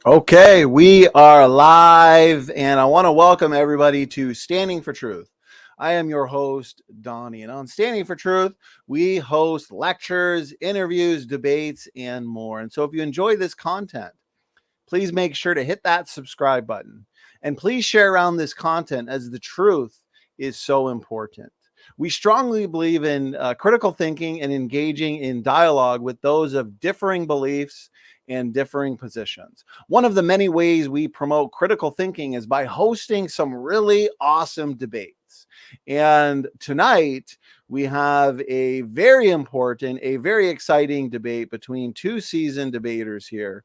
Okay, we are live, and I want to welcome everybody to Standing for Truth. I am your host, Donnie, and on Standing for Truth, we host lectures, interviews, debates, and more. And so if you enjoy this content, please make sure to hit that subscribe button, and please share around this content, as the truth is so important. We strongly believe in critical thinking and engaging in dialogue with those of differing beliefs and differing positions. One of the many ways we promote critical thinking is by hosting some really awesome debates. And tonight we have a very important, a very exciting debate between two seasoned debaters here,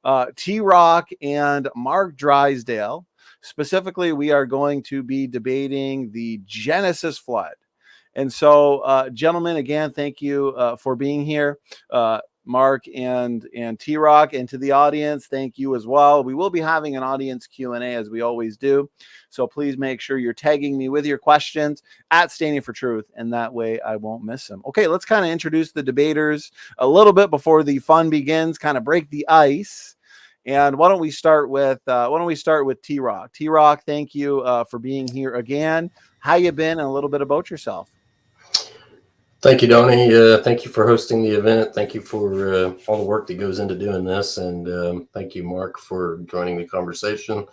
TRock and Mark Drysdale. Specifically, we are going to be debating the Genesis flood. And so, gentlemen, again, thank you for being here. Mark and TRock, and to the audience, thank you as well. We will be having an audience Q&A as we always do. So please make sure you're tagging me with your questions at Standing for Truth, and that way I won't miss them. Okay, let's kind of introduce the debaters a little bit before the fun begins, kind of break the ice. And why don't we start with TRock? TRock, thank you for being here again. How you been, and a little bit about yourself. Thank you, Donnie. Thank you for hosting the event. Thank you for all the work that goes into doing this. And thank you, Mark, for joining the conversation.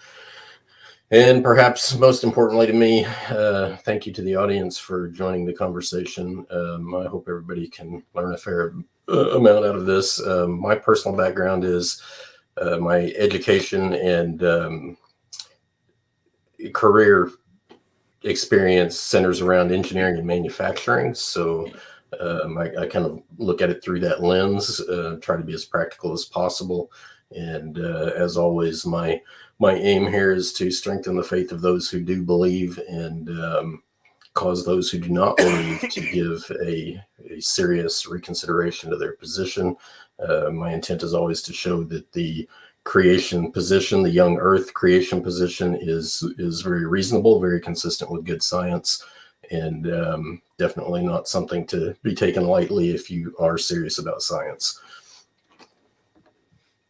And perhaps most importantly to me, thank you to the audience for joining the conversation. I hope everybody can learn a fair amount out of this. My personal background is my education and career experience centers around engineering and manufacturing. So I kind of look at it through that lens, try to be as practical as possible. And as always, my aim here is to strengthen the faith of those who do believe, and cause those who do not believe to give a serious reconsideration to their position. My intent is always to show that the creation position, the young Earth creation position, is very reasonable, very consistent with good science, and definitely not something to be taken lightly if you are serious about science.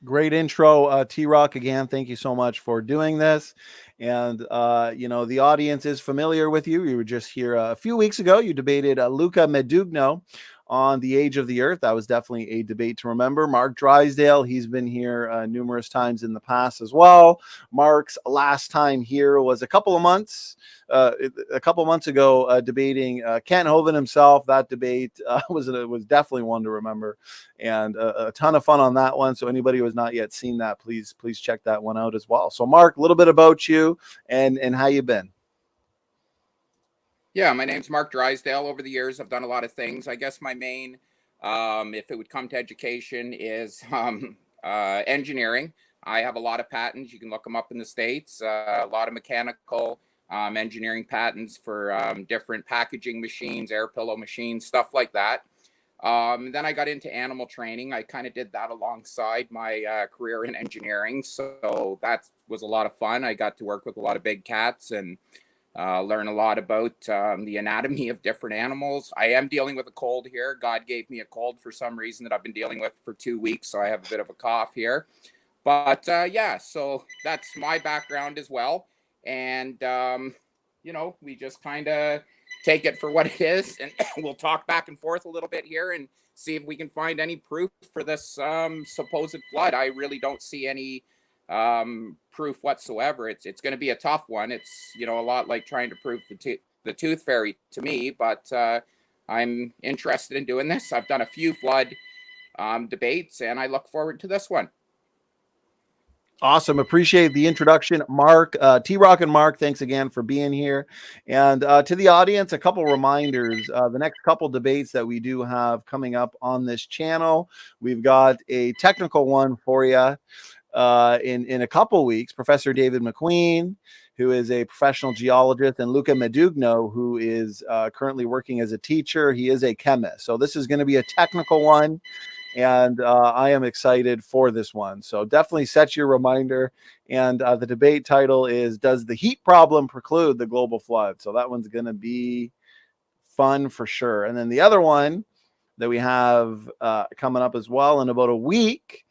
Great intro, TRock. Again, thank you so much for doing this. And, the audience is familiar with you. You were just here a few weeks ago. You debated Luca Medugno on the age of the earth. That was definitely a debate to remember. Mark Drysdale, he's been here numerous times in the past as well. Mark's last time here was a couple of months ago, debating Kent Hovind himself. That debate was definitely one to remember, and a ton of fun on that one. So anybody who has not yet seen that, please check that one out as well. So Mark, a little bit about you and how you been. Yeah, my name's Mark Drysdale. Over the years, I've done a lot of things. I guess my main, if it would come to education, is engineering. I have a lot of patents. You can look them up in the States. A lot of mechanical engineering patents for different packaging machines, air pillow machines, stuff like that. Then I got into animal training. I kind of did that alongside my career in engineering. So that was a lot of fun. I got to work with a lot of big cats and learn a lot about the anatomy of different animals. I am dealing with a cold here. God gave me a cold for some reason that I've been dealing with for 2 weeks. So I have a bit of a cough here. But yeah, so that's my background as well. And, we just kind of take it for what it is. And we'll talk back and forth a little bit here and see if we can find any proof for this supposed flood. I really don't see any proof whatsoever. It's going to be a tough one. It's a lot like trying to prove the tooth fairy to me, but I'm interested in doing this. I've done a few flood debates, and I look forward to this one. Awesome. Appreciate the introduction, Mark. TRock and Mark, thanks again for being here. And to the audience, a couple reminders. The next couple debates that we do have coming up on this channel, we've got a technical one for you. In a couple weeks, Professor David McQueen, who is a professional geologist, and Luca Medugno, who is currently working as a teacher. He is a chemist. So this is going to be a technical one, and I am excited for this one. So definitely set your reminder. And the debate title is, Does the Heat Problem Preclude the Global Flood? So that one's going to be fun for sure. And then the other one that we have coming up as well in about a week,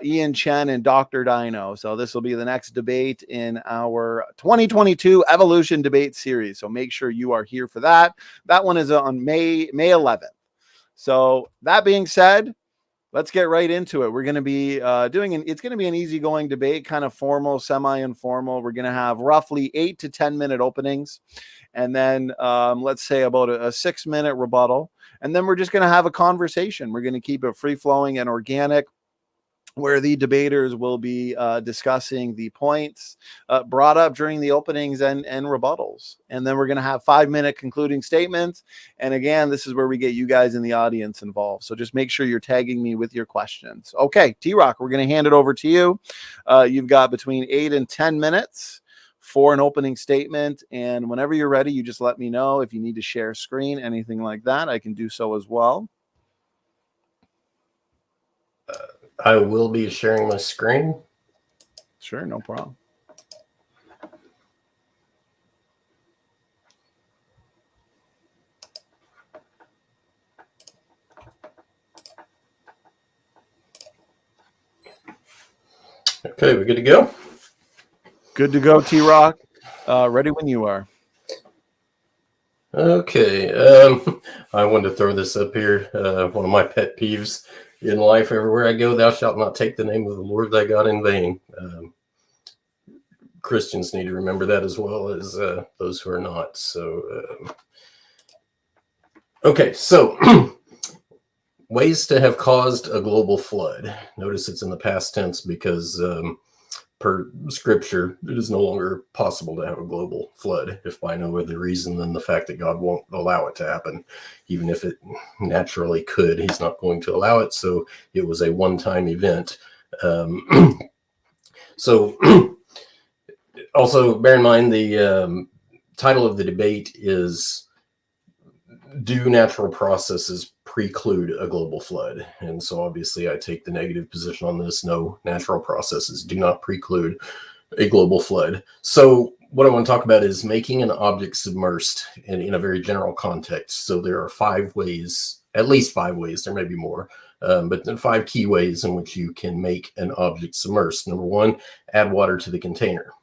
Ian Chen and Dr. Dino. So this will be the next debate in our 2022 Evolution debate series. So make sure you are here for that. That one is on May 11th. So that being said, let's get right into it. We're going to be it's going to be an easygoing debate, kind of formal, semi-informal. We're going to have roughly 8 to 10 minute openings. And then let's say about a 6-minute rebuttal. And then we're just going to have a conversation. We're going to keep it free flowing and organic, where the debaters will be discussing the points brought up during the openings and rebuttals. And then we're going to have 5-minute concluding statements. And again, this is where we get you guys in the audience involved. So just make sure you're tagging me with your questions. Okay, TRock, we're going to hand it over to you. You've got between 8 and 10 minutes for an opening statement. And whenever you're ready, you just let me know. If you need to share screen, anything like that, I can do so as well. I will be sharing my screen. Sure, no problem. Okay, we're good to go? Good to go, TRock. Ready when you are. Okay, I wanted to throw this up here. One of my pet peeves in life: everywhere I go, thou shalt not take the name of the Lord thy God in vain. Christians need to remember that, as well as those who are not. So, okay, so ways to have caused a global flood. Notice it's in the past tense because per scripture, it is no longer possible to have a global flood, if by no other reason than the fact that God won't allow it to happen. Even if it naturally could, he's not going to allow it. So it was a one-time event. So also bear in mind the title of the debate is, Do Natural Processes preclude a global flood. And so obviously I take the negative position on this. No, natural processes do not preclude a global flood. So what I want to talk about is making an object submersed in a very general context. So there are 5 ways, at least 5 ways, there may be more, but the 5 key ways in which you can make an object submersed. Number 1, add water to the container.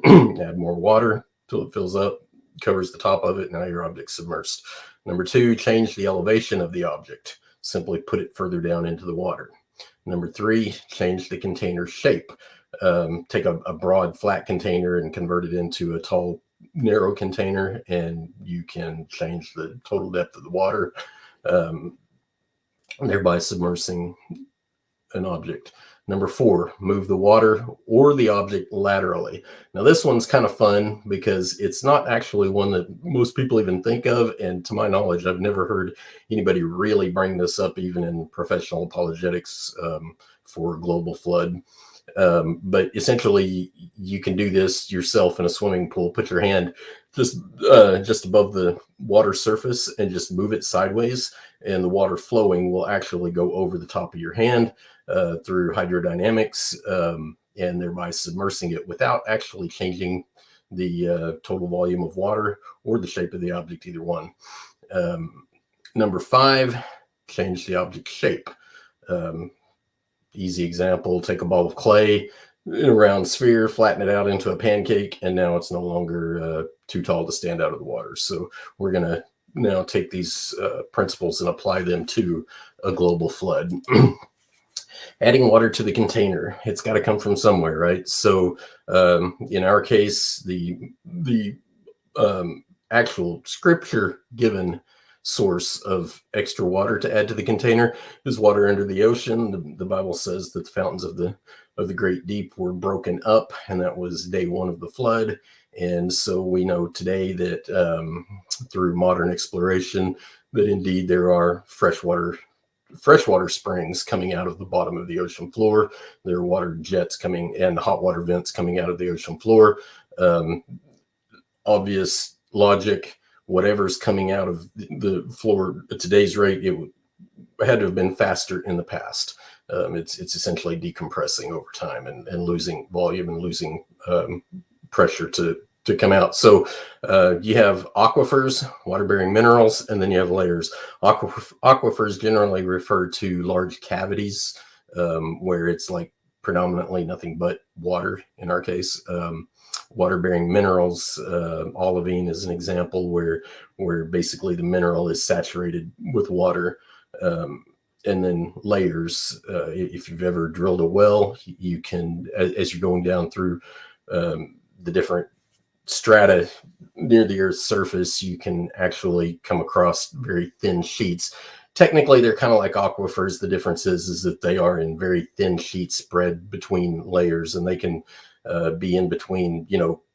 Add more water till it fills up, covers the top of it. Now your object's submersed. Number 2, change the elevation of the object. Simply put it further down into the water. Number 3, change the container shape. Take a broad, flat container and convert it into a tall, narrow container, and you can change the total depth of the water, thereby submersing an object. Number 4, move the water or the object laterally. Now this one's kind of fun because it's not actually one that most people even think of. And to my knowledge, I've never heard anybody really bring this up, even in professional apologetics for global flood. But essentially you can do this yourself in a swimming pool. Put your hand just above the water surface and just move it sideways, and the water flowing will actually go over the top of your hand through hydrodynamics, and thereby submersing it without actually changing the total volume of water or the shape of the object, either one. Number 5, change the object shape. Easy example, take a ball of clay in a round sphere, flatten it out into a pancake, and now it's no longer too tall to stand out of the water. So we're going to now take these principles and apply them to a global flood. Adding water to the container, it's got to come from somewhere, right? So in our case, the actual scripture given source of extra water to add to the container is water under the ocean. The Bible says that the fountains of the great deep were broken up, and that was day 1 of the flood. And so we know today that through modern exploration that indeed there are freshwater springs coming out of the bottom of the ocean floor. There are water jets coming and hot water vents coming out of the ocean floor. Obvious logic, whatever's coming out of the floor at today's rate, it had to have been faster in the past. It's essentially decompressing over time and losing volume and losing pressure to come out. So you have aquifers, water-bearing minerals, and then you have layers. Aquifers generally refer to large cavities where it's like predominantly nothing but water in our case. Water-bearing minerals, olivine is an example where basically the mineral is saturated with water. And then layers, if you've ever drilled a well, you can, as you're going down through the different strata near the Earth's surface, you can actually come across very thin sheets. Technically, they're kind of like aquifers. The difference is that they are in very thin sheets spread between layers, and they can be in between,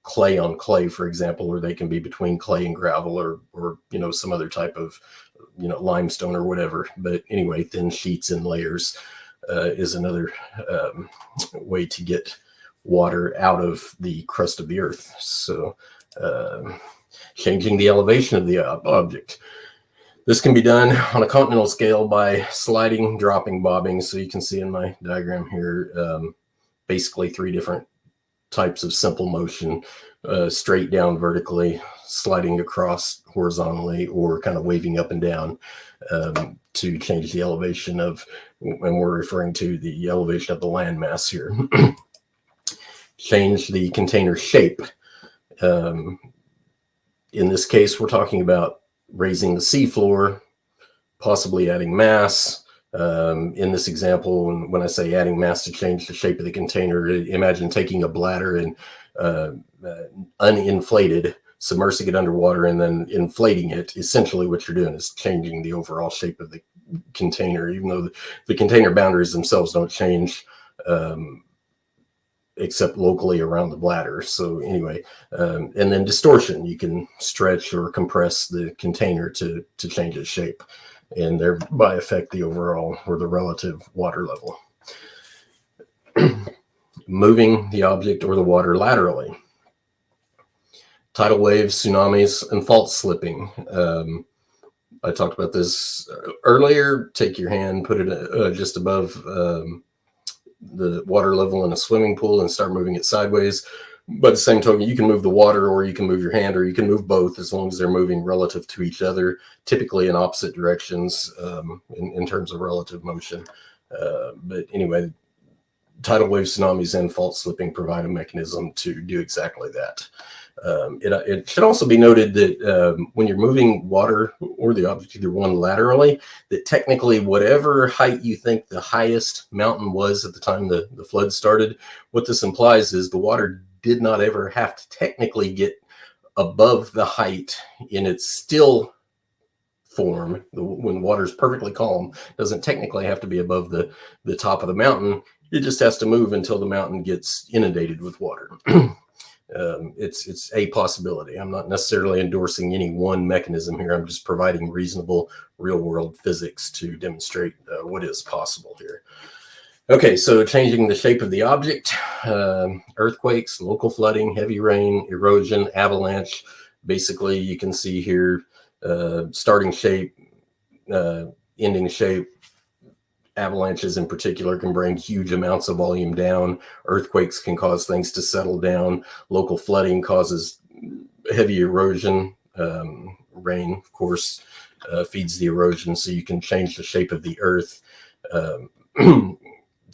clay on clay, for example, or they can be between clay and gravel, or some other type of limestone or whatever. But anyway, thin sheets and layers is another way to get water out of the crust of the earth. So changing the elevation of the object. This can be done on a continental scale by sliding, dropping, bobbing. So you can see in my diagram here, basically 3 different types of simple motion: straight down vertically, sliding across horizontally, or kind of waving up and down to change the elevation of, and we're referring to the elevation of the landmass here. Change the container shape. In this case, we're talking about raising the seafloor, possibly adding mass. In this example, when I say adding mass to change the shape of the container, imagine taking a bladder and uninflated, submersing it underwater, and then inflating it. Essentially what you're doing is changing the overall shape of the container, even though the container boundaries themselves don't change except locally around the bladder. So anyway, and then distortion, you can stretch or compress the container to change its shape, and thereby affect the overall or the relative water level. Moving the object or the water laterally. Tidal waves, tsunamis, and fault slipping. I talked about this earlier. Take your hand, put it just above the water level in a swimming pool and start moving it sideways. By the same token, you can move the water, or you can move your hand, or you can move both, as long as they're moving relative to each other, typically in opposite directions in terms of relative motion. But anyway, tidal wave tsunamis and fault slipping provide a mechanism to do exactly that. It should also be noted that when you're moving water or the object, either one laterally, that technically whatever height you think the highest mountain was at the time the flood started, what this implies is the water did not ever have to technically get above the height in its still form. When water's perfectly calm, doesn't technically have to be above the top of the mountain. It just has to move until the mountain gets inundated with water. It's a possibility. I'm not necessarily endorsing any one mechanism here. I'm just providing reasonable real-world physics to demonstrate what is possible here. Okay, so changing the shape of the object, earthquakes, local flooding, heavy rain, erosion, avalanche. Basically, you can see here starting shape, ending shape. Avalanches in particular can bring huge amounts of volume down. Earthquakes can cause things to settle down. Local flooding causes heavy erosion. Rain, of course, feeds the erosion, so you can change the shape of the earth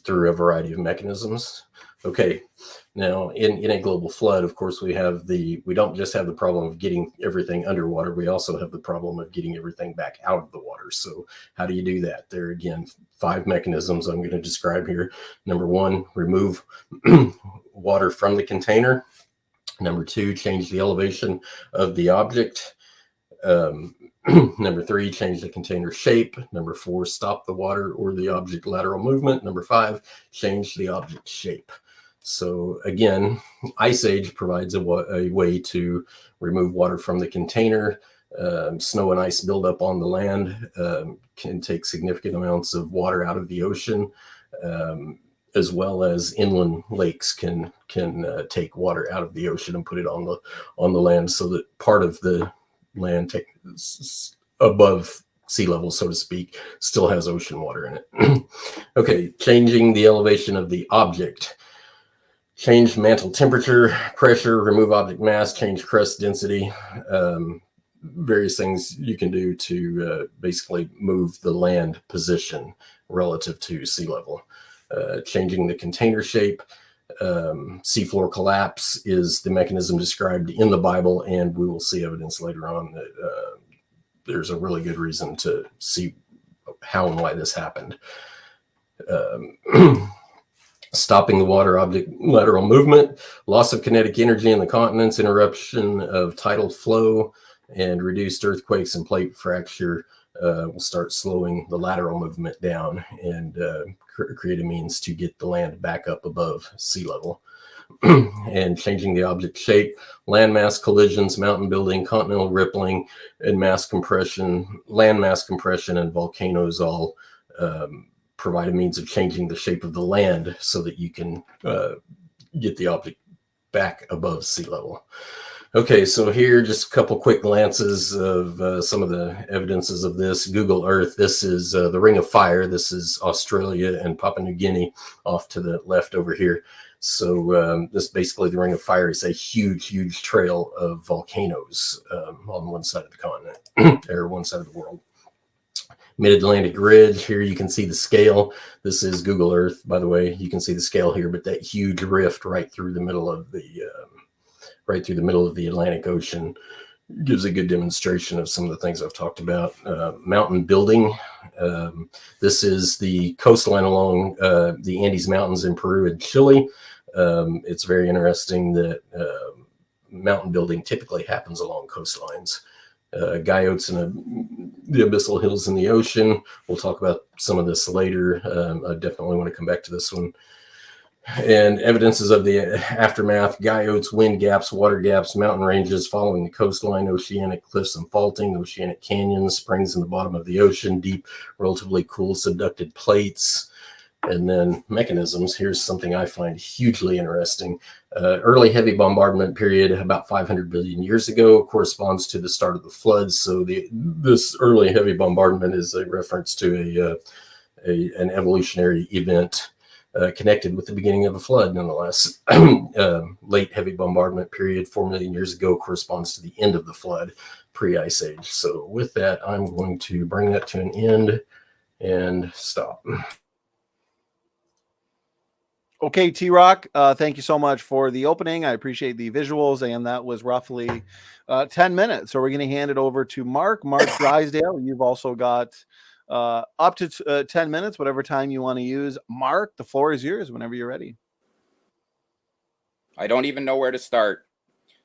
through a variety of mechanisms. Okay, now in a global flood, of course, we don't just have the problem of getting everything underwater, we also have the problem of getting everything back out of the water. So how do you do that? There again, 5 mechanisms I'm going to describe here. Number 1, remove water from the container. Number 2, change the elevation of the object. Number 3, change the container shape. Number 4, stop the water or the object lateral movement. Number 5, change the object shape. So again, Ice Age provides a way to remove water from the container. Snow and ice buildup on the land can take significant amounts of water out of the ocean, as well as inland lakes can take water out of the ocean and put it on the land, so that part of the land above sea level, so to speak, still has ocean water in it. Okay, changing the elevation of the object. Change mantle temperature, pressure, remove object mass, change crust density. Various things you can do to basically move the land position relative to sea level. Changing the container shape. Seafloor collapse is the mechanism described in the Bible, and we will see evidence later on that there's a really good reason to see how and why this happened. Stopping the water object lateral movement, loss of kinetic energy in the continents, interruption of tidal flow, and reduced earthquakes and plate fracture will start slowing the lateral movement down and create a means to get the land back up above sea level. And changing the object shape, landmass collisions, mountain building, continental rippling, and mass compression, land mass compression, and volcanoes all provide a means of changing the shape of the land so that you can get the object back above sea level. Okay, so here, just a couple quick glances of some of the evidences of this. Google Earth, this is the Ring of Fire. This is Australia and Papua New Guinea off to the left over here. So this basically, the Ring of Fire is a huge, huge trail of volcanoes on one side of the continent, or one side of the world. Mid-Atlantic Ridge, here you can see the scale. This is Google Earth, by the way. You can see the scale here, but that huge rift right through the middle of the Atlantic Ocean gives a good demonstration of some of the things I've talked about. Mountain building. This is the coastline along the Andes Mountains in Peru and Chile. It's very interesting that mountain building typically happens along coastlines. Guyots in the abyssal hills in the ocean. We'll talk about some of this later. I definitely want to come back to this one. And evidences of the aftermath: guyots, wind gaps, water gaps, mountain ranges following the coastline, oceanic cliffs and faulting, oceanic canyons, springs in the bottom of the ocean, deep, relatively cool subducted plates. And then mechanisms. Here's something I find hugely interesting. Early heavy bombardment period, about 500 billion years ago, corresponds to the start of the floods. So this early heavy bombardment is a reference to an evolutionary event connected with the beginning of a flood. Nonetheless, late heavy bombardment period, 4 million years ago, corresponds to the end of the flood, pre-ice age. So with that, I'm going to bring that to an end and stop. Okay, TRock, thank you so much for the opening. I appreciate the visuals, and that was roughly 10 minutes. So we're going to hand it over to Mark Drysdale. You've also got up to 10 minutes, whatever time you want to use. Mark, the floor is yours whenever you're ready. I don't even know where to start.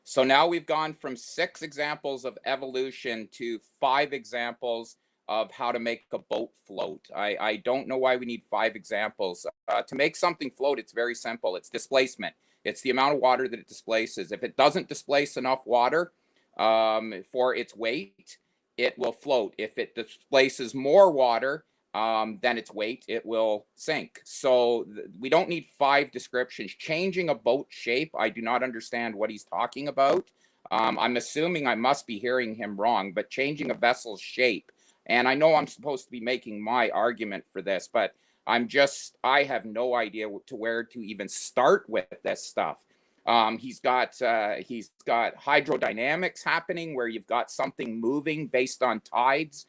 So now we've gone from 6 examples of evolution to 5 examples of how to make a boat float. I don't know why we need 5 examples. To make something float, it's very simple. It's displacement. It's the amount of water that it displaces. If it doesn't displace enough water for its weight, it will float. If it displaces more water than its weight, it will sink. So we don't need 5 descriptions. Changing a boat shape, I do not understand what he's talking about. I'm assuming I must be hearing him wrong, but changing a vessel's shape, and I know I'm supposed to be making my argument for this, but I have no idea to where to even start with this stuff. He's got hydrodynamics happening where you've got something moving based on tides,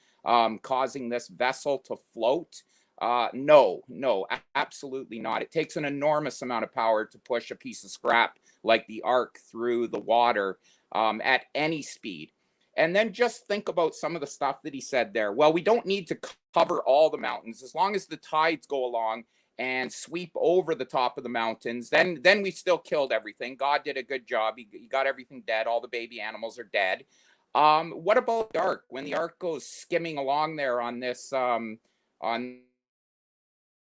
causing this vessel to float. No, absolutely not. It takes an enormous amount of power to push a piece of scrap like the Ark through the water at any speed. And then just think about some of the stuff that he said there. Well, we don't need to cover all the mountains as long as the tides go along and sweep over the top of the mountains. Then we still killed everything. God did a good job. He got everything dead. All the baby animals are dead. What about the Ark? When the Ark goes skimming along there on this on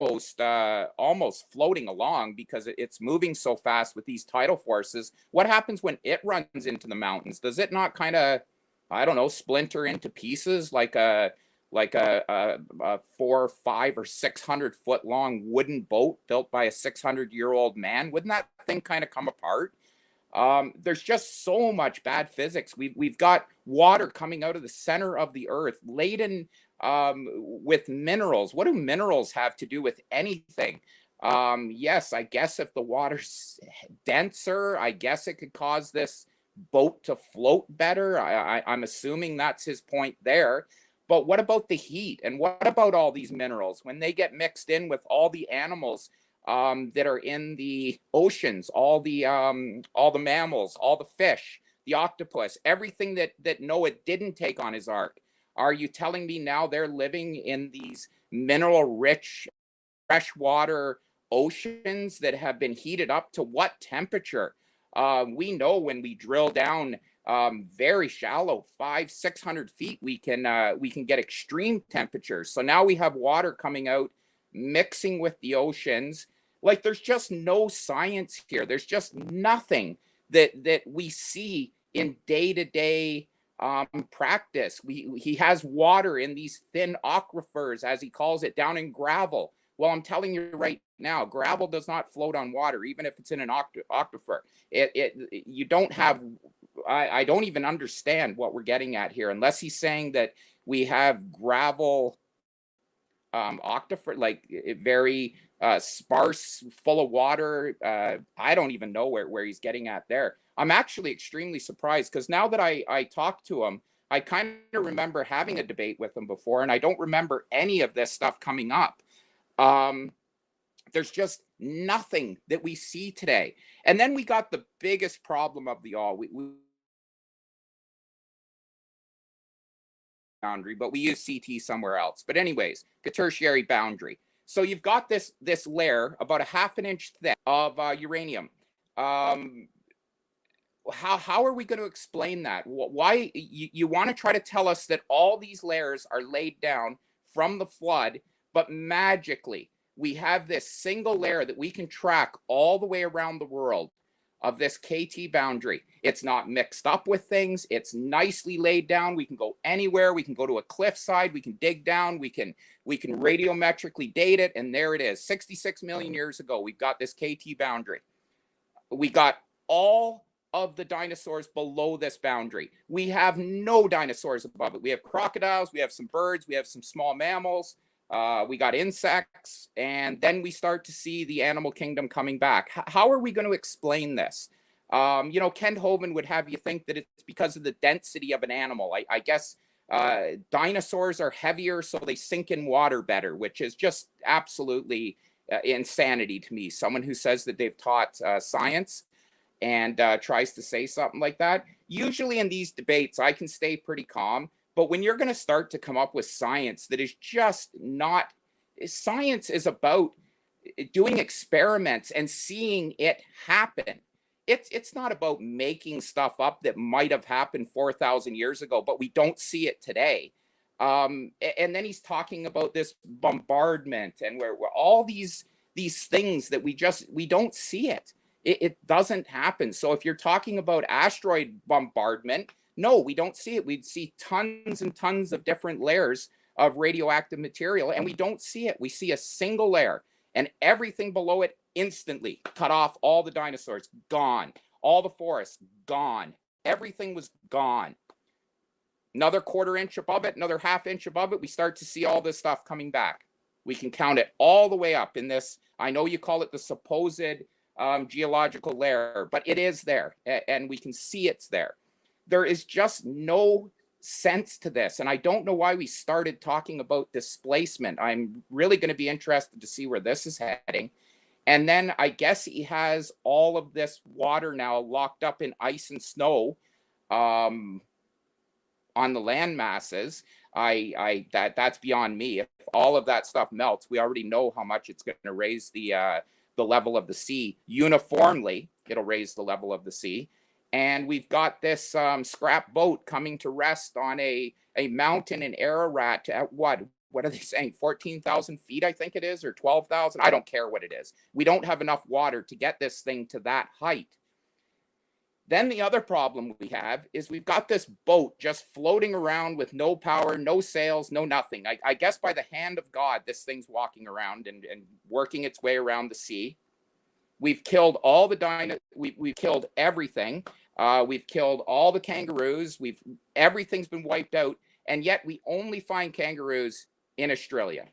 almost floating along because it's moving so fast with these tidal forces, what happens when it runs into the mountains? Does it not kind of, I don't know, splinter into pieces like a 4, 5, or 600 foot long wooden boat built by a 600-year-old man? Wouldn't that thing kind of come apart? There's just so much bad physics. We've got water coming out of the center of the earth laden with minerals. What do minerals have to do with anything? Yes, I guess if the water's denser, I guess it could cause this boat to float better. I'm assuming that's his point there. But what about the heat? And what about all these minerals when they get mixed in with all the animals that are in the oceans, all the mammals, all the fish, the octopus, everything that Noah didn't take on his ark? Are you telling me now they're living in these mineral-rich freshwater oceans that have been heated up to what temperature? We know when we drill down very shallow, 500-600 feet, we can get extreme temperatures. So now we have water coming out, mixing with the oceans. Like, there's just no science here. There's just nothing that we see in day-to-day practice. He has water in these thin aquifers, as he calls it, down in gravel. Well, I'm telling you right now, gravel does not float on water, even if it's in an aquifer. You don't have. I don't even understand what we're getting at here, unless he's saying that we have gravel aquifer, like very sparse, full of water. I don't even know where he's getting at there. I'm actually extremely surprised because now that I talked to him, I kind of remember having a debate with him before, and I don't remember any of this stuff coming up. There's just nothing that we see today. And then we got the biggest problem of the all. We boundary, but we use CT somewhere else. But anyways, the tertiary boundary. So you've got this layer about a half an inch thick of uranium. How are we going to explain that? Why you want to try to tell us that all these layers are laid down from the flood, but magically we have this single layer that we can track all the way around the world of this KT boundary. It's not mixed up with things. It's nicely laid down. We can go anywhere. We can go to a cliffside. We can dig down. We can radiometrically date it. And there it is. 66 million years ago, we've got this KT boundary. We got all of the dinosaurs below this boundary. We have no dinosaurs above it. We have crocodiles, we have some birds, we have some small mammals, we got insects, and then we start to see the animal kingdom coming back. How are we going to explain this? Ken Hovind would have you think that it's because of the density of an animal. I guess dinosaurs are heavier, so they sink in water better, which is just absolutely insanity to me. Someone who says that they've taught science and tries to say something like that. Usually in these debates, I can stay pretty calm. But when you're going to start to come up with science that is just not, science is about doing experiments and seeing it happen. It's not about making stuff up that might have happened 4,000 years ago, but we don't see it today. And then he's talking about this bombardment and where all these things that we don't see it. It doesn't happen. So if you're talking about asteroid bombardment, no, we don't see it. We'd see tons and tons of different layers of radioactive material, and we don't see it. We see a single layer, and everything below it instantly cut off. All the dinosaurs gone, all the forests gone, everything was gone. Another quarter inch above it, another half inch above it, we start to see all this stuff coming back. We can count it all the way up in this. I know you call it the supposed geological layer, but it is there, and we can see it's there. There is just no sense to this, and I don't know why we started talking about displacement. I'm really going to be interested to see where this is heading. And then I guess he has all of this water now locked up in ice and snow on the land masses. That's beyond me. If all of that stuff melts, we already know how much it's going to raise the level of the sea uniformly. It'll raise the level of the sea. And we've got this scrap boat coming to rest on a mountain in Ararat at what are they saying? 14,000 feet, I think it is, or 12,000. I don't care what it is. We don't have enough water to get this thing to that height. Then the other problem we have is we've got this boat just floating around with no power, no sails, no nothing. I guess by the hand of God, this thing's walking around and working its way around the sea. We've killed all the we've killed everything. We've killed all the kangaroos. Everything's been wiped out, and yet we only find kangaroos in Australia.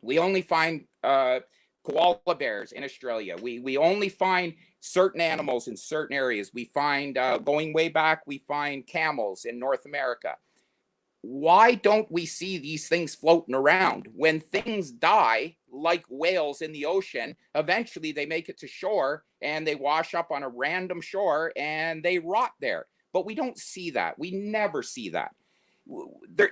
We only find koala bears in Australia. We only find certain animals in certain areas. We find, going way back, we find camels in North America. Why don't we see these things floating around? When things die, like whales in the ocean, eventually they make it to shore and they wash up on a random shore and they rot there. But we don't see that. We never see that.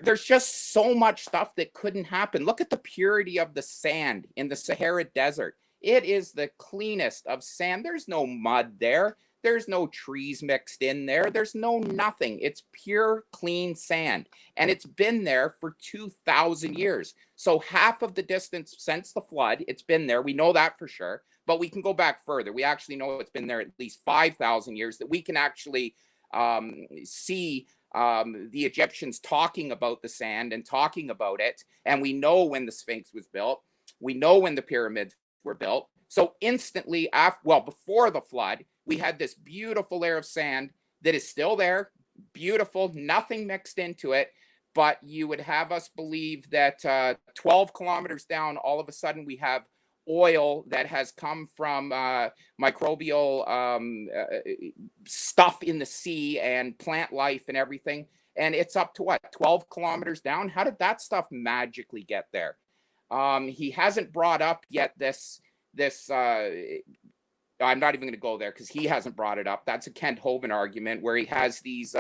There's just so much stuff that couldn't happen. Look at the purity of the sand in the Sahara Desert. It is the cleanest of sand. There's no mud there. There's no trees mixed in there. There's no nothing. It's pure, clean sand. And it's been there for 2,000 years. So half of the distance since the flood, it's been there. We know that for sure. But we can go back further. We actually know it's been there at least 5,000 years, that we can actually see the Egyptians talking about the sand and talking about it. And we know when the Sphinx was built. We know when the pyramids were built. So instantly, before the flood, we had this beautiful layer of sand that is still there, beautiful, nothing mixed into it. But you would have us believe that 12 kilometers down, all of a sudden we have oil that has come from microbial stuff in the sea and plant life and everything. And it's up to 12 kilometers down? How did that stuff magically get there? He hasn't brought up yet this I'm not even going to go there because he hasn't brought it up. That's a Kent Hovind argument where he has these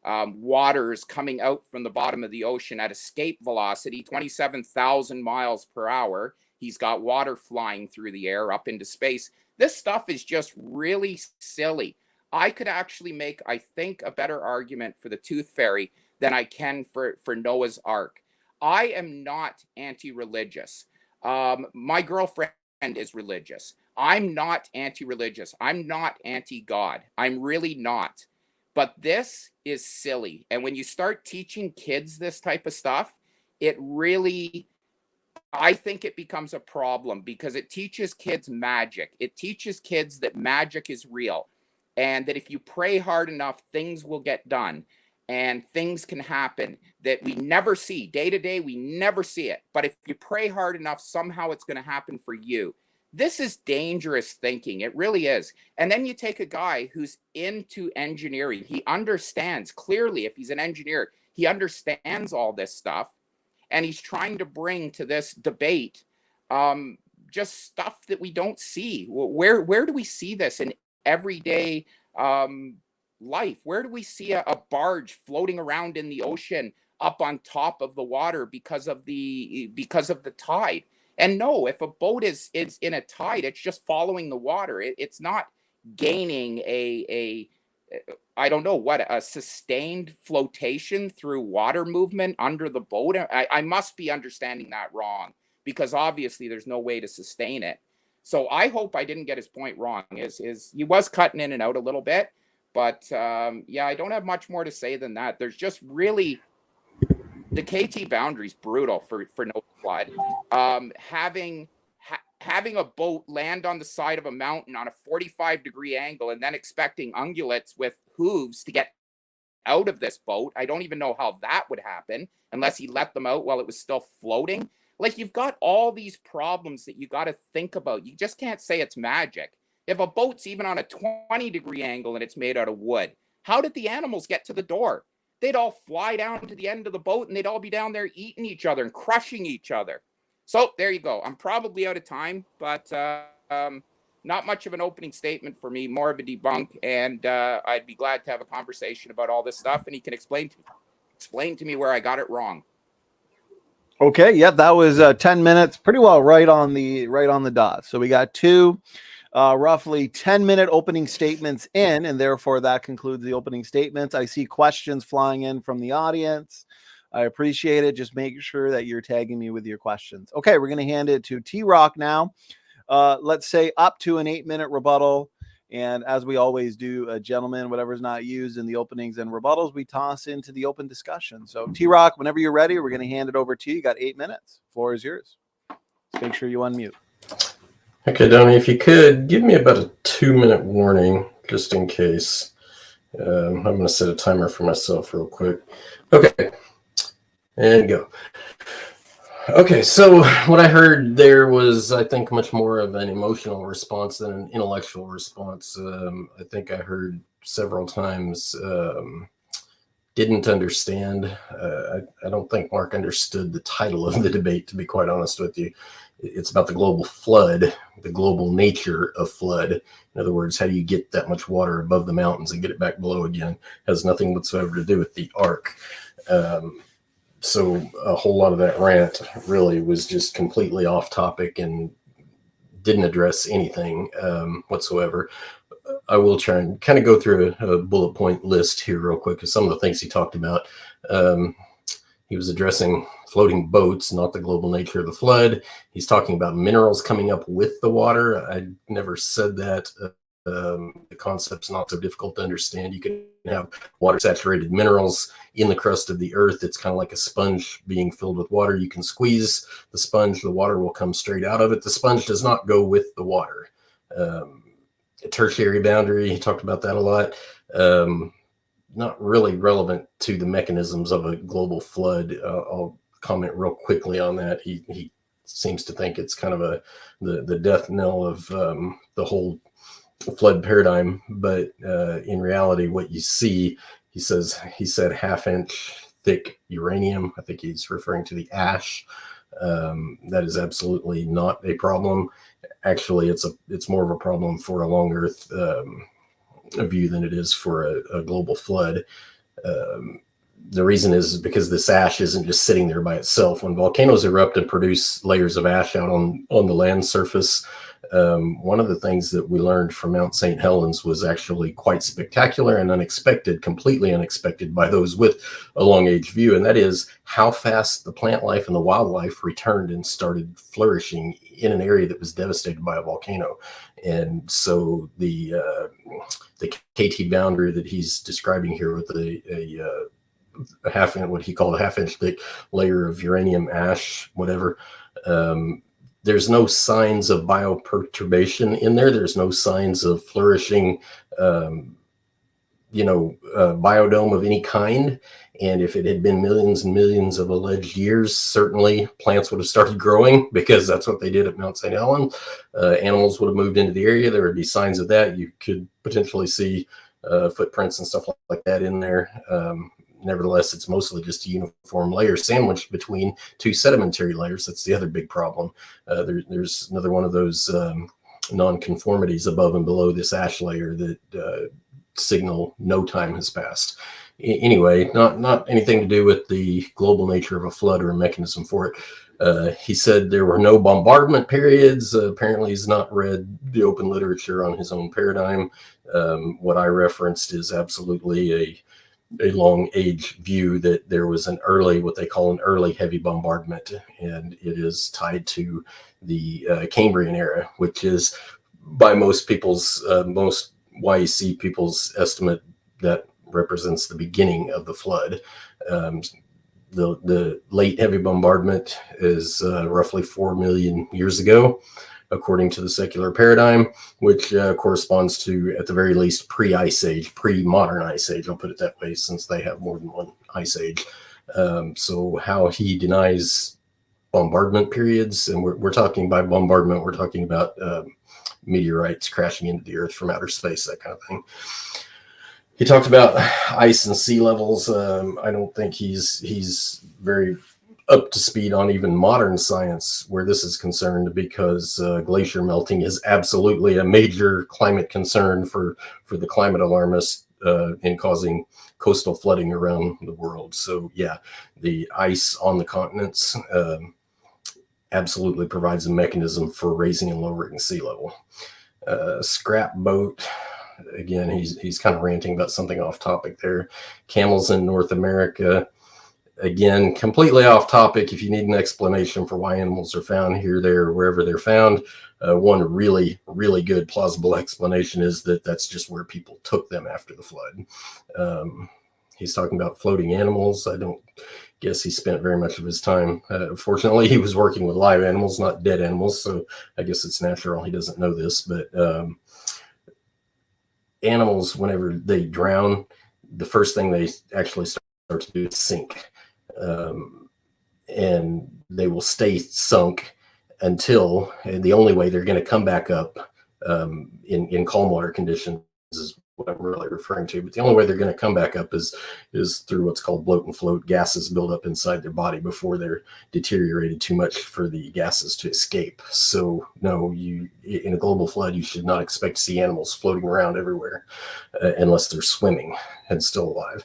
waters coming out from the bottom of the ocean at escape velocity, 27,000 miles per hour. He's got water flying through the air up into space. This stuff is just really silly. I could actually make, I think, a better argument for the Tooth Fairy than I can for Noah's Ark. I am not anti-religious. My girlfriend is religious. I'm not anti-religious. I'm not anti-God. I'm really not. But this is silly. And when you start teaching kids this type of stuff, it really I think it becomes a problem because it teaches kids magic. It teaches kids that magic is real and that if you pray hard enough, things will get done and things can happen that we never see day to day. We never see it. But if you pray hard enough, somehow it's going to happen for you. This is dangerous thinking. It really is. And then you take a guy who's into engineering. He understands clearly, if he's an engineer, he understands all this stuff. And he's trying to bring to this debate just stuff that we don't see. Where do we see this in everyday life? Where do we see a barge floating around in the ocean up on top of the water because of the tide? And no, if a boat is in a tide, it's just following the water. It's not gaining a I don't know what, a sustained flotation through water movement under the boat. I must be understanding that wrong because obviously there's no way to sustain it. So I hope I didn't get his point wrong. Is he was cutting in and out a little bit, but yeah, I don't have much more to say than that. There's just really the KT boundary is brutal for no flood. Having a boat land on the side of a mountain on a 45-degree angle and then expecting ungulates with hooves to get out of this boat. I don't even know how that would happen unless he let them out while it was still floating. Like, you've got all these problems that you got to think about. You just can't say it's magic. If a boat's even on a 20-degree angle and it's made out of wood, how did the animals get to the door? They'd all fly down to the end of the boat and they'd all be down there eating each other and crushing each other. So there you go. I'm probably out of time, but not much of an opening statement for me, more of a debunk. And I'd be glad to have a conversation about all this stuff. And he can explain to me where I got it wrong. Okay. Yeah, that was 10 minutes, pretty well right on the dot. So we got two roughly 10-minute opening statements in, and therefore that concludes the opening statements. I see questions flying in from the audience. I appreciate it. Just make sure that you're tagging me with your questions. Okay, we're going to hand it to TRock now. Let's say up to an 8-minute rebuttal. And as we always do, gentlemen, whatever's not used in the openings and rebuttals, we toss into the open discussion. So TRock, whenever you're ready, we're going to hand it over to you. You got 8 minutes. Floor is yours. Just make sure you unmute. Okay, Donnie, if you could give me about a 2-minute warning, just in case. I'm going to set a timer for myself real quick. Okay. And go. Okay, so what I heard there was, I think, much more of an emotional response than an intellectual response. I think I heard several times, didn't understand. I don't think Mark understood the title of the debate, to be quite honest with you. It's about the global flood, the global nature of flood. In other words, how do you get that much water above the mountains and get it back below again? Has nothing whatsoever to do with the ark. So a whole lot of that rant really was just completely off topic and didn't address anything whatsoever. I will try and kind of go through a bullet point list here real quick of some of the things he talked about. He was addressing floating boats, not the global nature of the flood. He's talking about minerals coming up with the water. I never said that. The concept's not so difficult to understand. You can have water-saturated minerals in the crust of the earth. It's kind of like a sponge being filled with water. You can squeeze the sponge. The water will come straight out of it. The sponge does not go with the water. A tertiary boundary, he talked about that a lot. Not really relevant to the mechanisms of a global flood. I'll comment real quickly on that. He seems to think it's kind of the death knell of the whole flood paradigm, but in reality, what you see, he said half-inch thick uranium. I think he's referring to the ash. That is absolutely not a problem. Actually, it's more of a problem for a long Earth view than it is for a global flood. The reason is because this ash isn't just sitting there by itself. When volcanoes erupt and produce layers of ash out on the land surface, one of the things that we learned from Mount St. Helens was actually quite spectacular and unexpected, completely unexpected by those with a long age view. And that is how fast the plant life and the wildlife returned and started flourishing in an area that was devastated by a volcano. And so the KT boundary that he's describing here with a half-inch, what he called a half-inch thick layer of uranium ash, whatever, There's no signs of bioperturbation in there. There's no signs of flourishing, biodome of any kind. And if it had been millions and millions of alleged years, certainly plants would have started growing, because that's what they did at Mount St. Helens. Animals would have moved into the area. There would be signs of that. You could potentially see footprints and stuff like that in there. Nevertheless, it's mostly just a uniform layer sandwiched between two sedimentary layers. That's the other big problem. There's another one of those non-conformities above and below this ash layer that signal no time has passed. Anyway, not anything to do with the global nature of a flood or a mechanism for it. He said there were no bombardment periods. Apparently he's not read the open literature on his own paradigm. What I referenced is absolutely a long age view that there was what they call an early heavy bombardment, and it is tied to the Cambrian era, which is by most YEC people's estimate that represents the beginning of the flood. The late heavy bombardment is roughly 4 million years ago, according to the secular paradigm, which corresponds to, at the very least, pre-ice age, pre-modern ice age. I'll put it that way, since they have more than one ice age. So how he denies bombardment periods, and we're talking by bombardment, we're talking about meteorites crashing into the earth from outer space, that kind of thing. He talked about ice and sea levels. I don't think he's very up to speed on even modern science where this is concerned, because glacier melting is absolutely a major climate concern for the climate alarmists in causing coastal flooding around the world. So yeah, the ice on the continents absolutely provides a mechanism for raising and lowering sea level. Scrap boat. Again, he's kind of ranting about something off topic there. Camels in North America. Again, completely off topic. If you need an explanation for why animals are found here, there, or wherever they're found, one really, really good plausible explanation is that that's just where people took them after the flood. He's talking about floating animals. I don't guess he spent very much of his time. Fortunately, he was working with live animals, not dead animals. So I guess it's natural he doesn't know this. But animals, whenever they drown, the first thing they actually start to do is sink. And they will stay sunk until, and the only way they're going to come back up in calm water conditions is what I'm really referring to. But the only way they're going to come back up is through what's called bloat and float. Gases build up inside their body before they're deteriorated too much for the gases to escape. So no, in a global flood, you should not expect to see animals floating around everywhere unless they're swimming and still alive.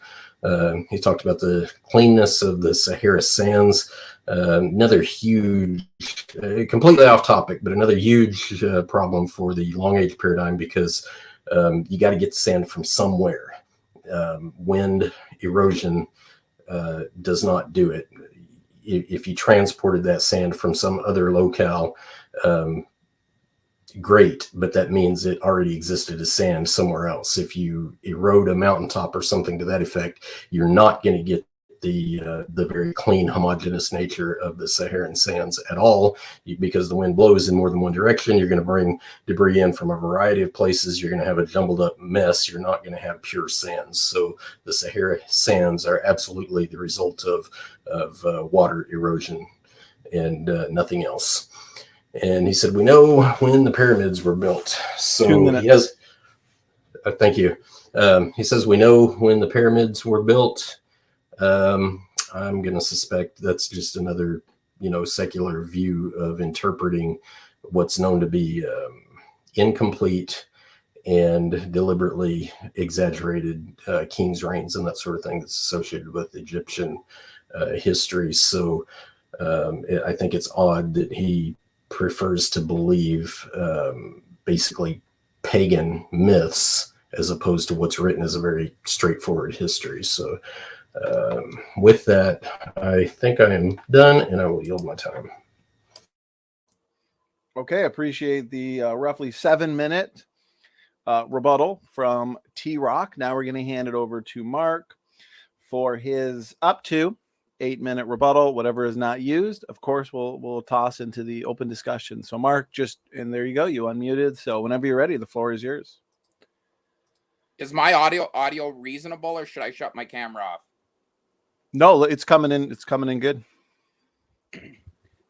He talked about the cleanness of the Sahara sands. Another huge, completely off topic, but another huge problem for the long age paradigm, because you got to get the sand from somewhere. Wind, erosion does not do it. If you transported that sand from some other locale, great, but that means it already existed as sand somewhere else. If you erode a mountaintop or something to that effect, you're not going to get the very clean, homogeneous nature of the Saharan sands at all, because the wind blows in more than one direction. You're going to bring debris in from a variety of places. You're going to have a jumbled up mess. You're not going to have pure sands. So the Sahara sands are absolutely the result of water erosion and nothing else. And he said, we know when the pyramids were built. So he has, thank you. He says, we know when the pyramids were built. I'm going to suspect that's just another, secular view of interpreting what's known to be incomplete and deliberately exaggerated king's reigns and that sort of thing that's associated with Egyptian history. So I think it's odd that he prefers to believe basically pagan myths as opposed to what's written as a very straightforward history. So with that, I think I am done, and I will yield my time. Okay, appreciate the roughly 7-minute rebuttal from TRock. Now we're going to hand it over to Mark for his up to 8-minute rebuttal. Whatever is not used, of course, we'll toss into the open discussion. So Mark, and there you go, you unmuted. So whenever you're ready, the floor is yours. Is my audio reasonable, or should I shut my camera off? No, it's coming in. It's coming in good.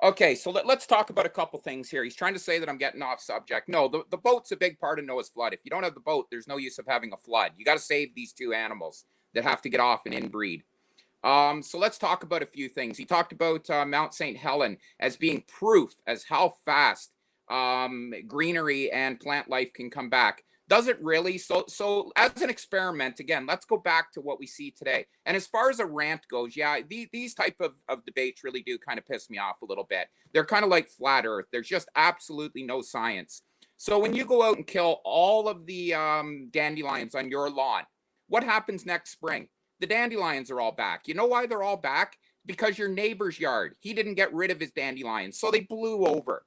Okay, so let's talk about a couple things here. He's trying to say that I'm getting off subject. No, the boat's a big part of Noah's flood. If you don't have the boat, there's no use of having a flood. You got to save these two animals that have to get off and inbreed. So let's talk about a few things. He talked about Mount St. Helen as being proof as how fast greenery and plant life can come back. Does it really? So as an experiment, again, let's go back to what we see today. And as far as a rant goes, yeah, these type of debates really do kind of piss me off a little bit. They're kind of like flat earth. There's just absolutely no science. So when you go out and kill all of the dandelions on your lawn, what happens next spring? The dandelions are all back. You know why they're all back? Because your neighbor's yard, he didn't get rid of his dandelions, so they blew over.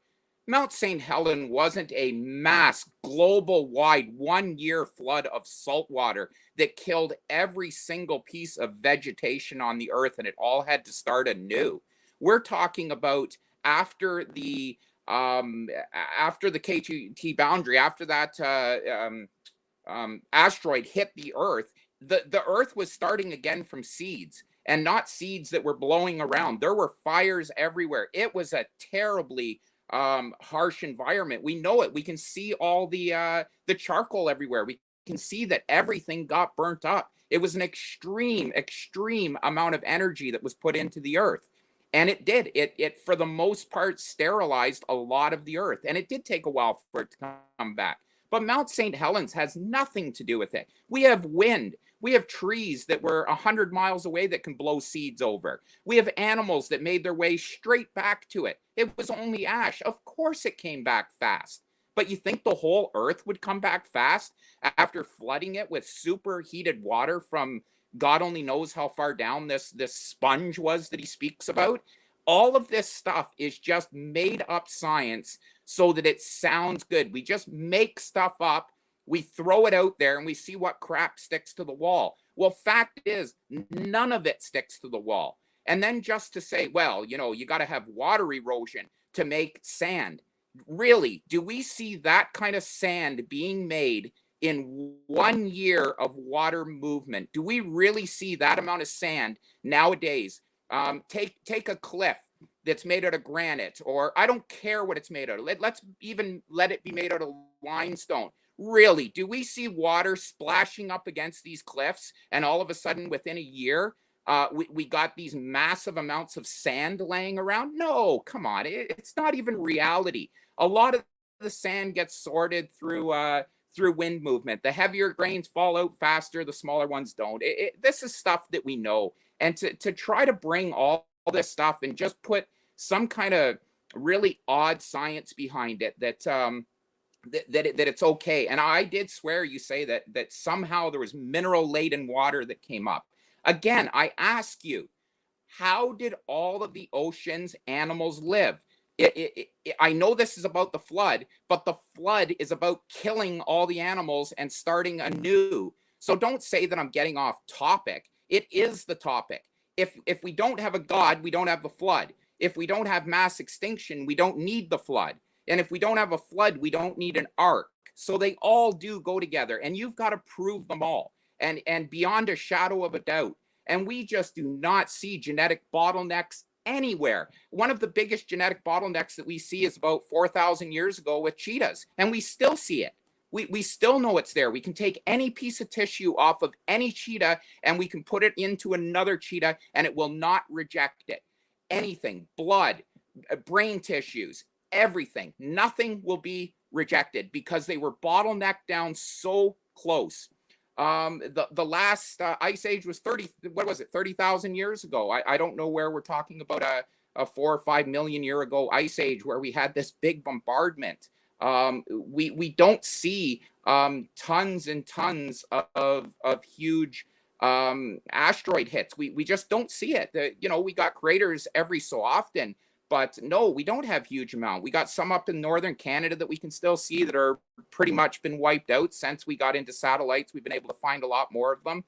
Mount St. Helen wasn't a mass, global-wide, one-year flood of salt water that killed every single piece of vegetation on the earth, and it all had to start anew. We're talking about after the KT boundary, after that asteroid hit the earth, the earth was starting again from seeds, and not seeds that were blowing around. There were fires everywhere. It was a terribly harsh environment. We know it. We can see all the charcoal everywhere. We can see that everything got burnt up. It was an extreme amount of energy that was put into the earth. And it did. It for the most part sterilized a lot of the earth. And it did take a while for it to come back. But Mount St. Helens has nothing to do with it. We have wind. We have trees that were 100 miles away that can blow seeds over. We have animals that made their way straight back to it. It was only ash. Of course it came back fast. But you think the whole earth would come back fast after flooding it with superheated water from God only knows how far down this sponge was that he speaks about? All of this stuff is just made up science so that it sounds good. We just make stuff up. We throw it out there and we see what crap sticks to the wall. Well, fact is, none of it sticks to the wall. And then just to say, well, you got to have water erosion to make sand. Really, do we see that kind of sand being made in 1 year of water movement? Do we really see that amount of sand nowadays? Take a cliff that's made out of granite, or I don't care what it's made out of. Let's even let it be made out of limestone. Really, do we see water splashing up against these cliffs, and all of a sudden within a year, we got these massive amounts of sand laying around? No, come on. It's not even reality. A lot of the sand gets sorted through wind movement. The heavier grains fall out faster, the smaller ones don't. This is stuff that we know. And to try to bring all this stuff and just put some kind of really odd science behind it that it's okay. And I did swear you say that somehow there was mineral laden water that came up. Again, I ask you, how did all of the ocean's animals live? I know this is about the flood, but the flood is about killing all the animals and starting anew. So don't say that I'm getting off topic. It is the topic. If we don't have a God, we don't have the flood. If we don't have mass extinction, we don't need the flood. And if we don't have a flood, we don't need an ark. So they all do go together, and you've got to prove them all, and beyond a shadow of a doubt. And we just do not see genetic bottlenecks anywhere. One of the biggest genetic bottlenecks that we see is about 4,000 years ago with cheetahs, and we still see it. We still know it's there. We can take any piece of tissue off of any cheetah and we can put it into another cheetah and it will not reject it. Anything, blood, brain tissues, everything, nothing will be rejected because they were bottlenecked down so close. The last ice age was 30,000 years ago. I don't know where we're talking about a 4 or 5 million year ago ice age where we had this big bombardment. We don't see tons and tons of huge asteroid hits. We just don't see it. We got craters every so often, but no, we don't have huge amount. We got some up in northern Canada that we can still see that are pretty much been wiped out since we got into satellites. We've been able to find a lot more of them.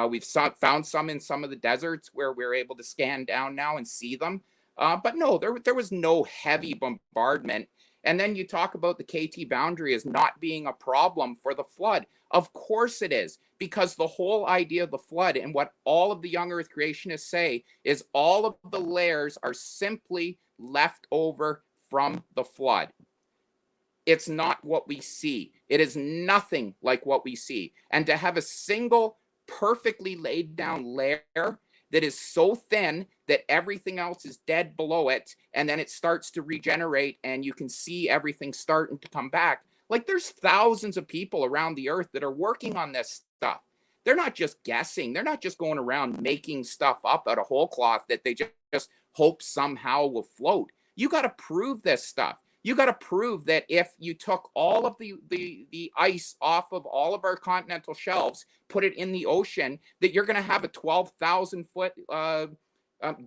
We've found some in some of the deserts where we're able to scan down now and see them. But no, there was no heavy bombardment. And then you talk about the KT boundary as not being a problem for the flood. Of course it is, because the whole idea of the flood and what all of the young earth creationists say is all of the layers are simply left over from the flood. It's not what we see. It is nothing like what we see. And to have a single perfectly laid down layer that is so thin that everything else is dead below it, and then it starts to regenerate and you can see everything starting to come back. Like, there's thousands of people around the earth that are working on this stuff. They're not just guessing. They're not just going around making stuff up out of whole cloth that they just hope somehow will float. You got to prove this stuff. You got to prove that if you took all of the ice off of all of our continental shelves, put it in the ocean, that you're going to have a 12,000 foot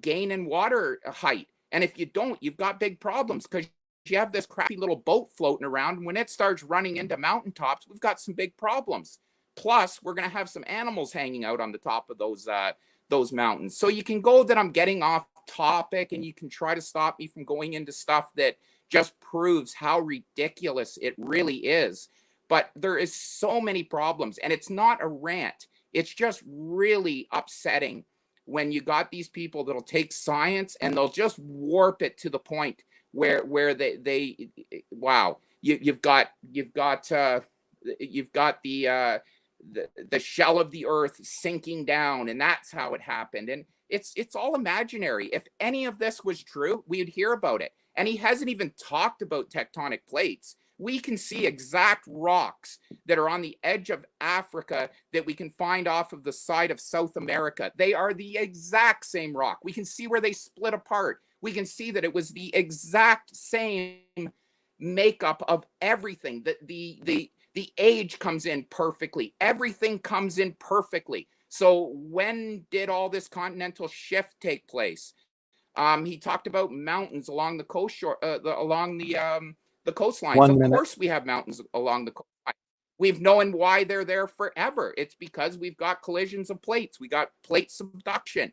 gain in water height. And if you don't, you've got big problems, because you have this crappy little boat floating around. When it starts running into mountaintops, we've got some big problems. Plus, we're going to have some animals hanging out on the top of those mountains. So you can go that I'm getting off topic, and you can try to stop me from going into stuff that just proves how ridiculous it really is. But there is so many problems, and it's not a rant. It's just really upsetting when you got these people that'll take science and they'll just warp it to the point where they wow, you've got the shell of the earth sinking down, and that's how it happened. And it's all imaginary. If any of this was true, we'd hear about it. And he hasn't even talked about tectonic plates. We can see exact rocks that are on the edge of Africa that we can find off of the side of South America. They are the exact same rock. We can see where they split apart. We can see that it was the exact same makeup of everything. The age comes in perfectly. Everything comes in perfectly. So when did all this continental shift take place? He talked about mountains along the coast shore, along the coastlines. Of course, we have mountains along the coastline. We've known why they're there forever. It's because we've got collisions of plates. We got plate subduction.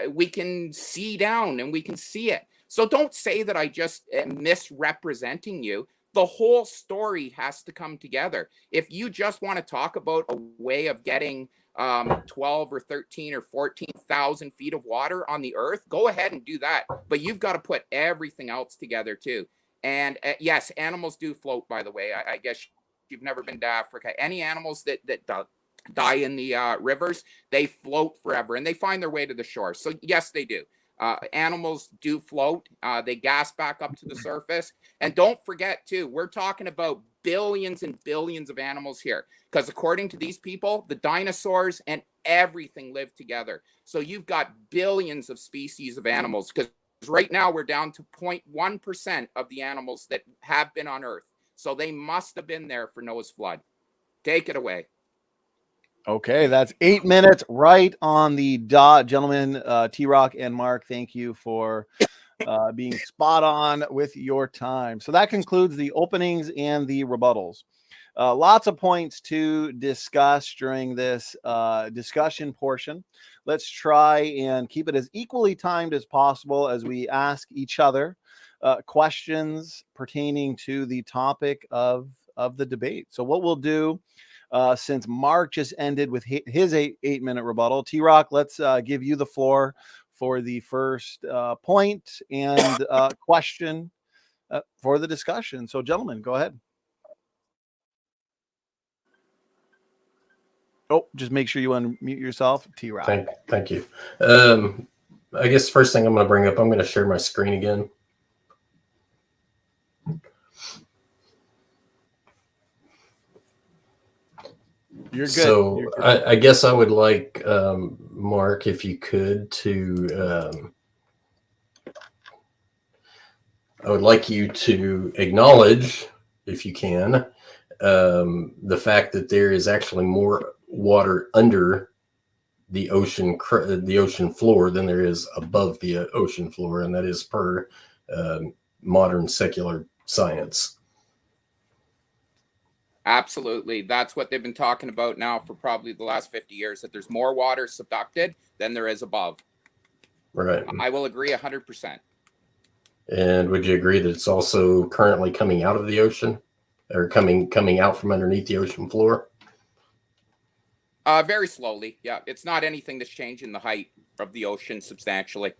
We can see down and we can see it. So don't say that I just am misrepresenting you. The whole story has to come together. If you just want to talk about a way of getting 12 or 13 or 14,000 feet of water on the earth, go ahead and do that. But you've got to put everything else together too. And yes, animals do float, by the way. I guess you've never been to Africa. Any animals that die in the rivers, they float forever and they find their way to the shore. So yes, they do. Animals do float. They gas back up to the surface. And don't forget too, we're talking about billions and billions of animals here, because according to these people, the dinosaurs and everything live together. So you've got billions of species of animals, because right now we're down to 0.1% of the animals that have been on Earth. So they must have been there for Noah's flood. Take it away. Okay, that's 8 minutes right on the dot. Gentlemen, TRock and Mark, thank you for being spot on with your time. So that concludes the openings and the rebuttals. Lots of points to discuss during this discussion portion. Let's try and keep it as equally timed as possible as we ask each other questions pertaining to the topic of the debate. So what we'll do, since Mark just ended with his 8-minute rebuttal, TRock, let's give you the floor for the first point and question for the discussion. So, gentlemen, go ahead. Oh, just make sure you unmute yourself, TRock. Thank you. I guess the first thing I'm going to bring up, I'm going to share my screen again. You're good. So You're good. I guess I would like, Mark, if you could, to I would like you to acknowledge, if you can, the fact that there is actually more water under the ocean floor than there is above the ocean floor, and that is per modern secular science. Absolutely. That's what they've been talking about now for probably the last 50 years, that there's more water subducted than there is above. Right. I will agree 100%. And would you agree that it's also currently coming out of the ocean, or coming out from underneath the ocean floor? Very slowly. Yeah. It's not anything that's changing the height of the ocean substantially.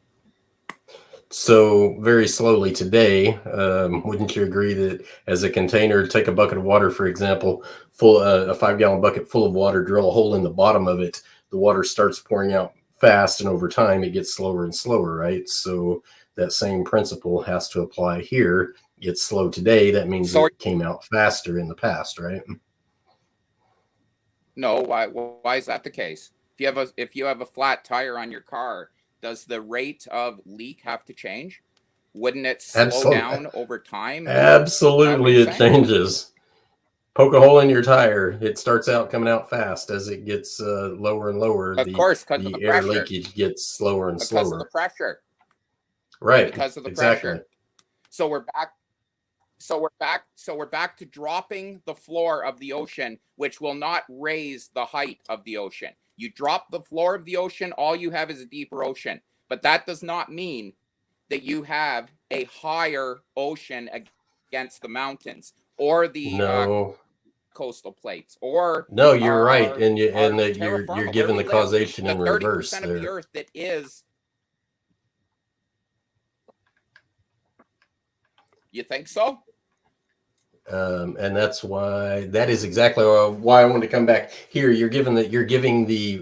So very slowly today, wouldn't you agree that as a container, take a bucket of water, for example, a 5-gallon bucket full of water, drill a hole in the bottom of it, the water starts pouring out fast, and over time it gets slower and slower, right? So that same principle has to apply here. It's slow today. That means So it came out faster in the past, right? no, why is that the case? If you have a flat tire on your car, does the rate of leak have to change? Wouldn't it slow Absolutely. down over time? Absolutely, it changes. Poke a hole in your tire. It starts out coming out fast. As it gets lower and lower, Of course, because of the the air pressure. leakage gets slower and Because slower. of the pressure. Right. Because of the exactly. pressure. So we're back. So we're back to dropping the floor of the ocean, which will not raise the height of the ocean. You drop the floor of the ocean, all you have is a deeper ocean. But that does not mean that you have a higher ocean against the mountains or the No. coastal plates, or No, you're right, and that terra you're firma, given the causation the in reverse 30% of the there. earth that is. You think so? And that is exactly why I wanted to come back here. You're giving the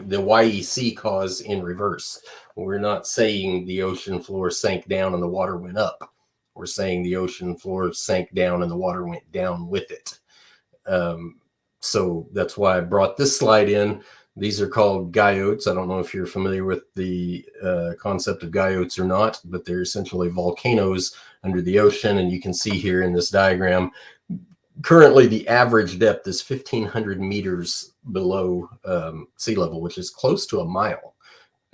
YEC cause in reverse. We're not saying the ocean floor sank down and the water went up. We're saying the ocean floor sank down and the water went down with it. So that's why I brought this slide in. These are called guyots. I don't know if you're familiar with the concept of guyots or not, but they're essentially volcanoes under the ocean. And you can see here in this diagram, currently the average depth is 1,500 meters below sea level, which is close to a mile.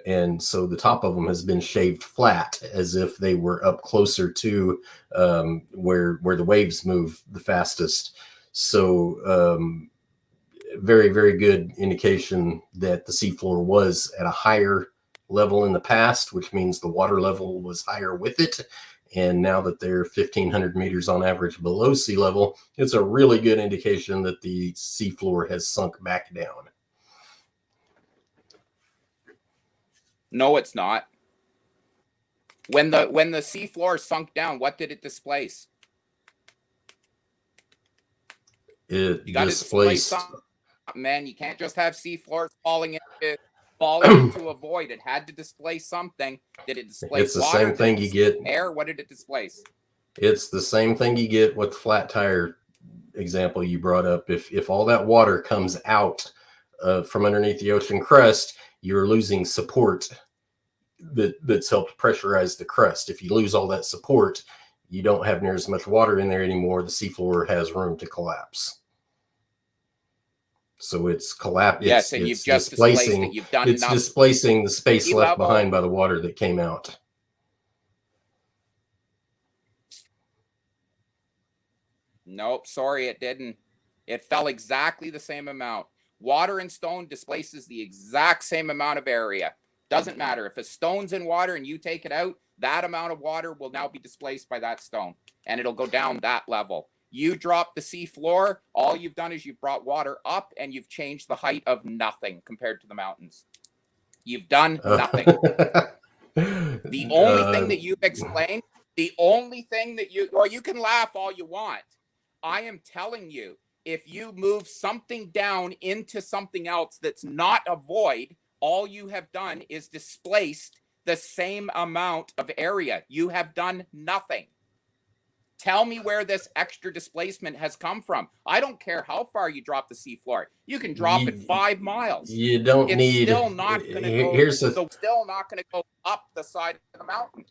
And so the top of them has been shaved flat, as if they were up closer to where the waves move the fastest. So very, very good indication that the seafloor was at a higher level in the past, which means the water level was higher with it. And now that they're 1,500 meters on average below sea level, it's a really good indication that the seafloor has sunk back down. No, it's not. When the seafloor sunk down, what did it displace? It You got to displace something, man. You can't just have seafloors falling into a void. It had to displace something. Did it displace it's the water? Same thing you get air? What did it displace? It's the same thing you get with the flat tire example you brought up. If all that water comes out from underneath the ocean crust, you're losing support that's helped pressurize the crust. If you lose all that support, you don't have near as much water in there anymore. The seafloor has room to collapse. So it's collapse. Yes, and you've just displaced it. You've done it's displacing the space left behind by the water that came out. Nope, sorry, it didn't. It fell exactly the same amount. Water and stone displaces the exact same amount of area. Doesn't matter. If a stone's in water and you take it out, that amount of water will now be displaced by that stone, and it'll go down that level. You drop the sea floor, all you've done is you've brought water up, and you've changed the height of nothing compared to the mountains. You've done nothing. The only thing that you've explained, the only thing that you can laugh all you want. I am telling you, if you move something down into something else that's not a void, all you have done is displaced the same amount of area. You have done nothing. Tell me where this extra displacement has come from. I don't care how far you drop the seafloor. You can drop it 5 miles. You don't it's need. Still not going to go. Still not going to go up the side of the mountain.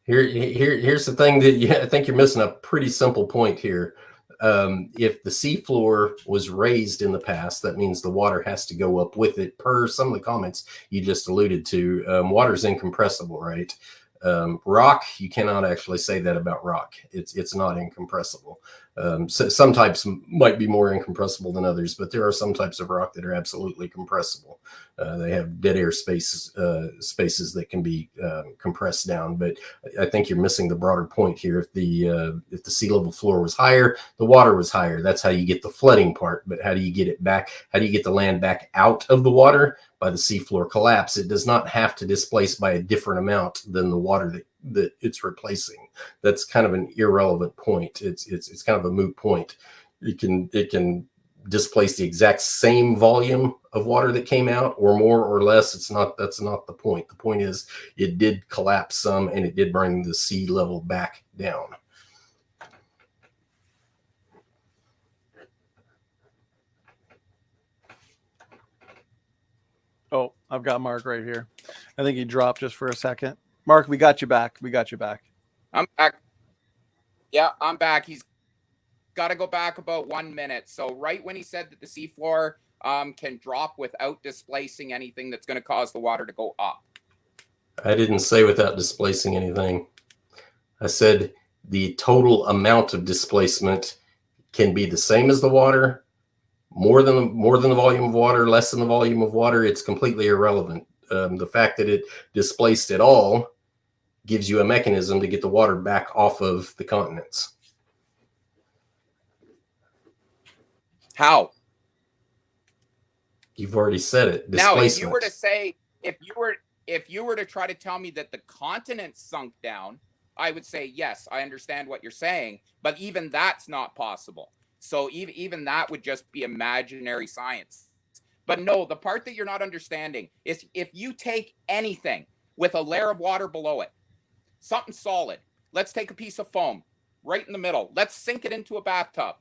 Here's the thing that I think you're missing a pretty simple point here. If the seafloor was raised in the past, that means the water has to go up with it. Per some of the comments you just alluded to, water is incompressible, right? Rock, you cannot actually say that about rock. It's not incompressible. So some types might be more incompressible than others, but there are some types of rock that are absolutely compressible. They have dead air spaces that can be compressed down. But I think you're missing the broader point here. If the sea level floor was higher, the water was higher. That's how you get the flooding part. But how do you get it back? How do you get the land back out of the water? By the seafloor collapse. It does not have to displace by a different amount than the water that it's replacing. That's kind of an irrelevant point. It's kind of a moot point. It can displace the exact same volume of water that came out, or more or less. That's not the point. The point is it did collapse some, and it did bring the sea level back down. Oh, I've got Mark right here. I think he dropped just for a second. Mark, we got you back. I'm back. Yeah, I'm back. He's got to go back about 1 minute. So right when he said that the seafloor can drop without displacing anything that's going to cause the water to go up. I didn't say without displacing anything. I said the total amount of displacement can be the same as the water, more than the volume of water, less than the volume of water. It's completely irrelevant. The fact that it displaced at all gives you a mechanism to get the water back off of the continents. How? You've already said it. Now, if you were to say, if you were to try to tell me that the continent sunk down, I would say, yes, I understand what you're saying, but even that's not possible. So even that would just be imaginary science. But no, the part that you're not understanding is if you take anything with a layer of water below it, something solid, let's take a piece of foam right in the middle, let's sink it into a bathtub.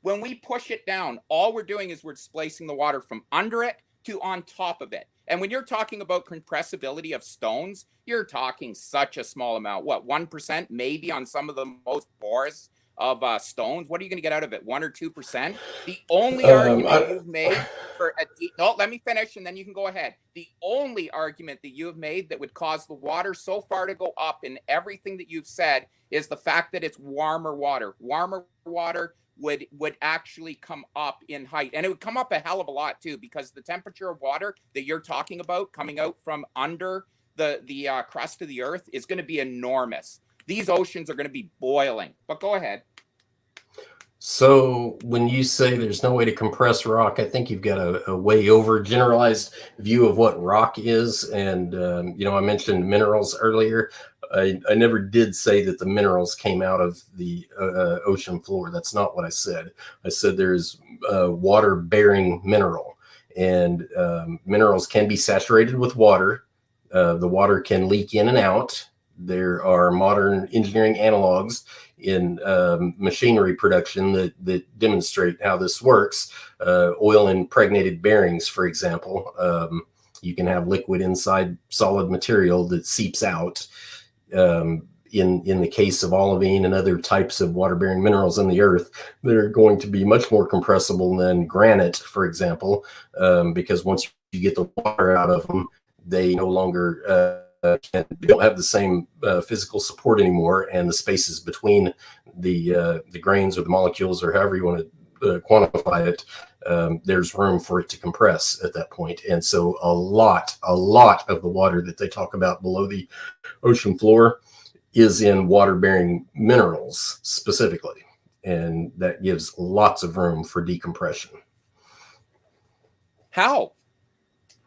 When we push it down, all we're doing is we're displacing the water from under it to on top of it. And when you're talking about compressibility of stones, you're talking such a small amount. What, 1% maybe on some of the most porous of stones? What are you going to get out of it? 1 or 2%? The only argument you've made for no, let me finish and then you can go ahead. The only argument that you have made that would cause the water so far to go up in everything that you've said is the fact that it's warmer water. Warmer water would actually come up in height, and it would come up a hell of a lot too, because the temperature of water that you're talking about coming out from under the crust of the earth is going to be enormous. These oceans are going to be boiling. But go ahead. So when you say there's no way to compress rock, I think you've got a way over generalized view of what rock is. And, I mentioned minerals earlier. I never did say that the minerals came out of the ocean floor. That's not what I said. I said there's water-bearing mineral. And minerals can be saturated with water. The water can leak in and out. There are modern engineering analogs in machinery production that demonstrate how this works. Oil impregnated bearings, for example. You can have liquid inside solid material that seeps out. In the case of olivine and other types of water-bearing minerals in the earth, they're going to be much more compressible than granite, for example, because once you get the water out of them, they no longer don't have the same physical support anymore, and the spaces between the grains or the molecules, or however you want to quantify it, there's room for it to compress at that point. And so a lot of the water that they talk about below the ocean floor is in water-bearing minerals specifically, and that gives lots of room for decompression. How?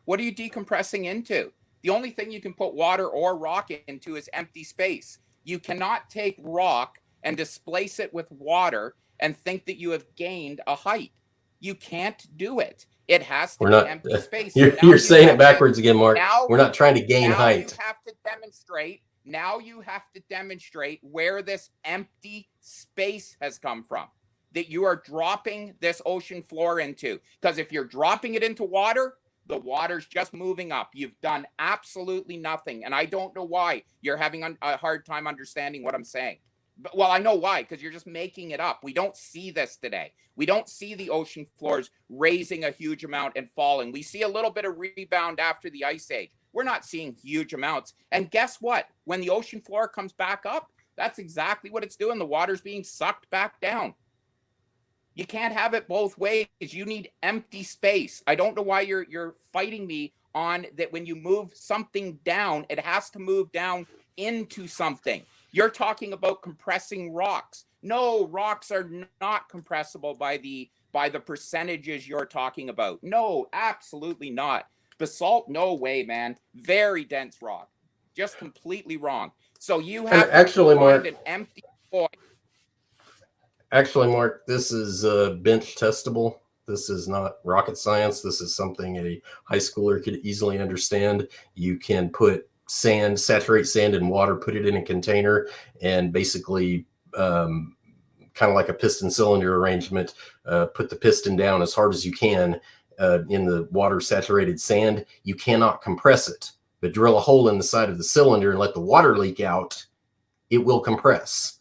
What are you decompressing into? The only thing you can put water or rock into is empty space. You cannot take rock and displace it with water and think that you have gained a height. You can't do it. It has to be empty space. You're saying it backwards again, Mark. We're not trying to gain height. Now you have to demonstrate where this empty space has come from, that you are dropping this ocean floor into. Because if you're dropping it into water, the water's just moving up. You've done absolutely nothing. And I don't know why you're having a hard time understanding what I'm saying. But, well, I know why, because you're just making it up. We don't see this today. We don't see the ocean floors raising a huge amount and falling. We see a little bit of rebound after the ice age. We're not seeing huge amounts. And guess what? When the ocean floor comes back up, that's exactly what it's doing. The water's being sucked back down. You can't have it both ways. You need empty space. I don't know why you're fighting me on that. When you move something down, it has to move down into something. You're talking about compressing rocks. No, rocks are not compressible by the percentages you're talking about. No, absolutely not. Basalt, no way, man. Very dense rock. Just completely wrong. So you have actually, to find an empty void. Actually, Mark, this is bench testable. This is not rocket science. This is something a high schooler could easily understand. You can put sand, saturate sand in water, put it in a container, and basically kind of like a piston cylinder arrangement, put the piston down as hard as you can in the water saturated sand. You cannot compress it, but drill a hole in the side of the cylinder and let the water leak out. It will compress.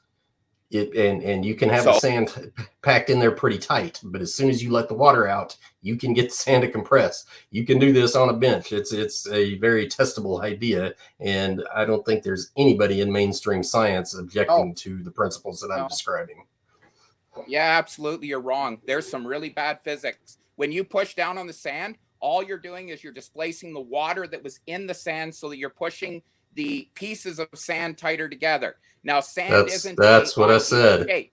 And you can have the sand packed in there pretty tight, but as soon as you let the water out, you can get the sand to compress. You can do this on a bench. It's a very testable idea, and I don't think there's anybody in mainstream science objecting to the principles that I'm describing. Yeah, absolutely. You're wrong. There's some really bad physics. When you push down on the sand, all you're doing is you're displacing the water that was in the sand so that you're pushing the pieces of sand tighter together. Now, sand isn't that's what I said. Shape.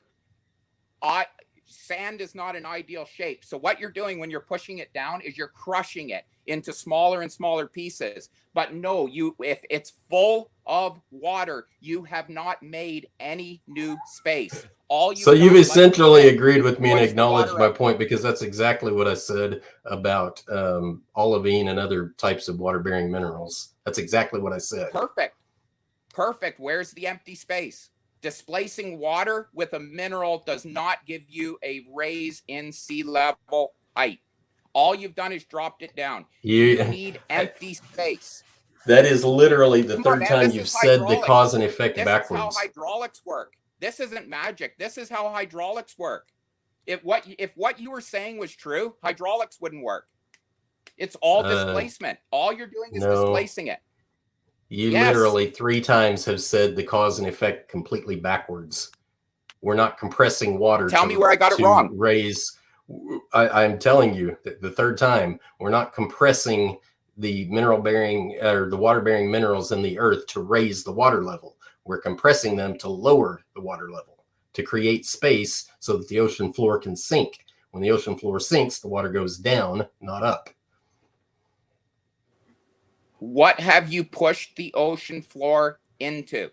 Sand is not an ideal shape. So what you're doing when you're pushing it down is you're crushing it into smaller and smaller pieces. But no, if it's full of water, you have not made any new space. So you've essentially agreed with me and acknowledged my point, because that's exactly what I said about olivine and other types of water-bearing minerals. That's exactly what I said. Perfect. Where's the empty space? Displacing water with a mineral does not give you a raise in sea level height. All you've done is dropped it down. You need empty space. That is literally the third time you've said the cause and effect backwards. This is how hydraulics work. This isn't magic. This is how hydraulics work. If what you were saying was true, hydraulics wouldn't work. It's all displacement. All you're doing is displacing it. You literally 3 times have said the cause and effect completely backwards. We're not compressing water. Tell me where I got it wrong. I'm telling you that the third time, we're not compressing the mineral-bearing or the water-bearing minerals in the earth to raise the water level. We're compressing them to lower the water level, to create space so that the ocean floor can sink. When the ocean floor sinks, the water goes down, not up. What have you pushed the ocean floor into?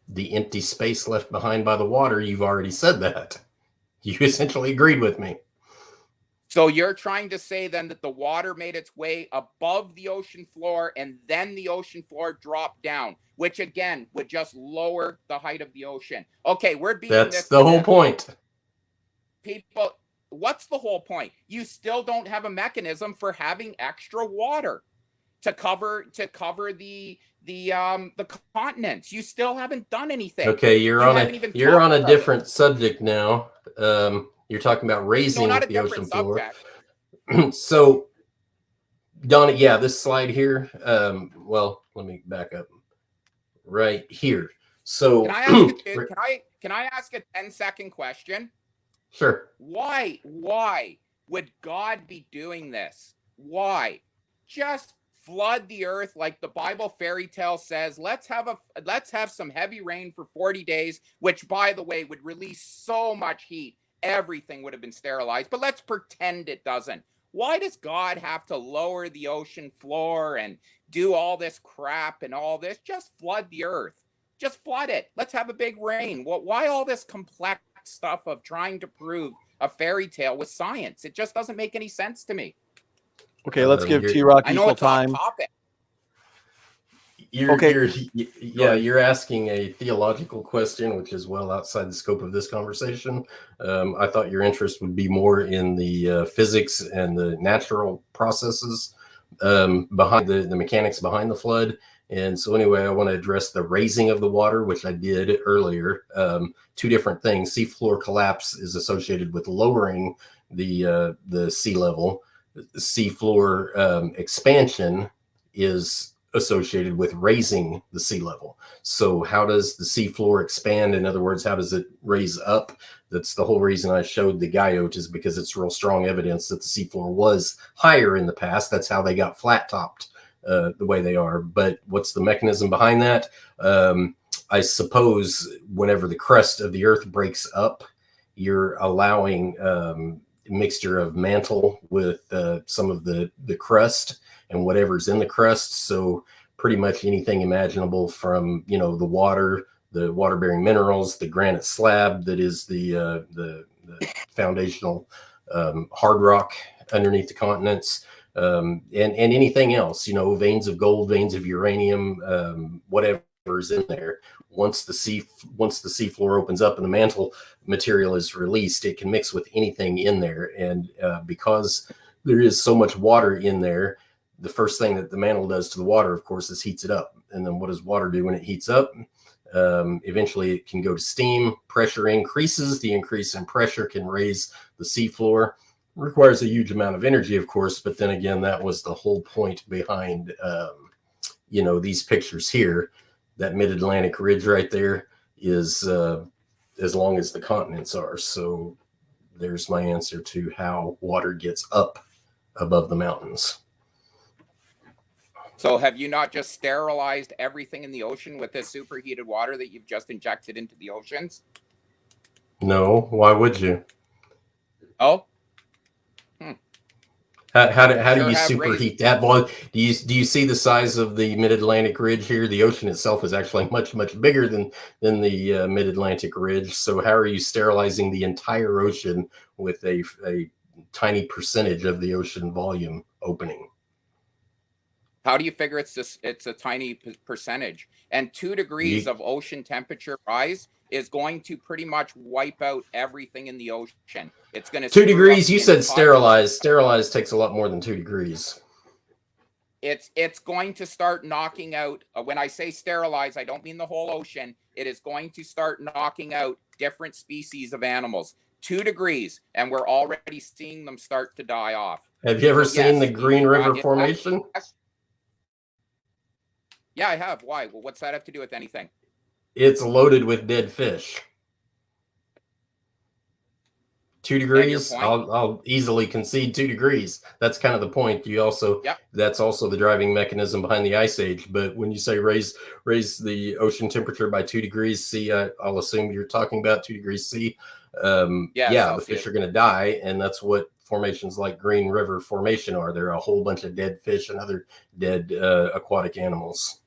The empty space left behind by the water. You've already said that. You essentially agreed with me. So you're trying to say then that the water made its way above the ocean floor and then the ocean floor dropped down, which again would just lower the height of the ocean. Okay, we're beating this. That's the whole point. People, what's the whole point? You still don't have a mechanism for having extra water to cover the continents. You still haven't done anything. Okay, you're on a different subject now. You're talking about raising the ocean floor. So, Donnie, yeah, this slide here. Well, let me back up. Right here. So, can I ask a 10-second question? Sure. Why would God be doing this? Why? Just flood the earth like the Bible fairy tale says. Let's have some heavy rain for 40 days, which, by the way, would release so much heat. Everything would have been sterilized, but let's pretend it doesn't. Why does God have to lower the ocean floor and do all this crap and all this? Just flood the earth. Just flood it. Let's have a big rain. Why all this complex stuff of trying to prove a fairy tale with science? It just doesn't make any sense to me. Okay, let's give TRock equal time. You're asking a theological question, which is well outside the scope of this conversation. I thought your interest would be more in the physics and the natural processes behind the mechanics behind the flood. And so anyway, I want to address the raising of the water, which I did earlier. 2 different things. Seafloor collapse is associated with lowering the sea level. seafloor expansion is associated with raising the sea level. So how does the seafloor expand? In other words, how does it raise up? That's the whole reason I showed the guyot, is because it's real strong evidence that the seafloor was higher in the past. That's how they got flat topped the way they are. But what's the mechanism behind that? I suppose whenever the crust of the earth breaks up, you're allowing mixture of mantle with some of the crust and whatever's in the crust. So pretty much anything imaginable from, you know, the water-bearing minerals, the granite slab that is the foundational hard rock underneath the continents, and anything else, you know, veins of gold, veins of uranium, whatever is in there. Once the seafloor opens up and the mantle material is released, it can mix with anything in there. And because there is so much water in there, the first thing that the mantle does to the water, of course, is heats it up. And then what does water do when it heats up? Eventually it can go to steam. Pressure increases. The increase in pressure can raise the seafloor. Requires a huge amount of energy, of course, but then again, that was the whole point behind you know, these pictures here. That mid-Atlantic ridge right there is as long as the continents are. So there's my answer to how water gets up above the mountains. So have you not just sterilized everything in the ocean with this superheated water that you've just injected into the oceans? No, why would you? Oh, How do you have superheat that? Well, do you see the size of the mid-Atlantic ridge here? The ocean itself is actually much bigger than the mid-Atlantic ridge. So how are you sterilizing the entire ocean with a tiny percentage of the ocean volume opening? How do you figure it's a tiny percentage? And 2 degrees of ocean temperature rise is going to pretty much wipe out everything in the ocean. It's going to 2 degrees. You said entire... sterilize. Sterilize takes a lot more than 2 degrees. It's going to start knocking out. When I say sterilize, I don't mean the whole ocean. It is going to start knocking out different species of animals. 2 degrees, and we're already seeing them start to die off. Have you ever seen the Green River Formation? Yeah, I have. Why? Well, what's that have to do with anything? It's loaded with dead fish. 2 degrees. I'll easily concede 2 degrees. That's kind of the point. You also, that's also the driving mechanism behind the ice age. But when you say raise the ocean temperature by 2 degrees C, I'll assume you're talking about 2 degrees C. The fish are going to die, and that's what formations like Green River Formation are. They're a whole bunch of dead fish and other dead aquatic animals.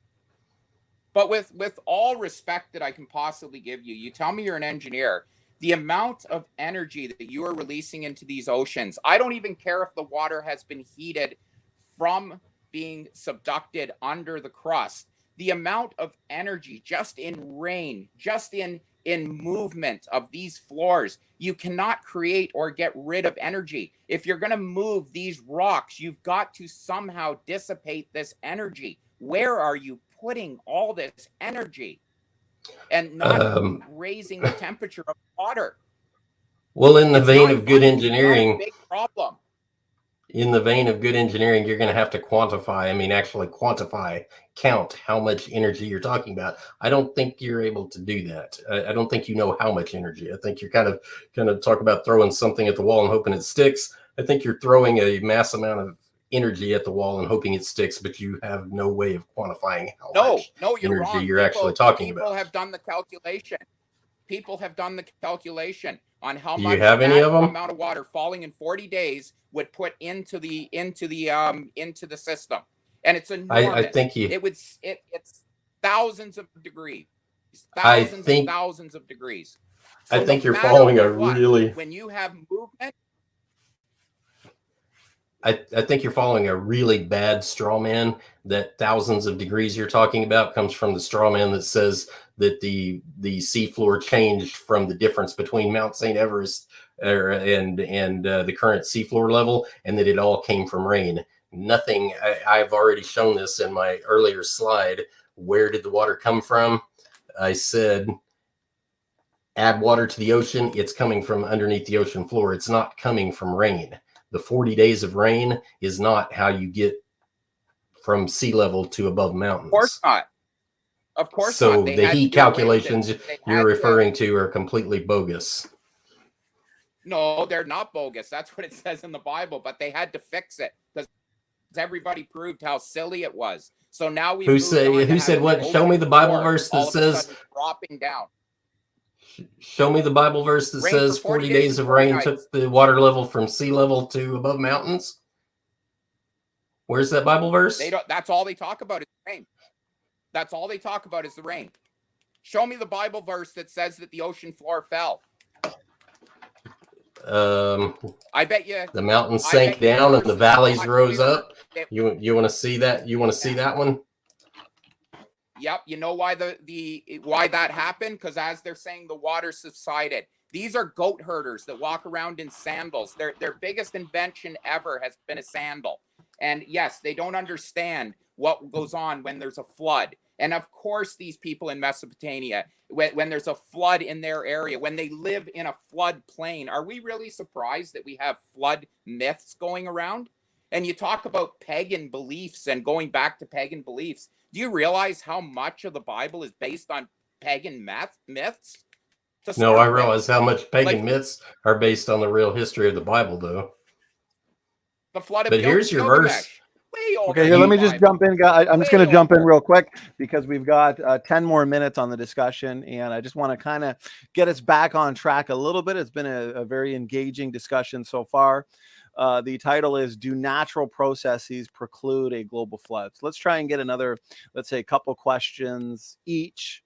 But with all respect that I can possibly give you, you tell me you're an engineer. The amount of energy that you are releasing into these oceans, I don't even care if the water has been heated from being subducted under the crust. The amount of energy just in rain, just in movement of these floors, you cannot create or get rid of energy. If you're going to move these rocks, you've got to somehow dissipate this energy. Where are you putting all this energy and not raising the temperature of water? Well, in the vein of good engineering, big problem. In the vein of good engineering, you're going to have to quantify. I mean, actually quantify, count how much energy you're talking about. I don't think you're able to do that. I don't think you know how much energy. I think you're kind of talk about throwing something at the wall and hoping it sticks. I think you're throwing a mass amount of energy at the wall and hoping it sticks, but you have no way of quantifying how much you're energy wrong. you're actually talking about. People have done the calculation. People have done the calculation on how Do much you have any of them? amount of water falling in 40 days would put into the system, and it's enormous. I think it's thousands of degrees, thousands of degrees. So I think you're following a really, when you have movement. I think you're following a really bad straw man. That thousands of degrees you're talking about comes from the straw man that says that the seafloor changed from the difference between Mount St. Everest and the current seafloor level, and that it all came from rain. Nothing. I've already shown this in my earlier slide. Where did the water come from? I said, add water to the ocean. It's coming from underneath the ocean floor. It's not coming from rain. The 40 days of rain is not how you get from sea level to above mountains. Of course not. Of course so not. They the had heat to do away with calculations it. you're referring to are completely bogus. No, they're not bogus. That's what it says in the Bible, but they had to fix it because everybody proved how silly it was. So now we've Who said what? Show me the Bible verse that says dropping down. Show me the Bible verse that says 40 days of rain took the water level from sea level to above mountains. Where's that Bible verse? They don't. That's all they talk about is the rain. That's all they talk about is the rain. Show me the Bible verse that says that the ocean floor fell. I bet you the mountains sank down and the valleys rose up. You want to see that? You want to see that one? Yep. You know why why that happened? Because as they're saying, the water subsided. These are goat herders that walk around in sandals. Their biggest invention ever has been a sandal. And yes, they don't understand what goes on when there's a flood. And of course, these people in Mesopotamia, when there's a flood in their area, when they live in a flood plain, are we really surprised that we have flood myths going around? And you talk about pagan beliefs and going back to pagan beliefs. Do you realize how much of the Bible is based on pagan myths? No, I realize how much pagan myths are based on the real history of the Bible, though. The flood of But here's your verse. Okay, here, let me just jump in, guys. I'm just going to jump in real quick because we've got 10 more minutes on the discussion, and I just want to kind of get us back on track a little bit. It's been a very engaging discussion so far. The title is "Do Natural Processes Preclude a Global Flood?" So let's try and get another, let's say, couple questions each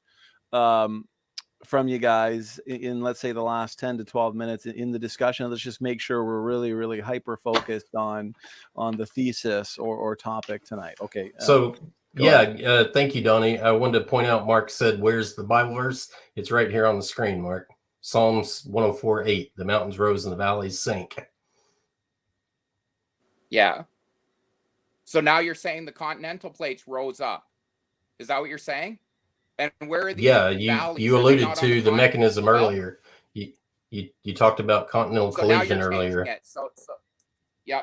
from you guys in, let's say, the last 10 to 12 minutes in the discussion. Let's just make sure we're really, really hyper focused on the thesis or topic tonight. Okay. So thank you, Donnie. I wanted to point out, Mark said, where's the Bible verse? It's right here on the screen, Mark. Psalms 104:8. The mountains rose and the valleys sank. Yeah. So now you're saying the continental plates rose up. Is that what you're saying? And where are these valleys? You alluded to the mechanism earlier. You talked about continental collision earlier.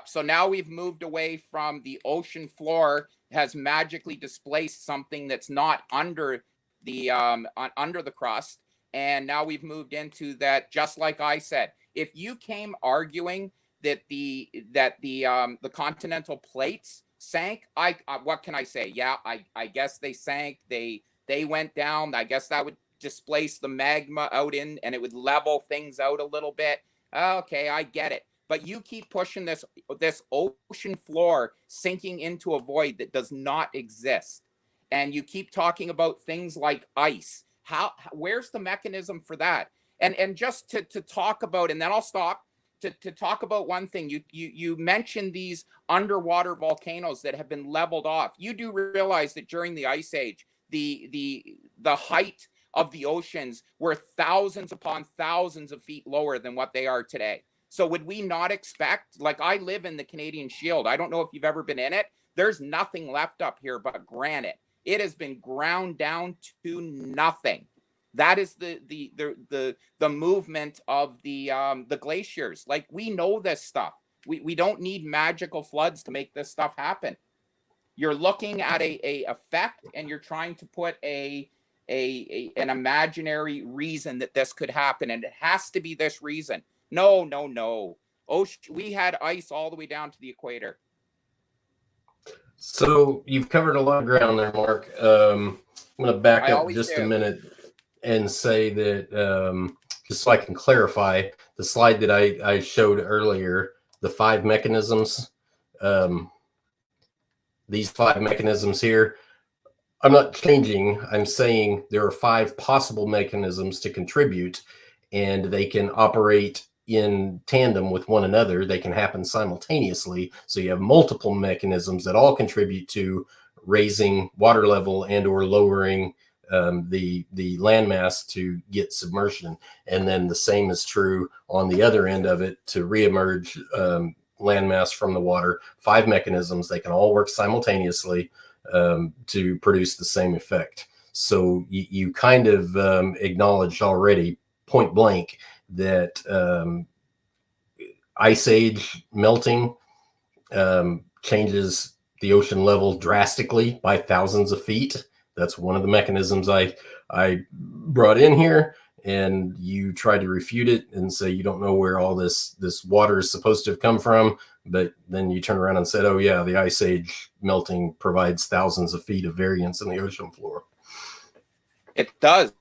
So now we've moved away from the ocean floor has magically displaced something that's not under the crust, and now we've moved into that. Just like I said, if you came arguing that the continental plates sank, what can I say? Yeah, I guess they sank. They went down. I guess that would displace the magma out in, and it would level things out a little bit. Okay, I get it. But you keep pushing this ocean floor sinking into a void that does not exist. And you keep talking about things like ice. Where's the mechanism for that? And just to talk about, and then I'll stop, to talk about one thing. You mentioned these underwater volcanoes that have been leveled off. You do realize that during the Ice Age, the height of the oceans were thousands upon thousands of feet lower than what they are today. So would we not expect, like, I live in the Canadian Shield. I don't know if you've ever been in it. There's nothing left up here but granite. It has been ground down to nothing. That is the movement of the glaciers. Like, we know this stuff. We don't need magical floods to make this stuff happen. You're looking at a effect, and you're trying to put an imaginary reason that this could happen, and it has to be this reason. No. We had ice all the way down to the equator. So you've covered a lot of ground there, Mark. I'm going to back up just a minute and say that just so I can clarify the slide that I showed earlier, the 5 mechanisms. These 5 mechanisms here, I'm not changing. I'm saying there are 5 possible mechanisms to contribute, and they can operate in tandem with one another. They can happen simultaneously. So you have multiple mechanisms that all contribute to raising water level and or lowering the landmass to get submersion. And then the same is true on the other end of it to reemerge landmass from the water. 5 mechanisms, they can all work simultaneously to produce the same effect. So you kind of acknowledged already point blank that ice age melting changes the ocean level drastically by thousands of feet. That's one of the mechanisms I brought in here, and you try to refute it and say you don't know where all this water is supposed to have come from, but then you turn around and said, oh yeah, the ice age melting provides thousands of feet of variance in the ocean floor. It does.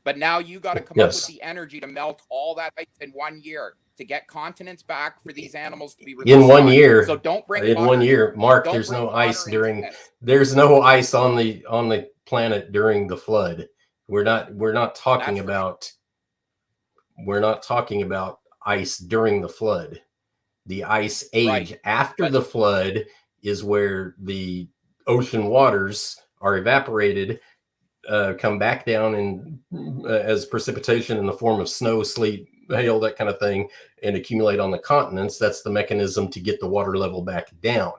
But now you got to come up with Yes. the energy to melt all that ice in 1 year to get continents back for these animals to be In released 1 on. year. So don't bring In water. 1 year, Mark, Don't there's bring no water ice into during, this. there's no ice on the planet during the flood. We're not talking That's about, we're not talking about ice during the flood. The ice age right. after But the flood is where the ocean waters are evaporated, come back down and as precipitation in the form of snow, sleet, hail, that kind of thing, and accumulate on the continents. That's the mechanism to get the water level back down.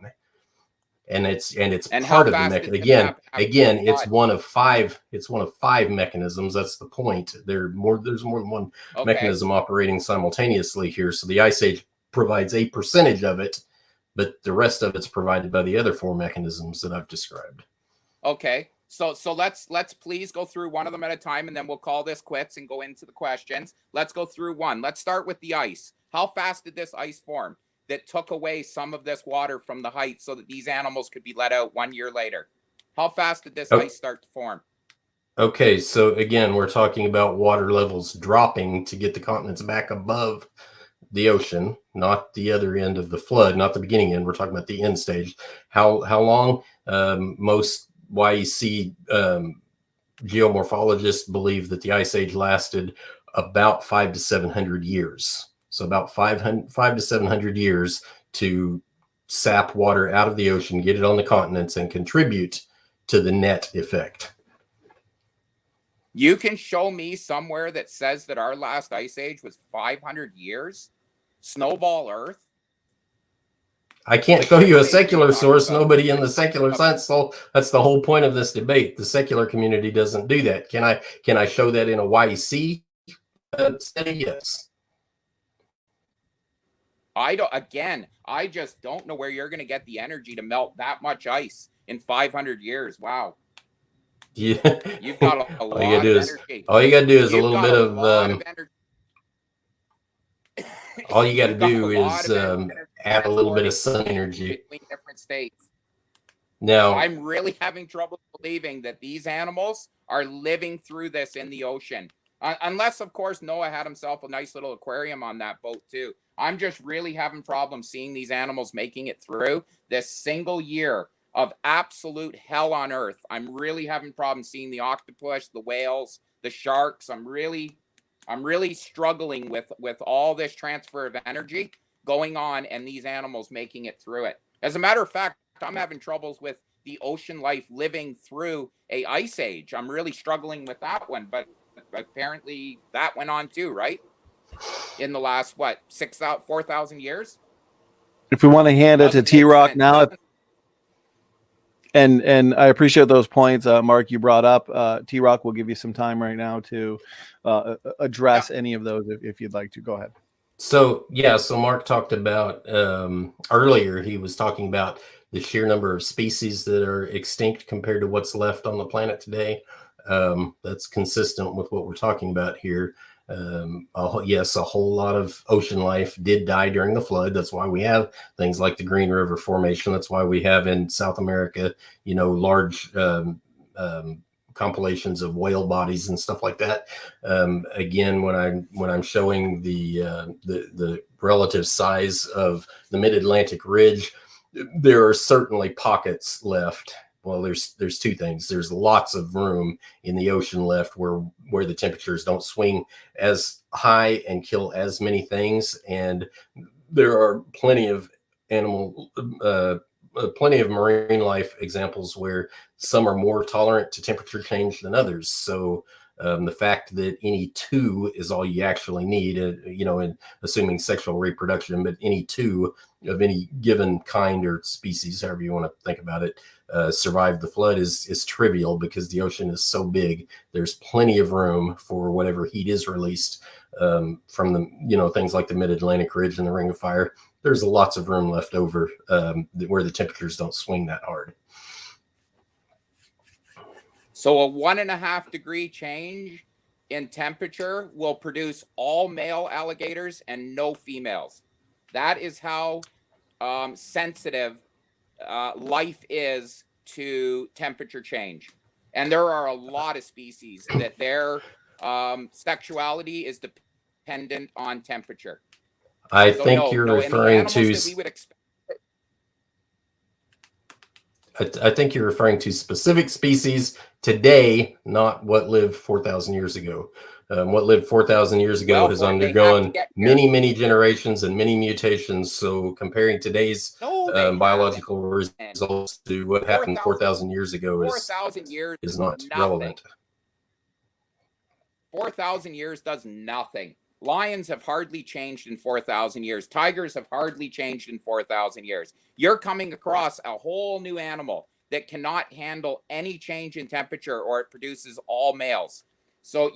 And it's and how part of the fast mechanism. did this happen after Again, the flood? it's one of five mechanisms. That's the point. There's more than one Okay. mechanism operating simultaneously here. So the ice age provides a percentage of it, but the rest of it's provided by the other four mechanisms that I've described. Okay. So let's please go through one of them at a time, and then we'll call this quits and go into the questions. Let's go through one. Let's start with the ice. How fast did this ice form that took away some of this water from the height so that these animals could be let out 1 year later? How fast did this ice start to form? Okay, so again, we're talking about water levels dropping to get the continents back above the ocean, not the other end of the flood, not the beginning end. We're talking about the end stage. How long? Most YEC geomorphologists believe that the ice age lasted about 500 to 700 years. So about 500 to 700 years to sap water out of the ocean, get it on the continents, and contribute to the net effect. You can show me somewhere that says that our last ice age was 500 years? Snowball Earth? I can't show you a secular source. Nobody in the secular sense. So that's the whole point of this debate. The secular community doesn't do that. Can I show that in a YEC study? Yes. I just don't know where you're going to get the energy to melt that much ice in 500 years. Wow. Yeah. You've got a lot of energy. All you got to do is a You've little got bit a of lot of energy. all you got to You've got do a is lot of energy add a little bit of sun transporting energy. between different states. Now, I'm really having trouble believing that these animals are living through this in the ocean. Unless, of course, Noah had himself a nice little aquarium on that boat, too. I'm just really having problems seeing these animals making it through this single year of absolute hell on earth. I'm really having problems seeing the octopus, the whales, the sharks. I'm really struggling with all this transfer of energy going on and these animals making it through it. As a matter of fact, I'm having troubles with the ocean life living through a ice age. I'm really struggling with that one, but apparently that went on too, right? In the last, 4,000 years? If we want to hand it to TRock now, and I appreciate those points, Mark, you brought up. TRock will give you some time right now to address any of those if you'd like to. Go ahead. So Mark talked about earlier, he was talking about the sheer number of species that are extinct compared to what's left on the planet today. That's consistent with what we're talking about here. Yes, a whole lot of ocean life did die during the flood. That's why we have things like the Green River Formation. That's why we have in South America, large compilations of whale bodies and stuff like that. Again, when I'm showing the relative size of the Mid-Atlantic Ridge, there are certainly pockets left. Well, there's two things. There's lots of room in the ocean left where the temperatures don't swing as high and kill as many things, and there are plenty of marine life examples where some are more tolerant to temperature change than others. So The fact that any two is all you actually need, and assuming sexual reproduction, but any two of any given kind or species, however you want to think about it, survive the flood is trivial, because the ocean is so big. There's plenty of room for whatever heat is released from the things like the Mid-Atlantic Ridge and the Ring of Fire. There's lots of room left over where the temperatures don't swing that hard. So a 1.5 degree change in temperature will produce all male alligators and no females. That is how sensitive life is to temperature change. And there are a lot of species that their sexuality is dependent on temperature. I think you're referring to. That we would expect. I think you're referring to specific species today, not what lived 4,000 years ago. What lived 4,000 years ago has undergone many generations and many mutations. So comparing today's biological results to what happened 4,000 years ago is not relevant. 4,000 years does nothing. Lions have hardly changed in 4,000 years. Tigers have hardly changed in 4,000 years. You're coming across a whole new animal that cannot handle any change in temperature, or it produces all males. So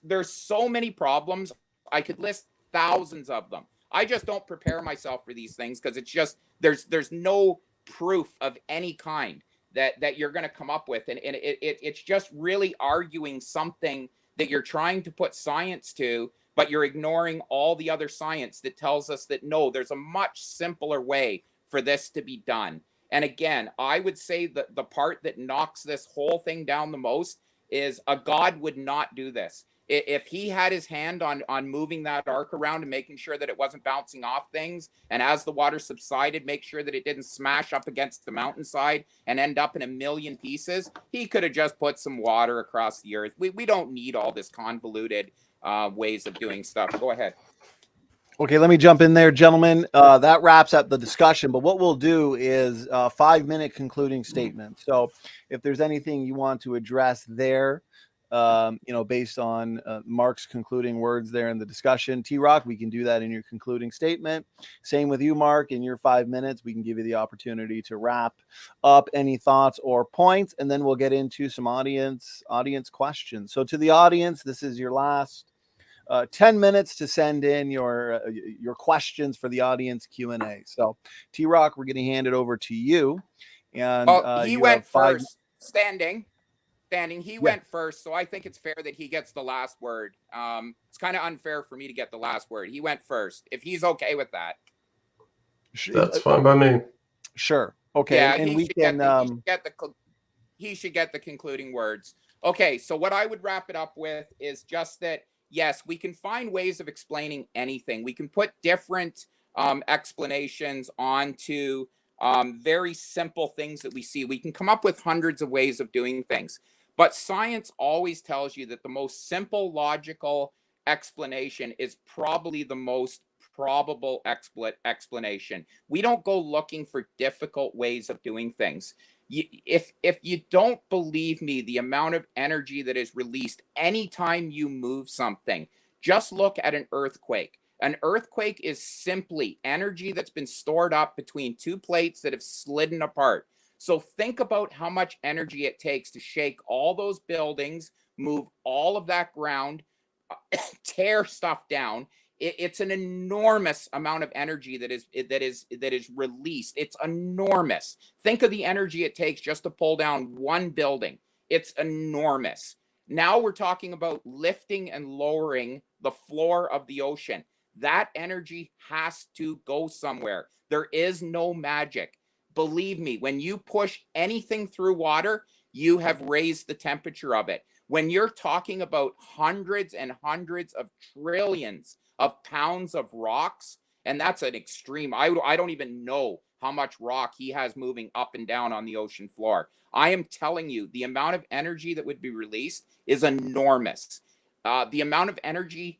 there's so many problems. I could list thousands of them. I just don't prepare myself for these things, because it's just, there's no proof of any kind that you're going to come up with. And it's just really arguing something that you're trying to put science to, but you're ignoring all the other science that tells us that no, there's a much simpler way for this to be done. And again, I would say that the part that knocks this whole thing down the most is a God would not do this. If he had his hand on moving that ark around and making sure that it wasn't bouncing off things, and as the water subsided, make sure that it didn't smash up against the mountainside and end up in a million pieces, he could have just put some water across the earth. We don't need all this convoluted ways of doing stuff. Go ahead. Okay, let me jump in there, gentlemen. That wraps up the discussion, but what we'll do is a 5-minute concluding statement. So if there's anything you want to address there, based on Mark's concluding words there in the discussion, TRock, we can do that in your concluding statement. Same with you, Mark. In your 5 minutes, we can give you the opportunity to wrap up any thoughts or points, and then we'll get into some audience questions. So to the audience, this is your last 10 minutes to send in your questions for the audience Q&A. So TRock, we're going to hand it over to you. And he went first, standing. He went first, so I think it's fair that he gets the last word. It's kind of unfair for me to get the last word. He went first. If he's okay with that, that's fine by me. Sure. Okay. Yeah, and he should get the concluding words. Okay, so what I would wrap it up with is just that, yes, we can find ways of explaining anything. We can put different explanations onto very simple things that we see. We can come up with hundreds of ways of doing things. But science always tells you that the most simple, logical explanation is probably the most probable explanation. We don't go looking for difficult ways of doing things. If you don't believe me, the amount of energy that is released anytime you move something, just look at an earthquake. An earthquake is simply energy that's been stored up between two plates that have slidden apart. So think about how much energy it takes to shake all those buildings, move all of that ground, tear stuff down. It's an enormous amount of energy that is released. It's enormous. Think of the energy it takes just to pull down one building. It's enormous. Now we're talking about lifting and lowering the floor of the ocean. That energy has to go somewhere. There is no magic. Believe me, when you push anything through water, you have raised the temperature of it. When you're talking about hundreds and hundreds of trillions of pounds of rocks, and that's an extreme, I don't even know how much rock he has moving up and down on the ocean floor. I am telling you, the amount of energy that would be released is enormous. The amount of energy,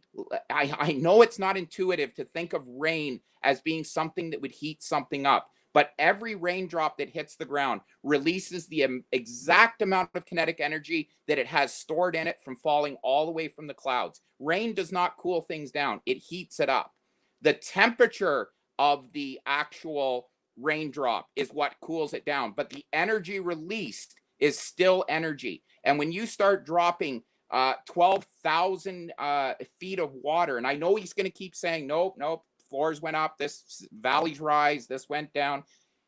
I know it's not intuitive to think of rain as being something that would heat something up, But every raindrop that hits the ground releases the exact amount of kinetic energy that it has stored in it from falling all the way from the clouds. Rain does not cool things down, it heats it up. The temperature of the actual raindrop is what cools it down, but the energy released is still energy. And when you start dropping 12,000 feet of water, and I know he's going to keep saying, nope, floors went up, this valleys rise, this went down.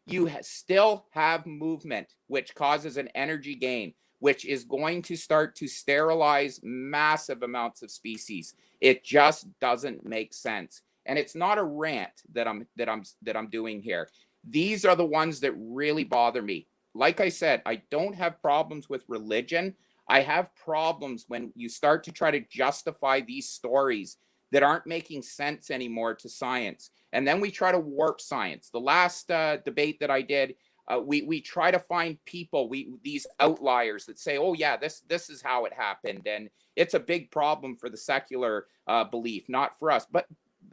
You still have movement, which causes an energy gain, which is going to start to sterilize massive amounts of species. It just doesn't make sense. And it's not a rant that I'm doing here. These are the ones that really bother me. Like I said, I don't have problems with religion. I have problems when you start to try to justify these stories that aren't making sense anymore to science. And then we try to warp science. The last debate that I did, we try to find people, these outliers that say, oh yeah, this is how it happened. And it's a big problem for the secular belief, not for us. But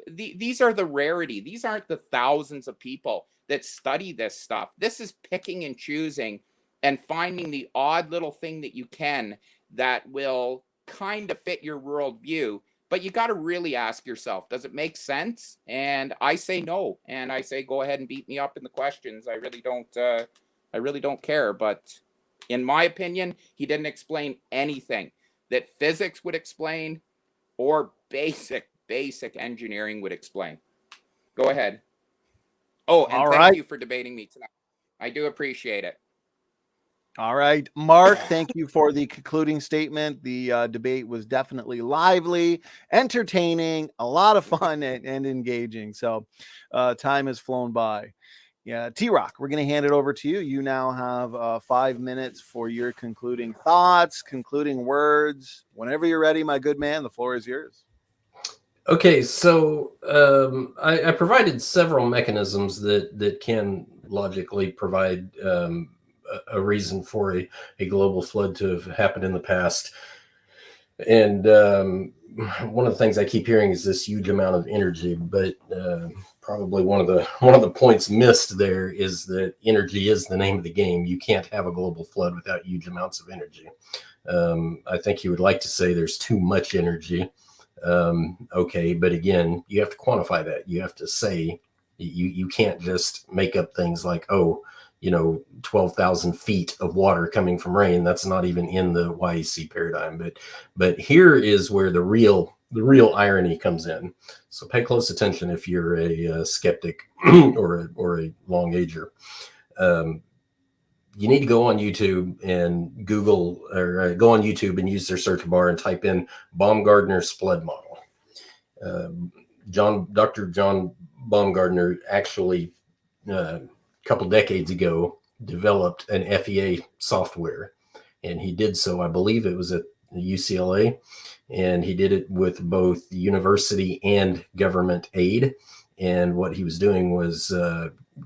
these are the rarity. These aren't the thousands of people that study this stuff. This is picking and choosing and finding the odd little thing that you can that will kind of fit your worldview. But you got to really ask yourself, does it make sense? And I say no. And I say, go ahead and beat me up in the questions. I really don't care. But in my opinion, he didn't explain anything that physics would explain or basic engineering would explain. Go ahead. Oh, and thank you for debating me tonight. I do appreciate it. All right, Mark, thank you for the concluding statement. The debate was definitely lively, entertaining, a lot of fun, and engaging. So time has flown by. Yeah, TRock, we're going to hand it over to you. You now have 5 minutes for your concluding thoughts, concluding words. Whenever you're ready, my good man, the floor is yours. Okay, so I provided several mechanisms that can logically provide a reason for a global flood to have happened in the past. And one of the things I keep hearing is this huge amount of energy, but probably one of the points missed there is that energy is the name of the game. You can't have a global flood without huge amounts of energy. I think you would like to say there's too much energy. Okay, but again, you have to quantify that. You have to say you can't just make up things like, 12,000 feet of water coming from rain. That's not even in the YEC paradigm. But here is where the real irony comes in. So pay close attention if you're a skeptic or a long ager. You need to go on YouTube and Google, or go on YouTube and use their search bar and type in Baumgartner's flood model. Dr. John Baumgartner actually, a couple decades ago, developed an FEA software, and he did so, I believe it was at UCLA, and he did it with both university and government aid. And what he was doing was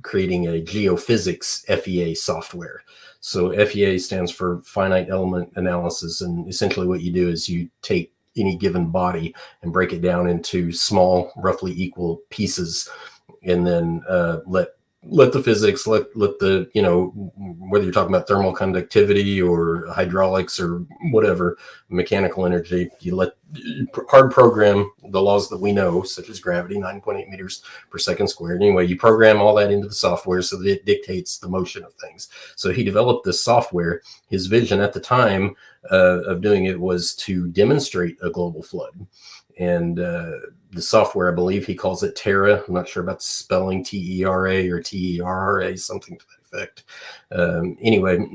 creating a geophysics FEA software. So FEA stands for finite element analysis. And essentially what you do is you take any given body and break it down into small, roughly equal pieces, and then let the physics, let the, whether you're talking about thermal conductivity or hydraulics or whatever, mechanical energy, you hard program the laws that we know, such as gravity, 9.8 meters per second squared. Anyway, you program all that into the software so that it dictates the motion of things. So he developed this software. His vision at the time of doing it was to demonstrate a global flood. And the software, I believe he calls it Terra. I'm not sure about the spelling, TERA or TERRA, something to that effect. Anyway,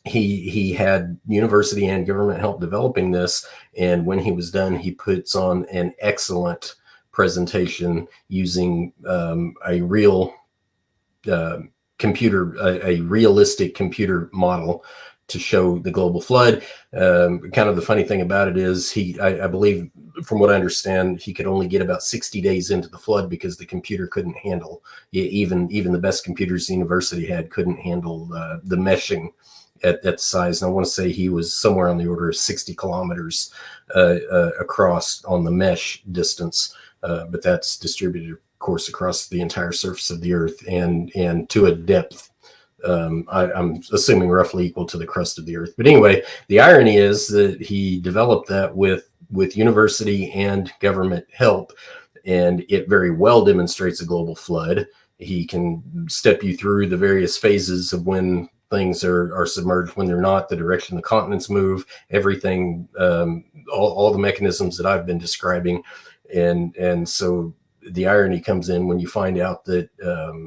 he had university and government help developing this. And when he was done, he puts on an excellent presentation using a real a realistic computer model to show the global flood. Kind of the funny thing about it is I believe, from what I understand, he could only get about 60 days into the flood because the computer couldn't handle, even the best computers the university had couldn't handle the meshing at that size. And I want to say he was somewhere on the order of 60 kilometers across on the mesh distance, but that's distributed course across the entire surface of the Earth and to a depth I'm assuming roughly equal to the crust of the Earth. But anyway, the irony is that he developed that with university and government help, and it very well demonstrates a global flood. He can step you through the various phases of when things are submerged, when they're not, the direction the continents move, everything, all the mechanisms that I've been describing. And so the irony comes in when you find out that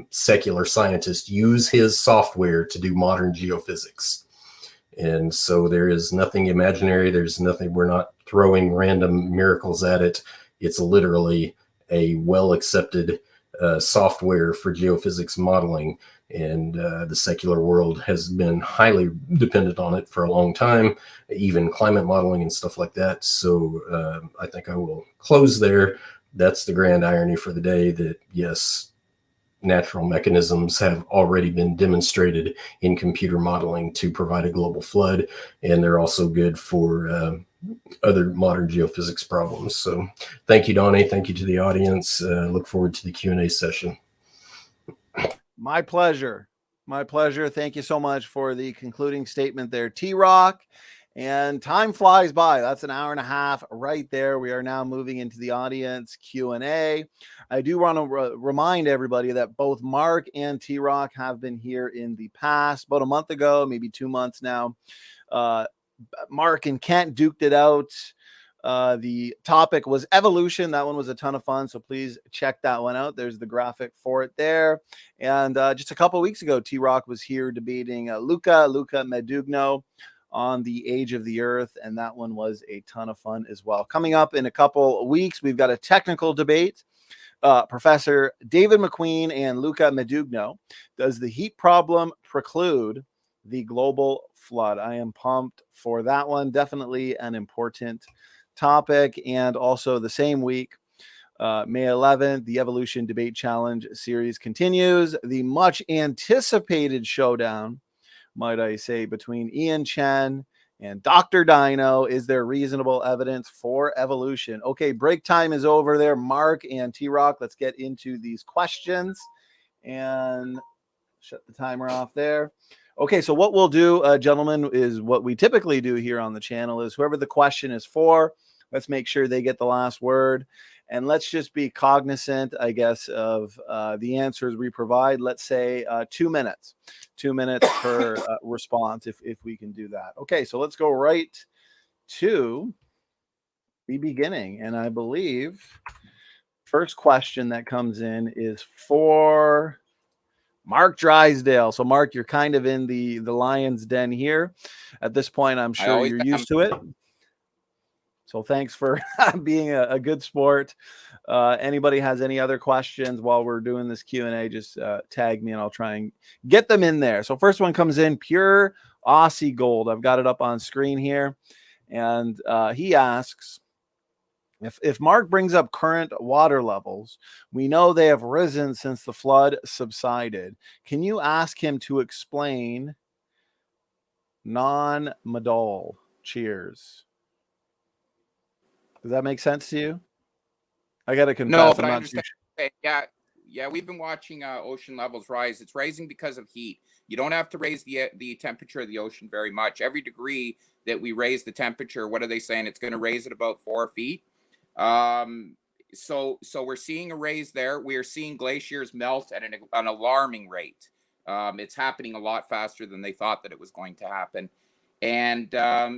secular scientists use his software to do modern geophysics. And so there is nothing imaginary. There's nothing, we're not throwing random miracles at it. It's literally a well-accepted software for geophysics modeling. And the secular world has been highly dependent on it for a long time, even climate modeling and stuff like that. So I think I will close there. That's the grand irony for the day, that yes, natural mechanisms have already been demonstrated in computer modeling to provide a global flood, and they're also good for other modern geophysics problems. So thank you, Donnie. Thank you to the audience. Look forward to the Q&A session. My pleasure. My pleasure. Thank you so much for the concluding statement there, TRock. And time flies by. That's an hour and a half right there. We are now moving into the audience Q&A. I do want to remind everybody that both Mark and TRock have been here in the past, about a month ago, maybe 2 months now. Mark and Kent duked it out. The topic was evolution. That one was a ton of fun, so please check that one out. There's the graphic for it there. And just a couple of weeks ago, TRock was here debating Luca Medugno on the age of the Earth, and that one was a ton of fun as well. Coming up in a couple of weeks, we've got a technical debate. Professor David McQueen and Luca Medugno. Does the heat problem preclude the global flood? I am pumped for that one. Definitely an important topic. And also the same week, May 11th, the Evolution Debate Challenge series continues. The much anticipated showdown, might I say, between Ian Chen and Dr. Dino. Is there reasonable evidence for evolution? Okay, break time is over there. Mark and TRock, let's get into these questions and shut the timer off there. Okay, so what we'll do, gentlemen, is what we typically do here on the channel is whoever the question is for, let's make sure they get the last word. And let's just be cognizant, I guess, of the answers we provide. Let's say 2 minutes. 2 minutes per response, if we can do that. Okay, so let's go right to the beginning. And I believe first question that comes in is for Mark Drysdale. So, Mark, you're kind of in the lion's den here. At this point, I'm sure you're used to it. So thanks for being a good sport. Anybody has any other questions while we're doing this Q&A, just tag me and I'll try and get them in there. So first one comes in, Pure Aussie Gold. I've got it up on screen here. And he asks, if Mark brings up current water levels, we know they have risen since the flood subsided. Can you ask him to explain non-modal? Cheers. Does that make sense to you? I got to confess. No, but I understand. Okay, yeah, we've been watching ocean levels rise. It's rising because of heat. You don't have to raise the temperature of the ocean very much. Every degree that we raise the temperature, what are they saying? It's going to raise it about 4 feet. So we're seeing a raise there. We are seeing glaciers melt at an alarming rate. It's happening a lot faster than they thought that it was going to happen. And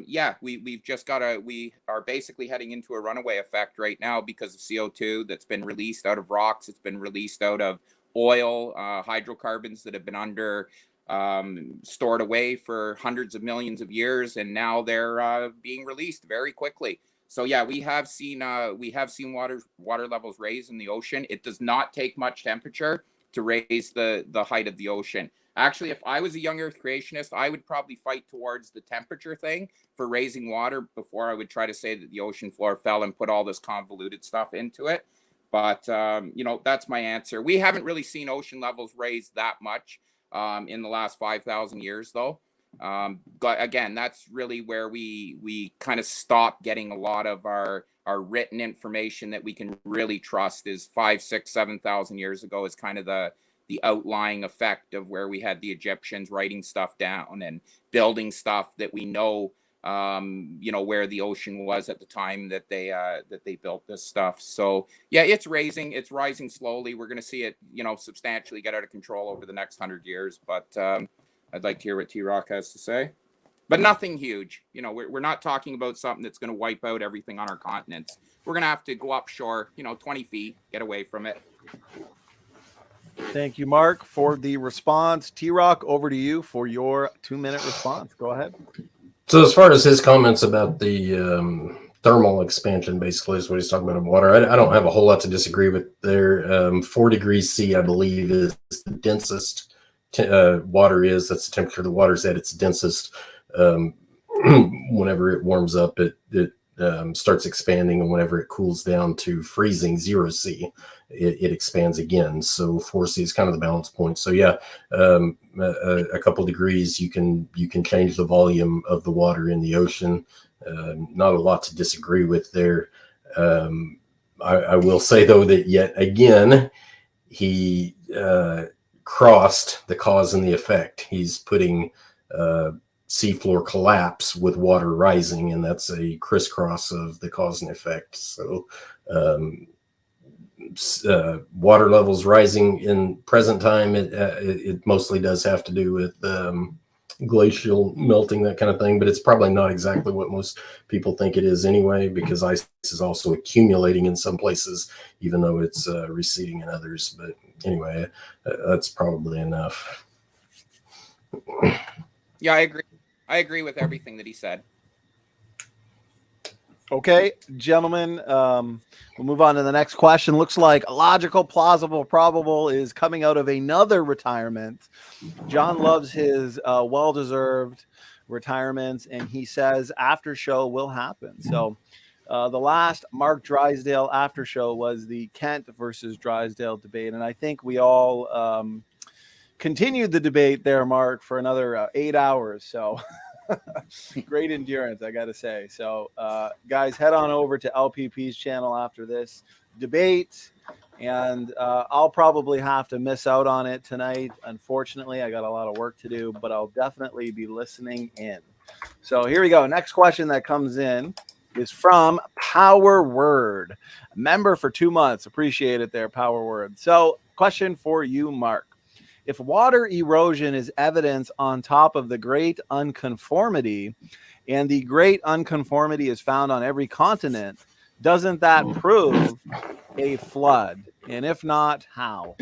yeah, we are basically heading into a runaway effect right now because of CO2 that's been released out of rocks. It's been released out of oil, hydrocarbons that have been stored away for hundreds of millions of years, and now they're being released very quickly. So yeah, we have seen water levels raise in the ocean. It does not take much temperature to raise the height of the ocean. Actually, if I was a young Earth creationist, I would probably fight towards the temperature thing for raising water before I would try to say that the ocean floor fell and put all this convoluted stuff into it. But, that's my answer. We haven't really seen ocean levels raise that much in the last 5,000 years, though. But again, that's really where we kind of stopped getting a lot of our written information that we can really trust is 5, 6, 7,000 years ago is kind of the outlying effect of where we had the Egyptians writing stuff down and building stuff that we know, where the ocean was at the time that they built this stuff. So yeah, it's rising slowly. We're going to see it, substantially get out of control over the next 100 years. But I'd like to hear what TRock has to say. But nothing huge. We're not talking about something that's going to wipe out everything on our continents. We're going to have to go upshore, 20 feet, get away from it. Thank you, Mark, for the response. TRock, over to you for your 2-minute response. Go ahead. So as far as his comments about the thermal expansion, basically is what he's talking about in water, I don't have a whole lot to disagree with there. 4 degrees C, I believe, is the densest water is. That's the temperature the water's at its densest. Whenever it warms up, it starts expanding, and whenever it cools down to freezing 0 C, it expands again. So 4 C is kind of the balance point. So yeah, a couple degrees, you can change the volume of the water in the ocean. Not a lot to disagree with there. I will say though that yet again he crossed the cause and the effect. He's putting seafloor collapse with water rising, and that's a crisscross of the cause and effect. So water levels rising in present time, it mostly does have to do with glacial melting, that kind of thing, but it's probably not exactly what most people think it is anyway, because ice is also accumulating in some places, even though it's receding in others. But anyway, that's probably enough. Yeah, I agree with everything that he said. Okay, gentlemen, we'll move on to the next question. Looks like logical, plausible, probable is coming out of another retirement. John loves his well-deserved retirements, and he says after show will happen. So the last Mark Drysdale after show was the Kent versus Drysdale debate, and I think we all continued the debate there, Mark, for another 8 hours. So great endurance, I got to say. So guys, head on over to LPP's channel after this debate, and I'll probably have to miss out on it tonight. Unfortunately, I got a lot of work to do, but I'll definitely be listening in. So here we go. Next question that comes in is from Power Word, member for 2 months. Appreciate it there, Power Word. So question for you, Mark. If water erosion is evidence on top of the great unconformity, and the great unconformity is found on every continent, doesn't that prove a flood? And if not, how?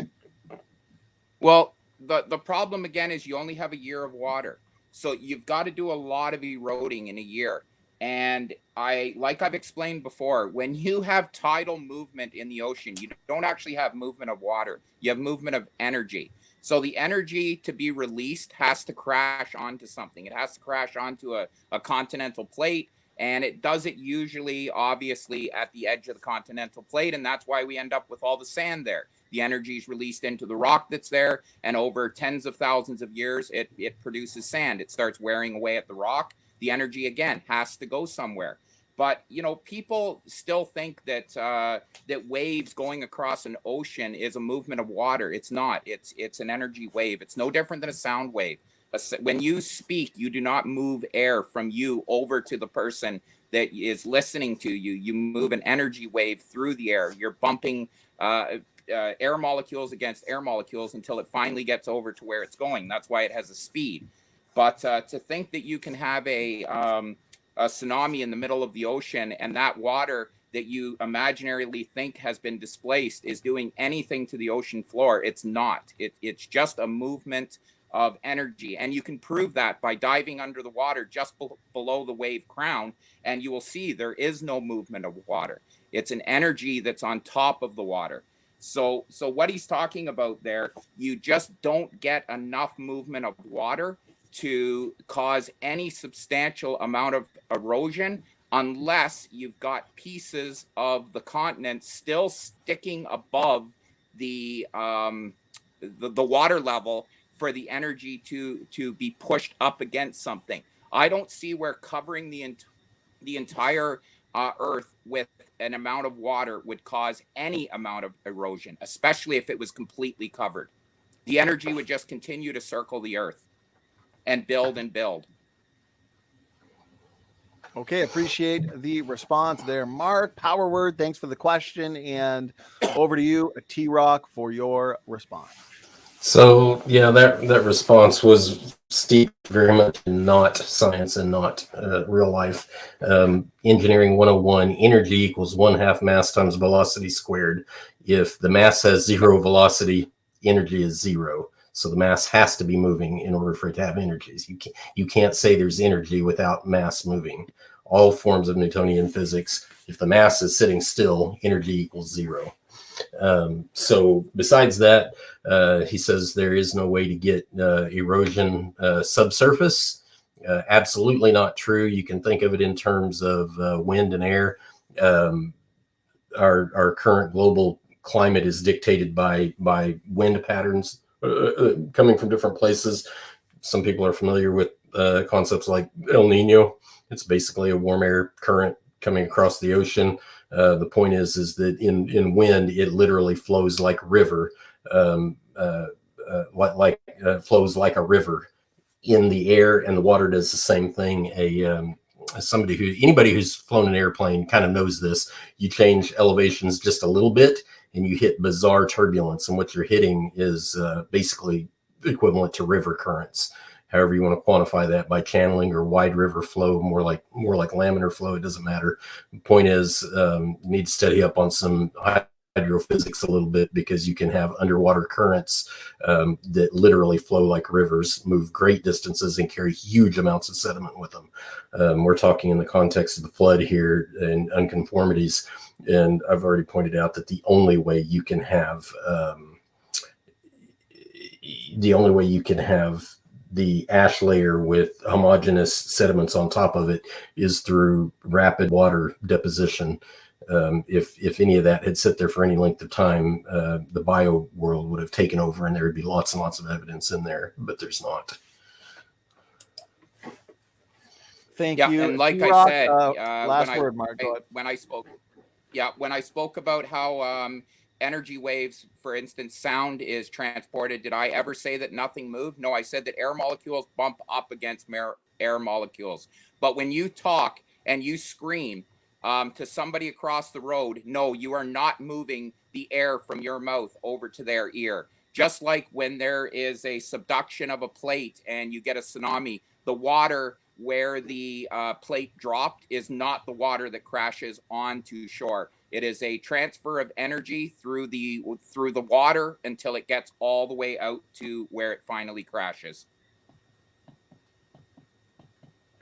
Well, the problem again is you only have a year of water. So you've got to do a lot of eroding in a year. And like I've explained before, when you have tidal movement in the ocean, you don't actually have movement of water. You have movement of energy. So the energy to be released has to crash onto something. It has to crash onto a continental plate, and it does it usually, obviously, at the edge of the continental plate, and that's why we end up with all the sand there. The energy is released into the rock that's there, and over tens of thousands of years, it produces sand. It starts wearing away at the rock. The energy, again, has to go somewhere. But, people still think that that waves going across an ocean is a movement of water. It's not. It's an energy wave. It's no different than a sound wave. When you speak, you do not move air from you over to the person that is listening to you. You move an energy wave through the air. You're bumping air molecules against air molecules until it finally gets over to where it's going. That's why it has a speed. But to think that you can have a tsunami in the middle of the ocean, and that water that you imaginarily think has been displaced is doing anything to the ocean floor, it's not. It's just a movement of energy. And you can prove that by diving under the water just below the wave crown, and you will see there is no movement of water. It's an energy that's on top of the water. So what he's talking about there, you just don't get enough movement of water to cause any substantial amount of erosion unless you've got pieces of the continent still sticking above the water level for the energy to be pushed up against something. I don't see where covering the entire Earth with an amount of water would cause any amount of erosion, especially if it was completely covered. The energy would just continue to circle the earth and build and build. Okay, appreciate the response there, Mark. Power word, thanks for the question. And over to you, TRock, for your response. So yeah, that response was steeped very much in not science and not real life. Engineering 101, energy equals 1/2 mass times velocity squared. If the mass has zero velocity, energy is zero. So the mass has to be moving in order for it to have energies. You can't say there's energy without mass moving. All forms of Newtonian physics, if the mass is sitting still, energy equals zero. So besides that, he says there is no way to get erosion subsurface. Absolutely not true. You can think of it in terms of wind and air. Our current global climate is dictated by wind patterns coming from different places. Some people are familiar with concepts like El Nino. It's basically a warm air current coming across the ocean. The point is that in wind, it literally flows like a river, flows like a river in the air, and the water does the same thing. Anybody who's flown an airplane kind of knows this. You change elevations just a little bit, and you hit bizarre turbulence, and what you're hitting is basically equivalent to river currents. However you want to quantify that, by channeling or wide river flow, more like laminar flow, it doesn't matter. The point is, you need to study up on some hydrophysics a little bit, because you can have underwater currents that literally flow like rivers, move great distances, and carry huge amounts of sediment with them. We're talking in the context of the flood here and unconformities, and I've already pointed out that the only way you can have the ash layer with homogeneous sediments on top of it is through rapid water deposition. If any of that had sit there for any length of time, the bio world would have taken over, and there would be lots and lots of evidence in there, but there's not. Thank you. And like TRock, I said, last word, Mark. Go ahead. When I spoke about how energy waves, for instance, sound is transported, did I ever say that nothing moved? No, I said that air molecules bump up against air molecules. But when you talk and you scream to somebody across the road, no, you are not moving the air from your mouth over to their ear. Just like when there is a subduction of a plate and you get a tsunami, the water where the plate dropped is not the water that crashes onto shore. It is a transfer of energy through the water until it gets all the way out to where it finally crashes.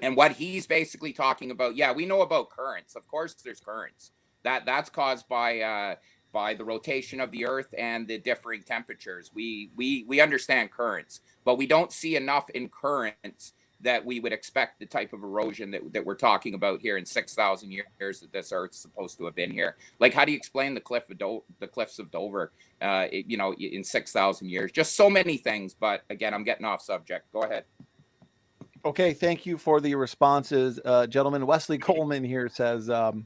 And what he's basically talking about, yeah, we know about currents. Of course, there's currents. That's caused by the rotation of the Earth and the differing temperatures. We understand currents, but we don't see enough in currents that we would expect the type of erosion that we're talking about here in 6,000 years that this Earth's supposed to have been here. Like, how do you explain the cliffs of Dover, in 6,000 years? Just so many things. But again, I'm getting off subject. Go ahead. Okay, thank you for the responses, gentlemen. Wesley Coleman here says, so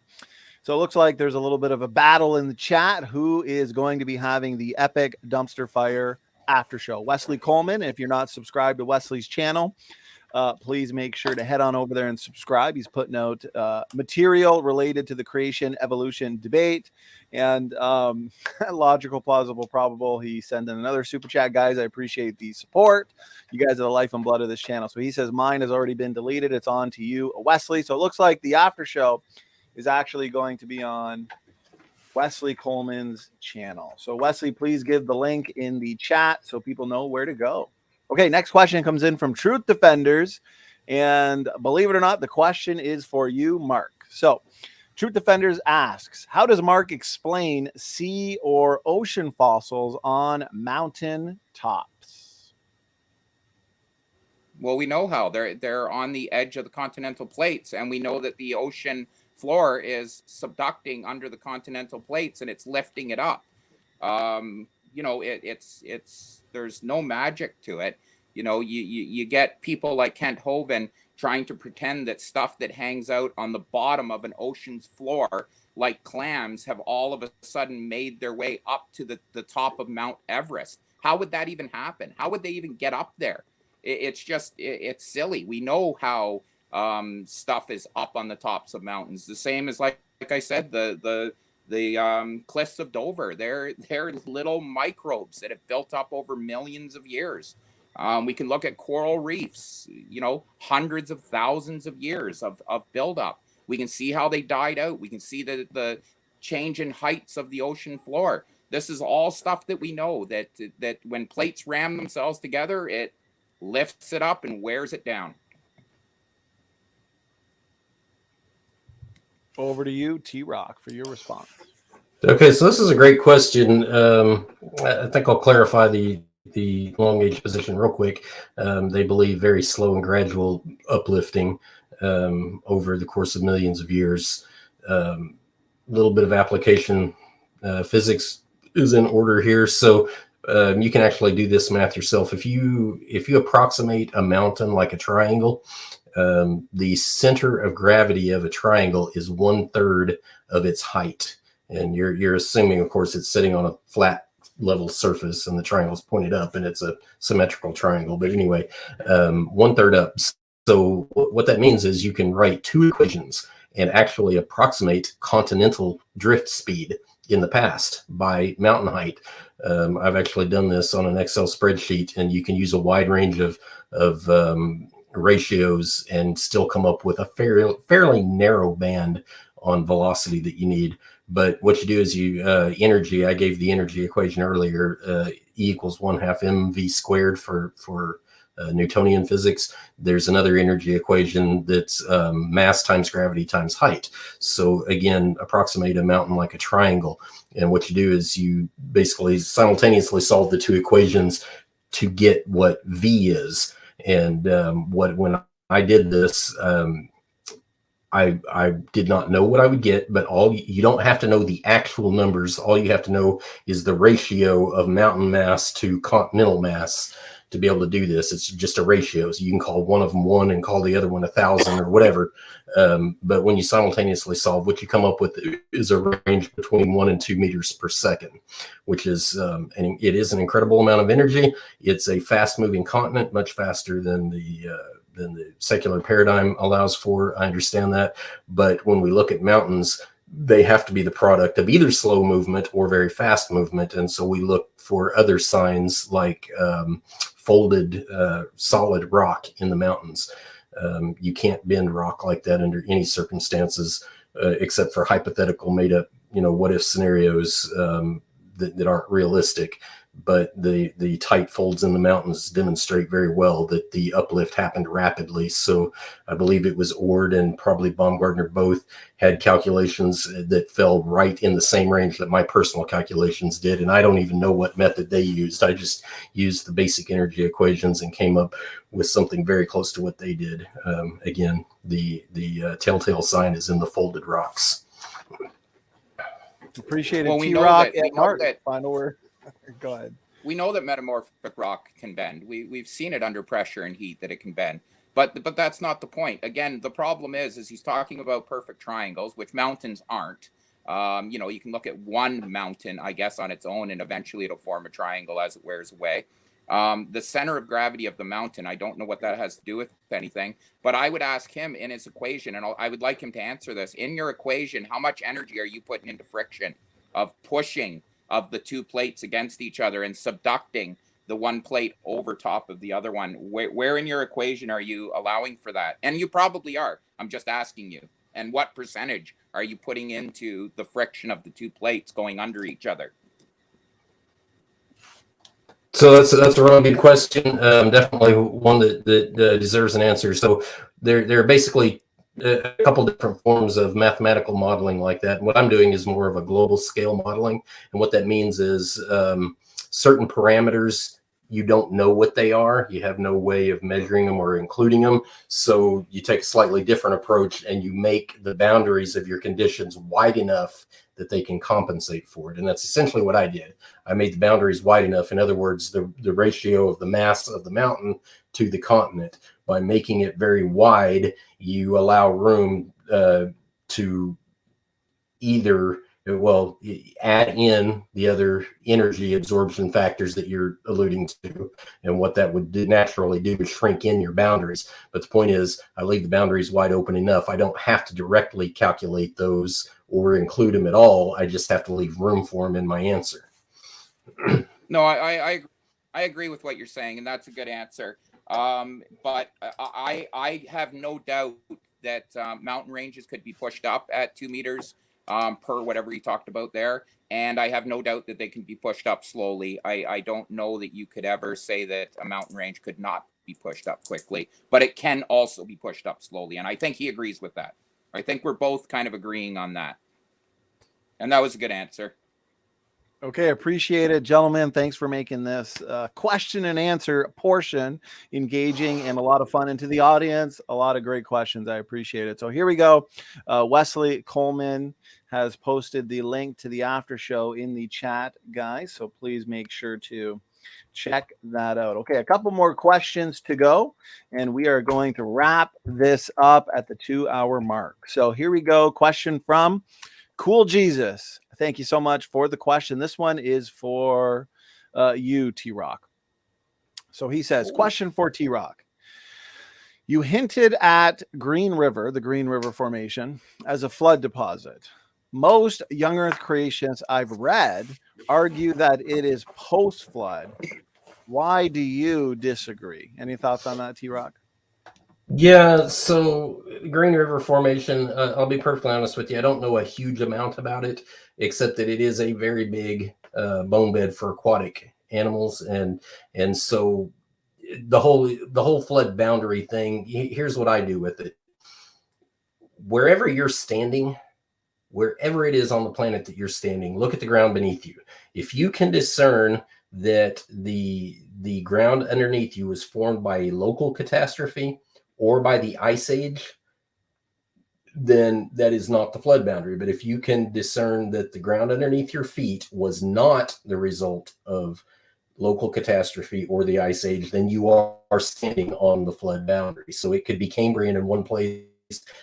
it looks like there's a little bit of a battle in the chat. Who is going to be having the epic dumpster fire after show? Wesley Coleman. If you're not subscribed to Wesley's channel, please make sure to head on over there and subscribe. He's putting out material related to the creation evolution debate and logical, plausible, probable. He sent in another super chat. Guys, I appreciate the support. You guys are the life and blood of this channel. So he says mine has already been deleted. It's on to you, Wesley. So it looks like the after show is actually going to be on Wesley Coleman's channel. So Wesley, please give the link in the chat so people know where to go. Okay, next question comes in from Truth Defenders. And believe it or not, the question is for you, Mark. So Truth Defenders asks, how does Mark explain sea or ocean fossils on mountain tops? Well, we know how. They're on the edge of the continental plates, and we know that the ocean floor is subducting under the continental plates, and it's lifting it up. There's no magic to it. You get people like Kent Hovind trying to pretend that stuff that hangs out on the bottom of an ocean's floor like clams have all of a sudden made their way up to the top of Mount Everest. How would that even happen? How would they even get up there? It's silly. We know how stuff is up on the tops of mountains. The same as like I said, the cliffs of Dover. They're little microbes that have built up over millions of years. We can look at coral reefs, hundreds of thousands of years of buildup. We can see how they died out. We can see the change in heights of the ocean floor. This is all stuff that we know that when plates ram themselves together, it lifts it up and wears it down. Over to you, TRock, for your response. Okay, so this is a great question. I think I'll clarify the long age position real quick. They believe very slow and gradual uplifting over the course of millions of years. Little bit of application physics is in order here, so you can actually do this math yourself. If you approximate a mountain like a triangle, the center of gravity of a triangle is 1/3 of its height, and you're assuming, of course, it's sitting on a flat level surface and the triangle is pointed up and it's a symmetrical triangle. But anyway, 1/3 up. So what that means is you can write two equations and actually approximate continental drift speed in the past by mountain height. I've actually done this on an Excel spreadsheet, and you can use a wide range of ratios and still come up with a fairly narrow band on velocity that you need. But what you do is energy, I gave the energy equation earlier, E equals 1/2 mv squared for Newtonian physics. There's another energy equation that's mass times gravity times height. So again, approximate a mountain like a triangle. And what you do is you basically simultaneously solve the two equations to get what V is. And when I did this, I did not know what I would get, but you don't have to know the actual numbers. All you have to know is the ratio of mountain mass to continental mass to be able to do this. It's just a ratio. So you can call one of them 1 and call the other one 1,000 or whatever. But when you simultaneously solve, what you come up with is a range between 1 and 2 meters per second, which is, and it is an incredible amount of energy. It's a fast moving continent, much faster than the secular paradigm allows for. I understand that. But when we look at mountains, they have to be the product of either slow movement or very fast movement. And so we look for other signs like folded solid rock in the mountains. You can't bend rock like that under any circumstances, except for hypothetical made up, what if scenarios that aren't realistic. But the tight folds in the mountains demonstrate very well that the uplift happened rapidly. So I believe it was Ord and probably Baumgartner both had calculations that fell right in the same range that my personal calculations did. And I don't even know what method they used. I just used the basic energy equations and came up with something very close to what they did. Again, the telltale sign is in the folded rocks. Appreciate it, Well, TRock and Mark. Final word. Go ahead. We know that metamorphic rock can bend. We've seen it under pressure and heat that it can bend. But that's not the point. Again, the problem is he's talking about perfect triangles, which mountains aren't. You can look at one mountain, I guess, on its own, and eventually it'll form a triangle as it wears away. The center of gravity of the mountain, I don't know what that has to do with anything, but I would ask him in his equation, and I would like him to answer this. In your equation, how much energy are you putting into friction of pushing of the two plates against each other and subducting the one plate over top of the other one? Where in your equation are you allowing for that? And you probably are. I'm just asking you. And what percentage are you putting into the friction of the two plates going under each other? So that's a really good question. Definitely one that deserves an answer. So there are basically a couple different forms of mathematical modeling like that. And what I'm doing is more of a global scale modeling. And what that means is certain parameters, you don't know what they are. You have no way of measuring them or including them. So you take a slightly different approach and you make the boundaries of your conditions wide enough that they can compensate for it. And that's essentially what I did. I made the boundaries wide enough. In other words, the ratio of the mass of the mountain to the continent. By making it very wide, you allow room to either, well, add in the other energy absorption factors that you're alluding to, and what that would naturally do is shrink in your boundaries. But the point is, I leave the boundaries wide open enough. I don't have to directly calculate those or include them at all. I just have to leave room for them in my answer. No, I agree with what you're saying, and that's a good answer. But I have no doubt that mountain ranges could be pushed up at 2 meters per whatever you talked about there. And I have no doubt that they can be pushed up slowly. I don't know that you could ever say that a mountain range could not be pushed up quickly, but it can also be pushed up slowly. And I think he agrees with that. I think we're both kind of agreeing on that. And that was a good answer. Okay, appreciate it, gentlemen. Thanks for making this question and answer portion engaging and a lot of fun into the audience. A lot of great questions. I appreciate it. So here we go. Wesley Coleman has posted the link to the after show in the chat, guys. So please make sure to check that out. Okay, a couple more questions to go, and we are going to wrap this up at the 2-hour mark. So here we go. Question from Cool Jesus. Thank you so much for the question. This one is for you, TRock. So he says, question for TRock. You hinted at Green River, the Green River Formation, as a flood deposit. Most young earth creationists I've read argue that it is post-flood. Why do you disagree? Any thoughts on that, TRock? Yeah, so Green River Formation, I'll be perfectly honest with you, I don't know a huge amount about it, except that it is a very big bone bed for aquatic animals, and so the whole flood boundary thing. Here's what I do with it: wherever you're standing, wherever it is on the planet that you're standing, look at the ground beneath you. If you can discern that the ground underneath you was formed by a local catastrophe or by the ice age, then that is not the flood boundary. But if you can discern that the ground underneath your feet was not the result of local catastrophe or the ice age, then you are standing on the flood boundary. So it could be Cambrian in one place,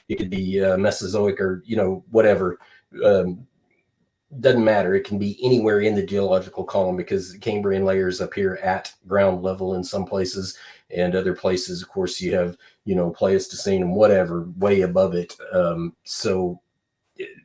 it could be Mesozoic, or whatever. Doesn't matter. It can be anywhere in the geological column, because Cambrian layers appear at ground level in some places, and other places, of course, you have Pleistocene and whatever way above it. So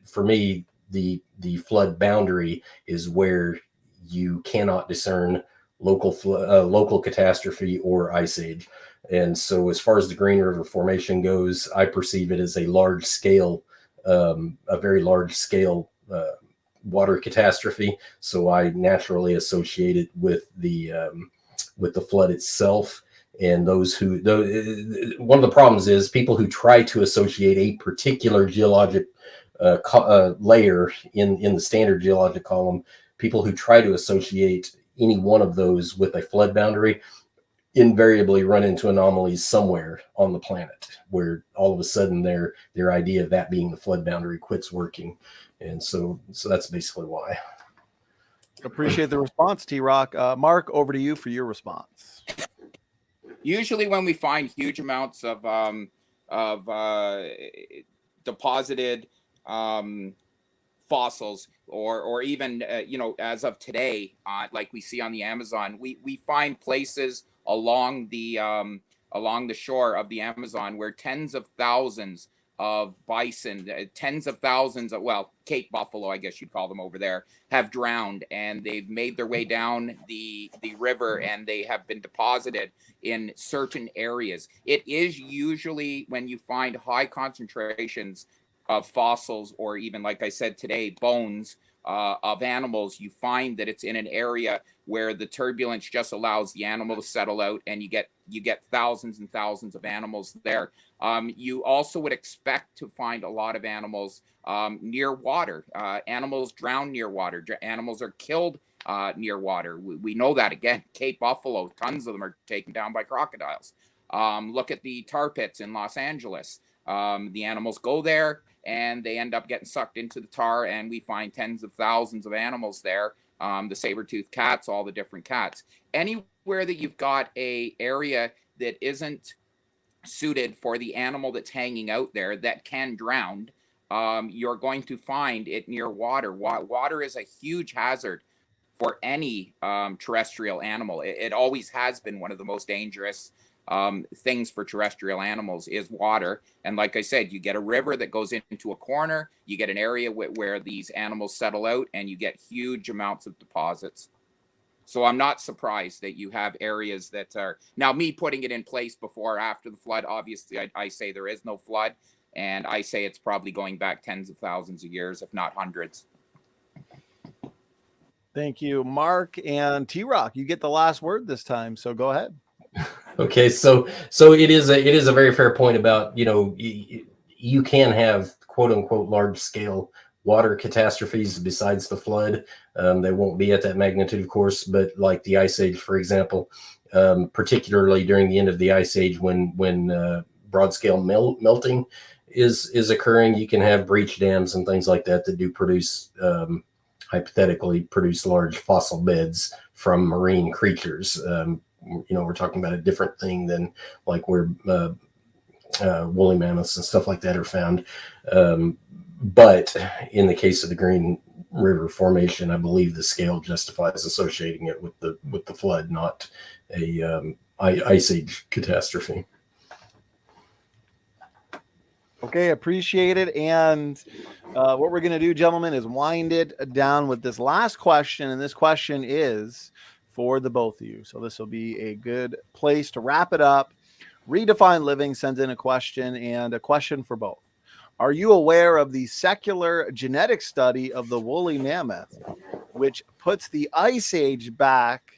for me, the flood boundary is where you cannot discern local catastrophe or ice age. And so as far as the Green River Formation goes, I perceive it as a large scale, a very large scale water catastrophe. So I naturally associate it with the flood itself. And one of the problems is people who try to associate a particular geologic layer in the standard geologic column, people who try to associate any one of those with a flood boundary invariably run into anomalies somewhere on the planet, where all of a sudden their idea of that being the flood boundary quits working. And so that's basically why. Appreciate the response, TRock. Mark, over to you for your response. Usually when we find huge amounts of deposited fossils, or even as of today, like we see on the Amazon, we find places along the shore of the Amazon where tens of thousands of bison, tens of thousands of, Cape buffalo, I guess you'd call them over there, have drowned, and they've made their way down the river, and they have been deposited in certain areas. It is usually when you find high concentrations of fossils, or even, like I said today, bones of animals, you find that it's in an area where the turbulence just allows the animal to settle out, and you get thousands and thousands of animals there. You also would expect to find a lot of animals near water. Animals drown near water. Animals are killed near water. We know that. Again, Cape buffalo, tons of them are taken down by crocodiles. Look at the tar pits in Los Angeles. The animals go there, and they end up getting sucked into the tar, and we find tens of thousands of animals there. The saber-toothed cats, all the different cats. Anywhere that you've got a area that isn't suited for the animal that's hanging out there that can drown, you're going to find it near water. Water is a huge hazard for any terrestrial animal. It always has been one of the most dangerous things for terrestrial animals is water. And like I said, you get a river that goes into a corner, you get an area where these animals settle out, and you get huge amounts of deposits. So I'm not surprised that you have areas that are now me putting it in place before or after the flood. Obviously, I say there is no flood, and I say it's probably going back tens of thousands of years, if not hundreds. Thank you, Mark. And TRock, you get the last word this time, so go ahead. Okay, so it is a very fair point about, you can have quote unquote large scale water catastrophes besides the flood. They won't be at that magnitude, of course, but like the Ice Age, for example, particularly during the end of the Ice Age, when broad scale melting is occurring, you can have breach dams and things like that do produce, hypothetically produce large fossil beds from marine creatures. We're talking about a different thing than like where woolly mammoths and stuff like that are found. But in the case of the Green River Formation, I believe the scale justifies associating it with the flood, not a Ice Age catastrophe. Okay, appreciate it. And what we're going to do, gentlemen, is wind it down with this last question. And this question is for the both of you. So this will be a good place to wrap it up. Redefine Living sends in a question, and a question for both. Are you aware of the secular genetic study of the woolly mammoth, which puts the Ice Age back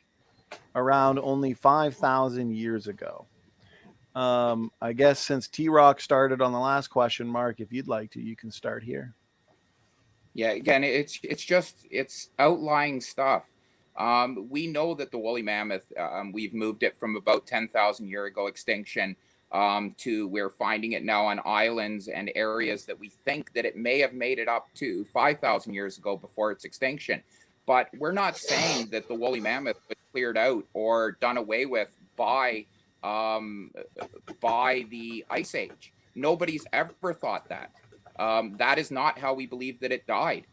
around only 5,000 years ago? I guess since TRock started on the last question, Mark, if you'd like to, you can start here. Yeah, again, it's outlying stuff. We know that the woolly mammoth, we've moved it from about 10,000 year ago extinction to we're finding it now on islands and areas that we think that it may have made it up to 5,000 years ago before its extinction. But we're not saying that the woolly mammoth was cleared out or done away with by the Ice Age. Nobody's ever thought that. That is not how we believe that it died.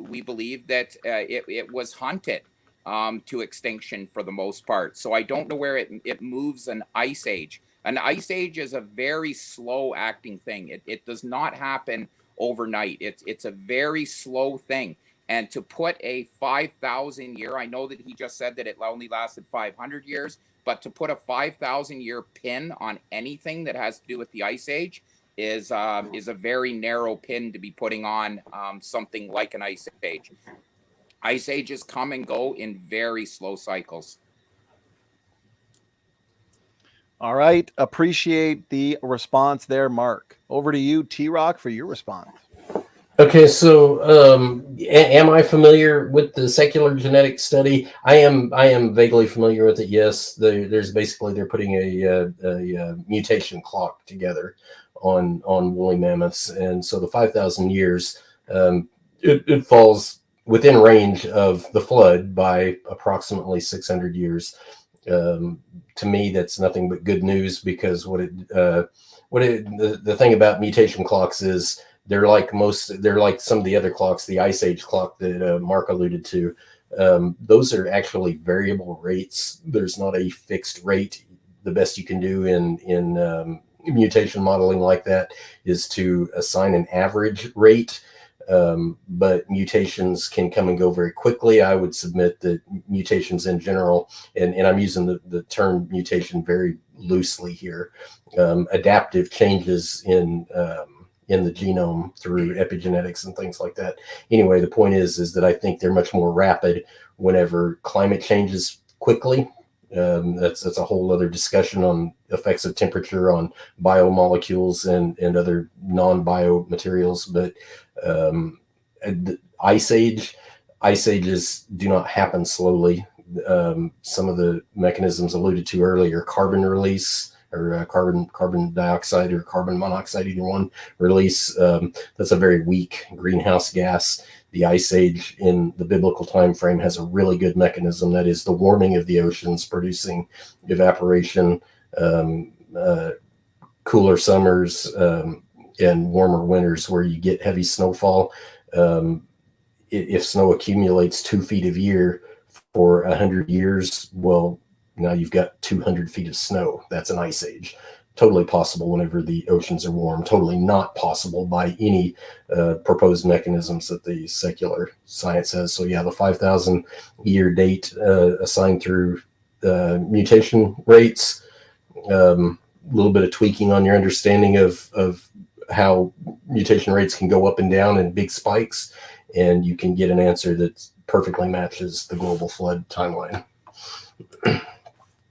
We believe that it was hunted to extinction for the most part. So I don't know where it moves an Ice Age. An Ice Age is a very slow acting thing. It does not happen overnight. It's a very slow thing. And to put a 5,000 year, I know that he just said that it only lasted 500 years, but to put a 5,000 year pin on anything that has to do with the Ice Age is a very narrow pin to be putting on something like an Ice Age. Ice Ages come and go in very slow cycles. All right. Appreciate the response there, Mark. Over to you, TRock, for your response. Okay, so am I familiar with the secular genetic study? I am vaguely familiar with it. Yes, there's basically they're putting a mutation clock together on woolly mammoths, and so the 5,000 years it falls within range of the flood by approximately 600 years. To me, that's nothing but good news, because the thing about mutation clocks is they're like some of the other clocks, the Ice Age clock that Mark alluded to. Those are actually variable rates. There's not a fixed rate. The best you can do in mutation modeling like that is to assign an average rate. But mutations can come and go very quickly. I would submit that mutations in general, and I'm using the term mutation very loosely here, adaptive changes in the genome through epigenetics and things like that. Anyway, the point is that I think they're much more rapid whenever climate changes quickly. That's a whole other discussion on effects of temperature on biomolecules and other non-bio materials. But Ice Ages do not happen slowly. Some of the mechanisms alluded to earlier, carbon release, or carbon dioxide or carbon monoxide, either one release. That's a very weak greenhouse gas. The Ice Age in the biblical time frame has a really good mechanism, that is the warming of the oceans, producing evaporation, cooler summers, and warmer winters where you get heavy snowfall. If snow accumulates 2 feet a year for 100 years, well, now you've got 200 feet of snow. That's an ice age. Totally possible whenever the oceans are warm. Totally not possible by any proposed mechanisms that the secular science has. So yeah, the 5,000 year date assigned through mutation rates, a little bit of tweaking on your understanding of how mutation rates can go up and down in big spikes, and you can get an answer that perfectly matches the global flood timeline.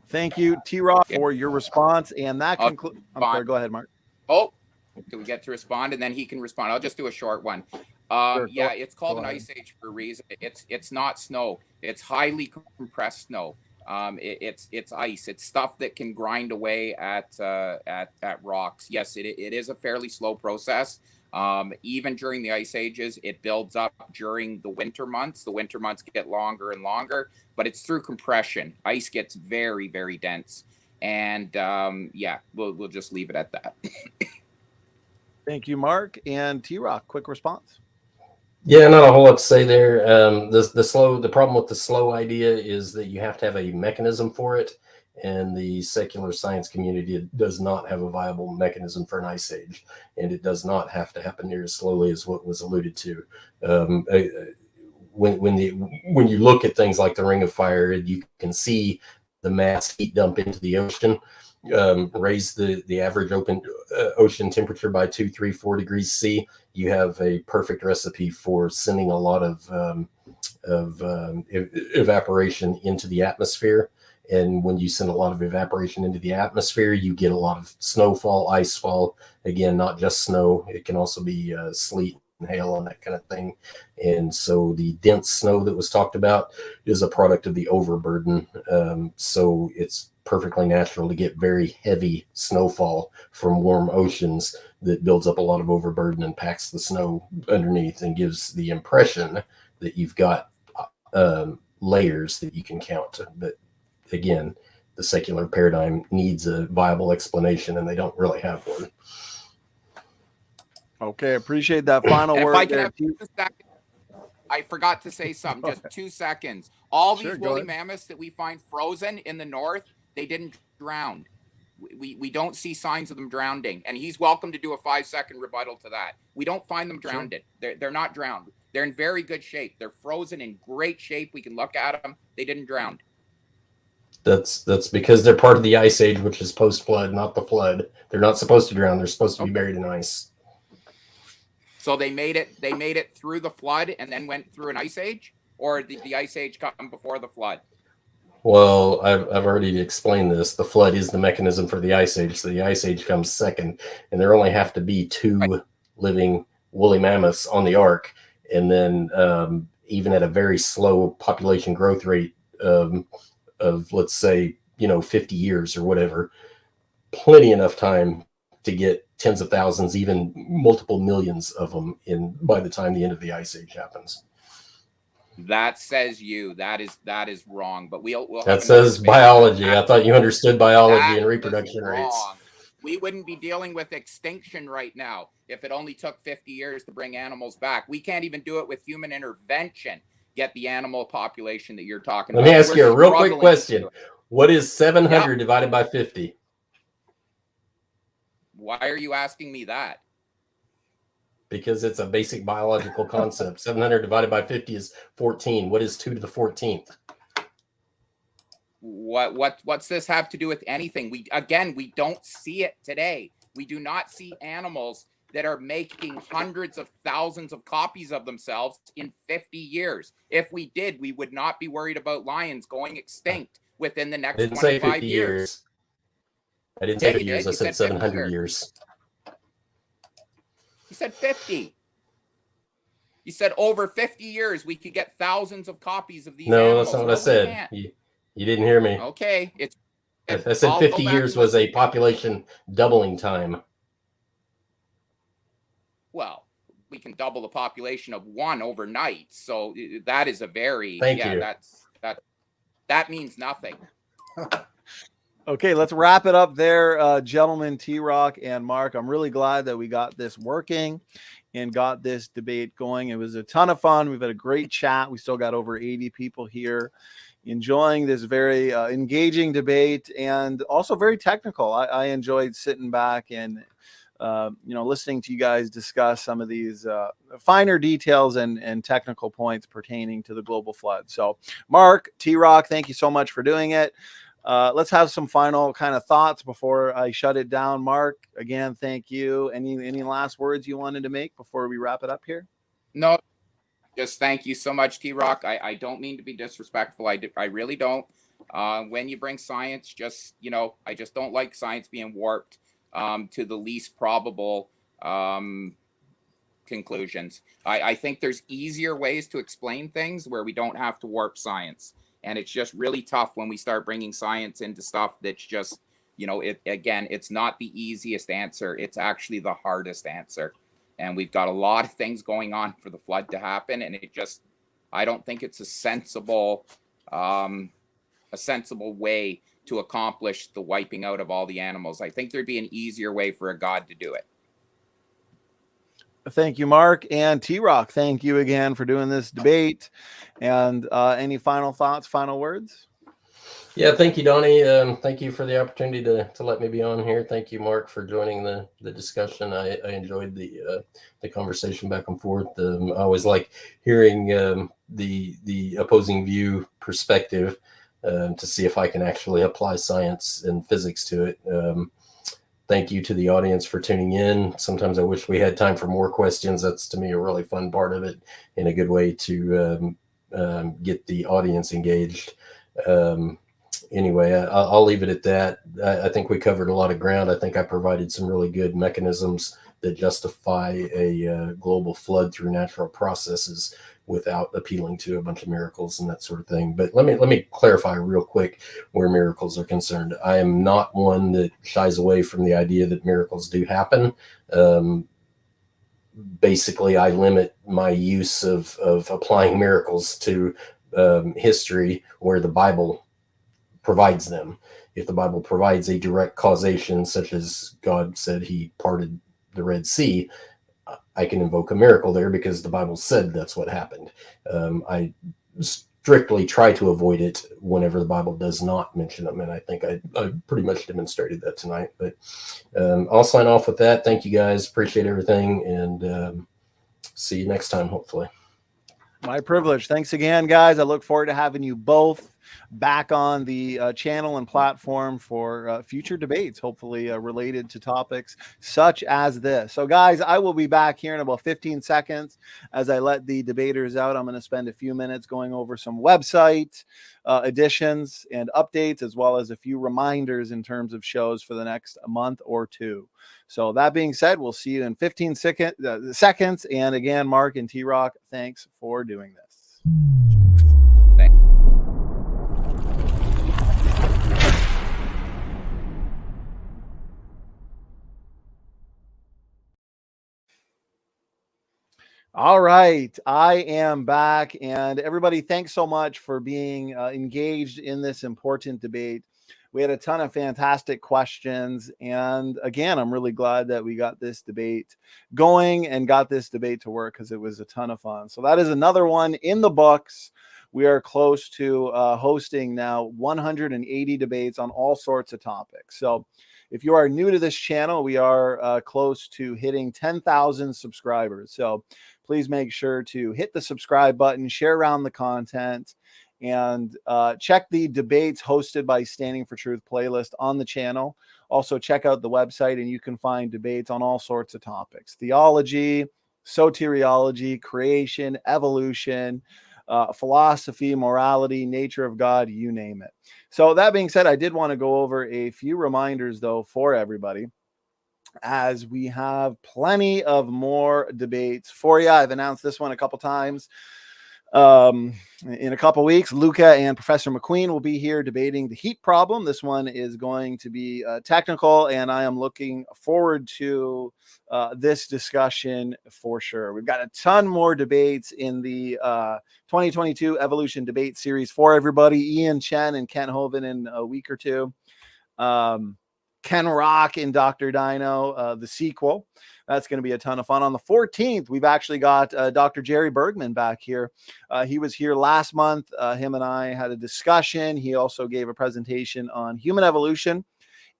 Thank you, TRock, for your response. And that concludes. I'm sorry, go ahead, Mark. Oh, do we get to respond? And then he can respond. I'll just do a short one. Sure, yeah, it's called an ice age for a reason. It's not snow. It's highly compressed snow. It's ice. It's stuff that can grind away at rocks. Yes, it is a fairly slow process. Even during the ice ages, it builds up during the winter months. The winter months get longer and longer, but it's through compression. Ice gets very, very dense. And yeah, we'll just leave it at that. Thank you, Mark. And TRock, quick response. Yeah, not a whole lot to say there. The problem with the slow idea is that you have to have a mechanism for it, and the secular science community does not have a viable mechanism for an ice age, and it does not have to happen near as slowly as what was alluded to. When you look at things like the Ring of Fire, you can see the mass heat dump into the ocean, raise the average ocean temperature by 2, 3, 4 degrees C. You have a perfect recipe for sending a lot of evaporation into the atmosphere. And when you send a lot of evaporation into the atmosphere, you get a lot of snowfall, icefall. Again, not just snow. It can also be sleet and hail and that kind of thing. And so the dense snow that was talked about is a product of the overburden. So it's perfectly natural to get very heavy snowfall from warm oceans that builds up a lot of overburden and packs the snow underneath and gives the impression that you've got layers that you can count. But again, the secular paradigm needs a viable explanation, and they don't really have one. Okay, appreciate that final word. If I can have 2 seconds, I forgot to say something. Just 2 seconds. All these woolly mammoths that we find frozen in the north, they didn't drown. We don't see signs of them drowning, and he's welcome to do a 5-second rebuttal to that. We don't find them drowned. Sure. They're not drowned. They're in very good shape. They're frozen in great shape. We can look at them. They didn't drown. That's because they're part of the ice age, which is post-flood, not the flood. They're not supposed to drown. They're supposed to be buried in ice. So they made it through the flood and then went through an ice age, or did the ice age come before the flood? Well, I've already explained this. The flood is the mechanism for the ice age, so the ice age comes second, and there only have to be 2 living woolly mammoths on the ark, and then even at a very slow population growth rate of let's say 50 years or whatever, plenty enough time to get tens of thousands, even multiple millions of them in by the time the end of the ice age happens. That says you. That is wrong. But we'll that says biology. I thought you understood biology and reproduction rates. We wouldn't be dealing with extinction right now if it only took 50 years to bring animals back. We can't even do it with human intervention. Get the animal population that you're talking about. Let me ask you a real quick question. What is 700 divided by 50? Why are you asking me that? Because it's a basic biological concept. 700 divided by 50 is 14. What is 2 to the 14th? What's this have to do with anything? We don't see it today. We do not see animals that are making hundreds of thousands of copies of themselves in 50 years. If we did, we would not be worried about lions going extinct within the next 25 years. I didn't say 50 years. I said 700 years. You said 50. You said over 50 years we could get thousands of copies of these animals. No, that's not what I said. You didn't hear me. Okay. I said 50 years was a population doubling time. Well, we can double the population of one overnight. So that is a very Thank you. That means nothing. Okay, let's wrap it up there, gentlemen, TRock and Mark. I'm really glad that we got this working and got this debate going. It was a ton of fun. We've had a great chat. We still got over 80 people here enjoying this very engaging debate and also very technical. I enjoyed sitting back and listening to you guys discuss some of these finer details and technical points pertaining to the global flood. So, Mark, TRock, thank you so much for doing it. Let's have some final kind of thoughts before I shut it down. Mark, again, thank you. Any last words you wanted to make before we wrap it up here? No, just thank you so much, TRock. I don't mean to be disrespectful. I really don't. When you bring science, I just don't like science being warped to the least probable conclusions. I think there's easier ways to explain things where we don't have to warp science. And it's just really tough when we start bringing science into stuff that's just, it's not the easiest answer. It's actually the hardest answer. And we've got a lot of things going on for the flood to happen. And I don't think it's a sensible way to accomplish the wiping out of all the animals. I think there'd be an easier way for a God to do it. Thank you, Mark, and TRock. Thank you again for doing this debate. And any final thoughts, final words? Yeah, thank you, Donnie. Thank you for the opportunity to let me be on here. Thank you, Mark, for joining the discussion. I enjoyed the conversation back and forth. I always like hearing the opposing view perspective to see if I can actually apply science and physics to it. Thank you to the audience for tuning in. Sometimes I wish we had time for more questions. That's, to me, a really fun part of it and a good way to get the audience engaged. Anyway, I'll leave it at that. I think we covered a lot of ground. I think I provided some really good mechanisms that justify a global flood through natural processes without appealing to a bunch of miracles and that sort of thing. But let me clarify real quick where miracles are concerned. I am not one that shies away from the idea that miracles do happen. Basically, I limit my use of applying miracles to history where the Bible provides them. If the Bible provides a direct causation, such as God said he parted the Red Sea, I can invoke a miracle there because the Bible said that's what happened. I strictly try to avoid it whenever the Bible does not mention them, and I think I pretty much demonstrated that tonight. But I'll sign off with that. Thank you guys. Appreciate everything, and see you next time, hopefully. My privilege. Thanks again, guys. I look forward to having you both back on the channel and platform for future debates, hopefully related to topics such as this. So, guys, I will be back here in about 15 seconds as I let the debaters out. I'm going to spend a few minutes going over some website additions and updates, as well as a few reminders in terms of shows for the next month or two. So that being said, we'll see you in 15 seconds. And again, Mark and TRock, thanks for doing this. All right, I am back, and everybody, thanks so much for being engaged in this important debate. We had a ton of fantastic questions, and again, I'm really glad that we got this debate going and got this debate to work because it was a ton of fun. So that is another one in the books. We are close to hosting now 180 debates on all sorts of topics. So if you are new to this channel, we are close to hitting 10,000 subscribers. So please make sure to hit the subscribe button, share around the content, and check the debates hosted by Standing for Truth playlist on the channel. Also, check out the website, and you can find debates on all sorts of topics: theology, soteriology, creation, evolution, philosophy, morality, nature of God, you name it. So that being said, I did want to go over a few reminders, though, for everybody, as we have plenty of more debates for you. I've announced this one a couple times. In a couple weeks, Luca and Professor McQueen will be here debating the heat problem. This one is going to be technical, and I am looking forward to this discussion for sure. We've got a ton more debates in the 2022 Evolution Debate Series for everybody. Ian Chen and Kent Hovind in a week or two. Ken Rock and Dr. Dino, the sequel. That's going to be a ton of fun. On the 14th, we've actually got Dr. Jerry Bergman back here. He was here last month. Him and I had a discussion. He also gave a presentation on human evolution,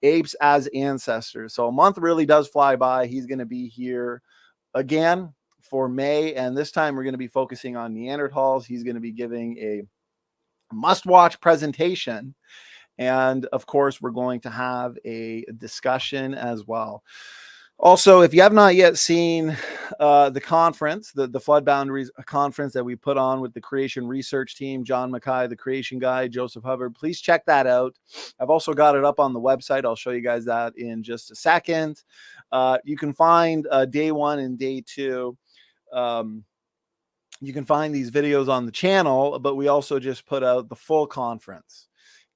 apes as ancestors. So a month really does fly by. He's going to be here again for May, and this time we're going to be focusing on Neanderthals. He's going to be giving a must-watch presentation. And of course, we're going to have a discussion as well. Also, if you have not yet seen the conference, the Flood Boundaries conference that we put on with the creation research team, John Mackay, the creation guy, Joseph Hubbard, please check that out. I've also got it up on the website. I'll show you guys that in just a second. You can find day 1 and day 2. You can find these videos on the channel, but we also just put out the full conference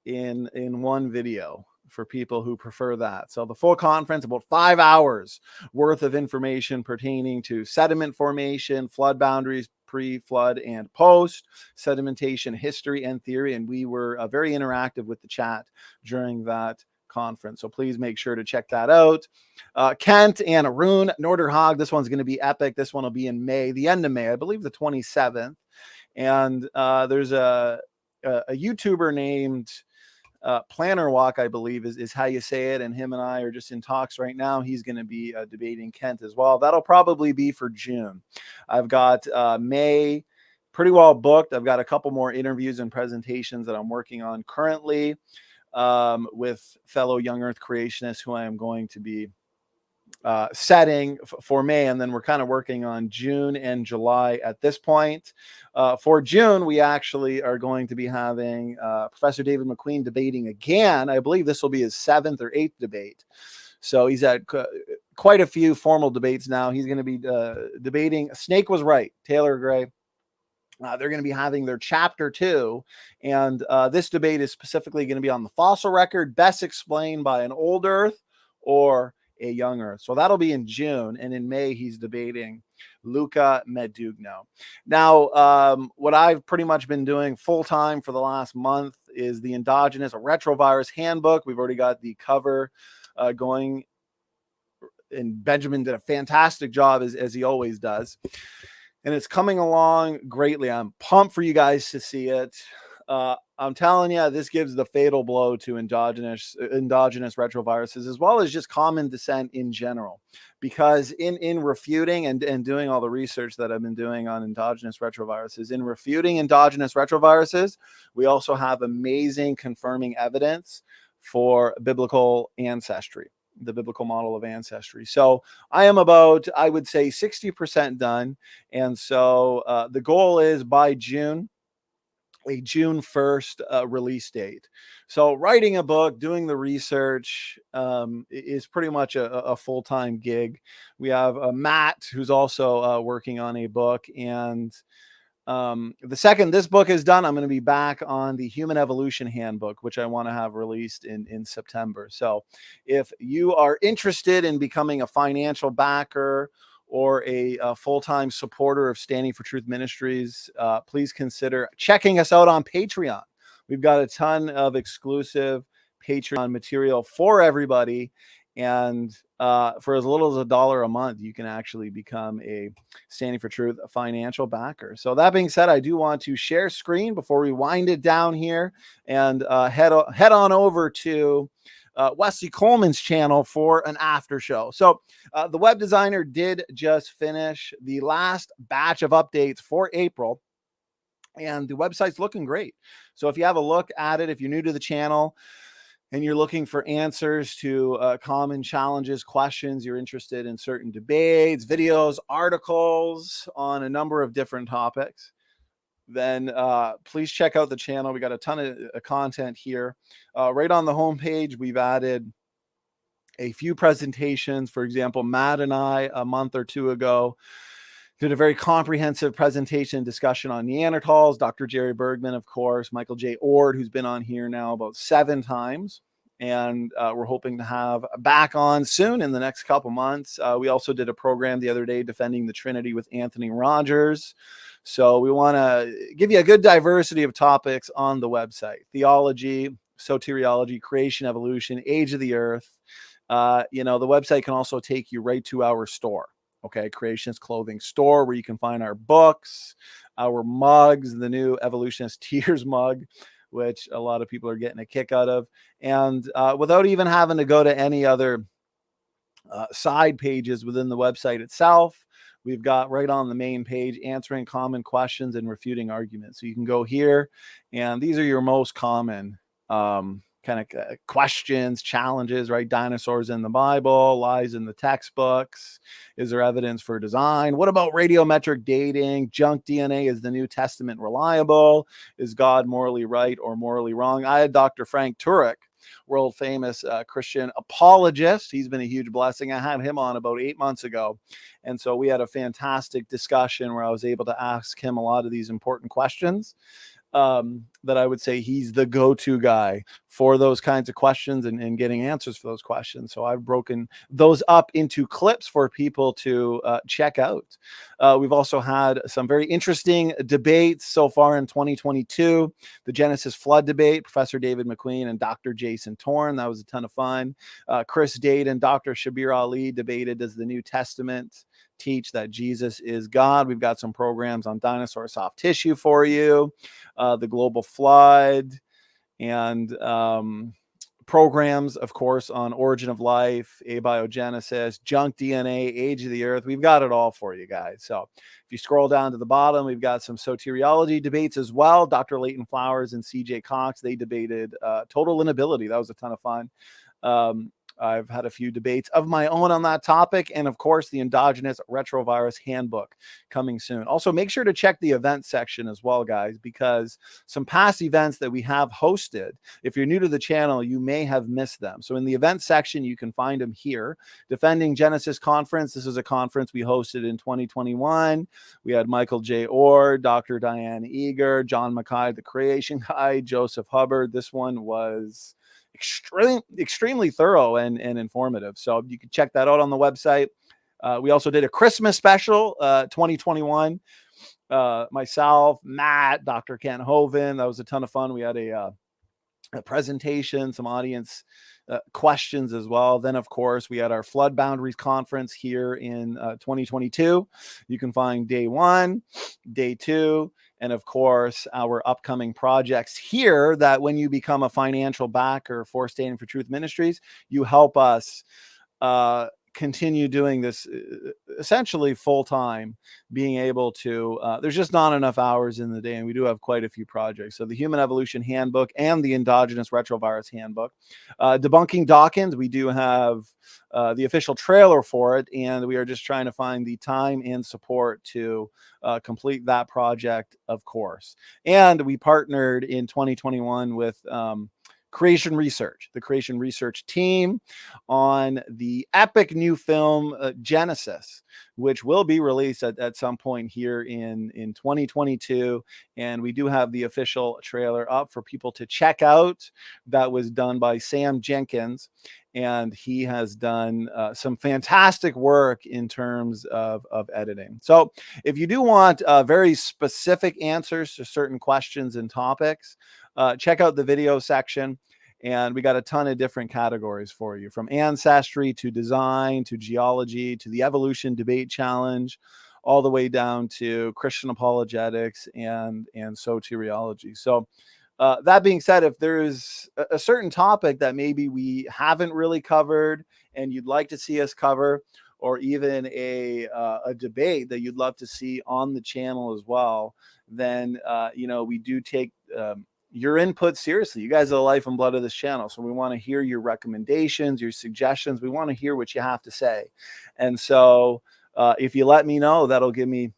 in one video for people who prefer that. So the full conference, about 5 hours worth of information pertaining to sediment formation, flood boundaries, pre-flood and post, sedimentation history and theory. And we were very interactive with the chat during that conference. So please make sure to check that out. Kent and Arun Norderhog, this one's going to be epic. This one will be in May, the end of May, I believe the 27th. And there's a YouTuber named Planner Walk, I believe is how you say it. And him and I are just in talks right now. He's going to be debating Kent as well. That'll probably be for June. I've got May pretty well booked. I've got a couple more interviews and presentations that I'm working on currently with fellow young earth creationists who I am going to be setting for May, and then we're kind of working on June and July at this point. For June, we actually are going to be having Professor David McQueen debating again. I believe this will be his 7th or 8th debate. So he's had quite a few formal debates now. He's going to be debating Snake Was Right, Taylor Gray. They're going to be having their chapter 2. And this debate is specifically going to be on the fossil record, best explained by an old earth or a young earth. So that'll be in June. And in May, he's debating Luca Medugno. Now, what I've pretty much been doing full time for the last month is the endogenous retrovirus handbook. We've already got the cover going, and Benjamin did a fantastic job as he always does. And it's coming along greatly. I'm pumped for you guys to see it. I'm telling you, this gives the fatal blow to endogenous retroviruses, as well as just common descent in general. Because in refuting and doing all the research that I've been doing on endogenous retroviruses, in refuting endogenous retroviruses, we also have amazing confirming evidence for biblical ancestry, the biblical model of ancestry. So I am about, I would say, 60% done. And so the goal is by June, a June 1st release date. So writing a book, doing the research is pretty much a full-time gig. We have Matt, who's also working on a book. And the second this book is done, I'm going to be back on the Human Evolution Handbook, which I want to have released in September. So if you are interested in becoming a financial backer or a full-time supporter of Standing for Truth Ministries, please consider checking us out on Patreon. We've got a ton of exclusive Patreon material for everybody. And for as little as $1 a month, you can actually become a Standing for Truth financial backer. So that being said, I do want to share screen before we wind it down here and head on over to Wesley Coleman's channel for an after show. So the web designer did just finish the last batch of updates for April, and the website's looking great. So if you have a look at it, if you're new to the channel and you're looking for answers to common challenges, questions, you're interested in certain debates, videos, articles on a number of different topics, then please check out the channel. We got a ton of content here. Right on the homepage, we've added a few presentations. For example, Matt and I, a month or two ago, did a very comprehensive presentation discussion on Neanderthals. Dr. Jerry Bergman, of course, Michael J. Ord, who's been on here now about 7 times. And we're hoping to have back on soon in the next couple months. We also did a program the other day, Defending the Trinity with Anthony Rogers. So we want to give you a good diversity of topics on the website: theology, soteriology, creation, evolution, age of the earth. The website can also take you right to our store. Okay, Creationist Clothing Store, where you can find our books, our mugs, the new Evolutionist Tears mug, which a lot of people are getting a kick out of. And without even having to go to any other side pages within the website itself, we've got right on the main page answering common questions and refuting arguments. So you can go here, and these are your most common kind of questions, challenges, right? Dinosaurs in the Bible, lies in the textbooks. Is there evidence for design? What about radiometric dating? Junk DNA? Is the New Testament reliable? Is God morally right or morally wrong? I had Dr. Frank Turek, world famous Christian apologist. He's been a huge blessing. I had him on about 8 months ago. And so we had a fantastic discussion where I was able to ask him a lot of these important questions. That I would say he's the go-to guy for those kinds of questions and getting answers for those questions. So I've broken those up into clips for people to check out. We've also had some very interesting debates so far in 2022. The Genesis flood debate, Professor David McQueen and Dr. Jason Torn. That was a ton of fun. Chris Dade and Dr. Shabir Ali debated, does the New Testament teach that Jesus is God? We've got some programs on dinosaur soft tissue for you, the global flood, and programs, of course, on origin of life, abiogenesis, junk DNA, age of the earth. We've got it all for you guys. So if you scroll down to the bottom, we've got some soteriology debates as well. Dr. Leighton Flowers and CJ Cox, they debated total inability. That was a ton of fun. I've had a few debates of my own on that topic. And of course, the endogenous retrovirus handbook coming soon. Also, make sure to check the event section as well, guys, because some past events that we have hosted, if you're new to the channel, you may have missed them. So in the event section, you can find them here. Defending Genesis Conference. This is a conference we hosted in 2021. We had Michael J. Orr, Dr. Diane Eager, John Mackay, the Creation Guy, Joseph Hubbard. This one was extremely thorough and informative. So you can check that out on the website. We also did a Christmas special, 2021. Myself, Matt, Dr. Ken Hovind. That was a ton of fun. We had a presentation, some audience questions as well. Then, of course, we had our Flood Boundaries Conference here in 2022. You can find day 1, day 2, and of course, our upcoming projects here that when you become a financial backer for Standing for Truth Ministries, you help us continue doing this essentially full time, being able to, there's just not enough hours in the day, and we do have quite a few projects. So the Human Evolution Handbook and the Endogenous Retrovirus Handbook. Debunking Dawkins, we do have the official trailer for it, and we are just trying to find the time and support to complete that project, of course. And we partnered in 2021 with Creation Research, the Creation Research team, on the epic new film Genesis, which will be released at some point here in 2022. And we do have the official trailer up for people to check out. That was done by Sam Jenkins, and he has done some fantastic work in terms of editing. So if you do want very specific answers to certain questions and topics, check out the video section. And we got a ton of different categories for you, from ancestry to design to geology to the evolution debate challenge, all the way down to Christian apologetics and soteriology. So that being said, if there's a certain topic that maybe we haven't really covered and you'd like to see us cover, or even a debate that you'd love to see on the channel as well, then we do take your input seriously. You guys are the life and blood of this channel, so we want to hear your recommendations, your suggestions. We want to hear what you have to say. And so if you let me know, that'll give me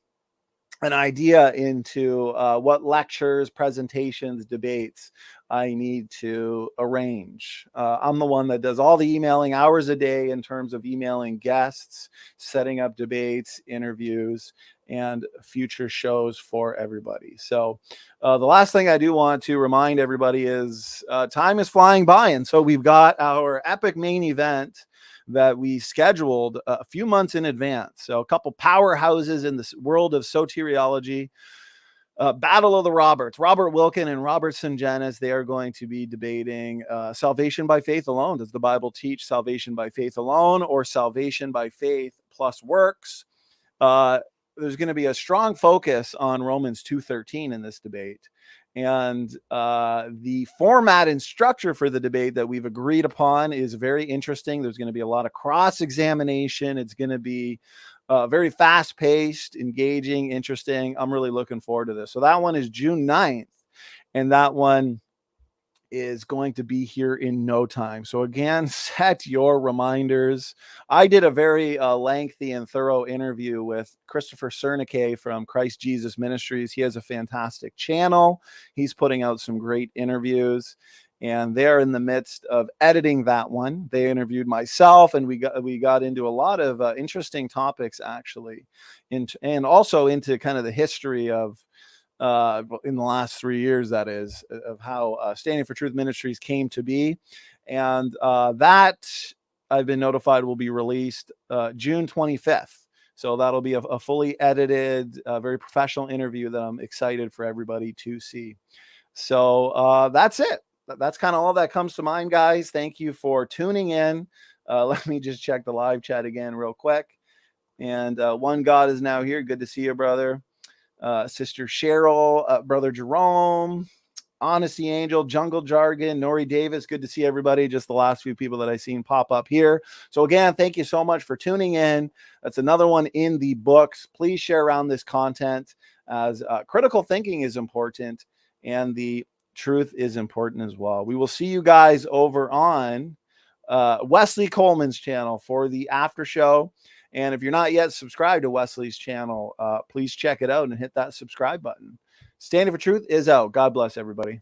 an idea into what lectures, presentations, debates I need to arrange. I'm the one that does all the emailing, hours a day in terms of emailing guests, setting up debates, interviews, and future shows for everybody. So the last thing I do want to remind everybody is time is flying by. And so we've got our epic main event that we scheduled a few months in advance. So a couple powerhouses in the world of soteriology. Battle of the Roberts. Robert Wilkin and Robert Sungenis, they are going to be debating salvation by faith alone. Does the Bible teach salvation by faith alone, or salvation by faith plus works? There's going to be a strong focus on Romans 2:13 in this debate. And the format and structure for the debate that we've agreed upon is very interesting. There's going to be a lot of cross-examination. It's going to be very fast-paced, engaging, interesting. I'm really looking forward to this. So that one is June 9th, and that one is going to be here in no time. So again, set your reminders. I did a very lengthy and thorough interview with Christopher Cernicke from Christ Jesus Ministries. He has a fantastic channel. He's putting out some great interviews, and they're in the midst of editing that one. They interviewed myself, and we got into a lot of interesting topics, actually, and also into kind of the history of in the last 3 years, that is, of how Standing for Truth Ministries came to be. And that, I've been notified, will be released June 25th. So that'll be a fully edited, very professional interview that I'm excited for everybody to see. So that's it. That's kind of all that comes to mind, guys. Thank you for tuning in. Let me just check the live chat again real quick. And One God is now here. Good to see you, brother. Sister Cheryl, Brother Jerome, Honesty Angel, Jungle Jargon, Nori Davis. Good to see everybody. Just the last few people that I've seen pop up here. So again, thank you so much for tuning in. That's another one in the books. Please share around this content, as critical thinking is important and the truth is important as well. We will see you guys over on Wesley Coleman's channel for the after show. And if you're not yet subscribed to Wesley's channel, please check it out and hit that subscribe button. Standing for Truth is out. God bless everybody.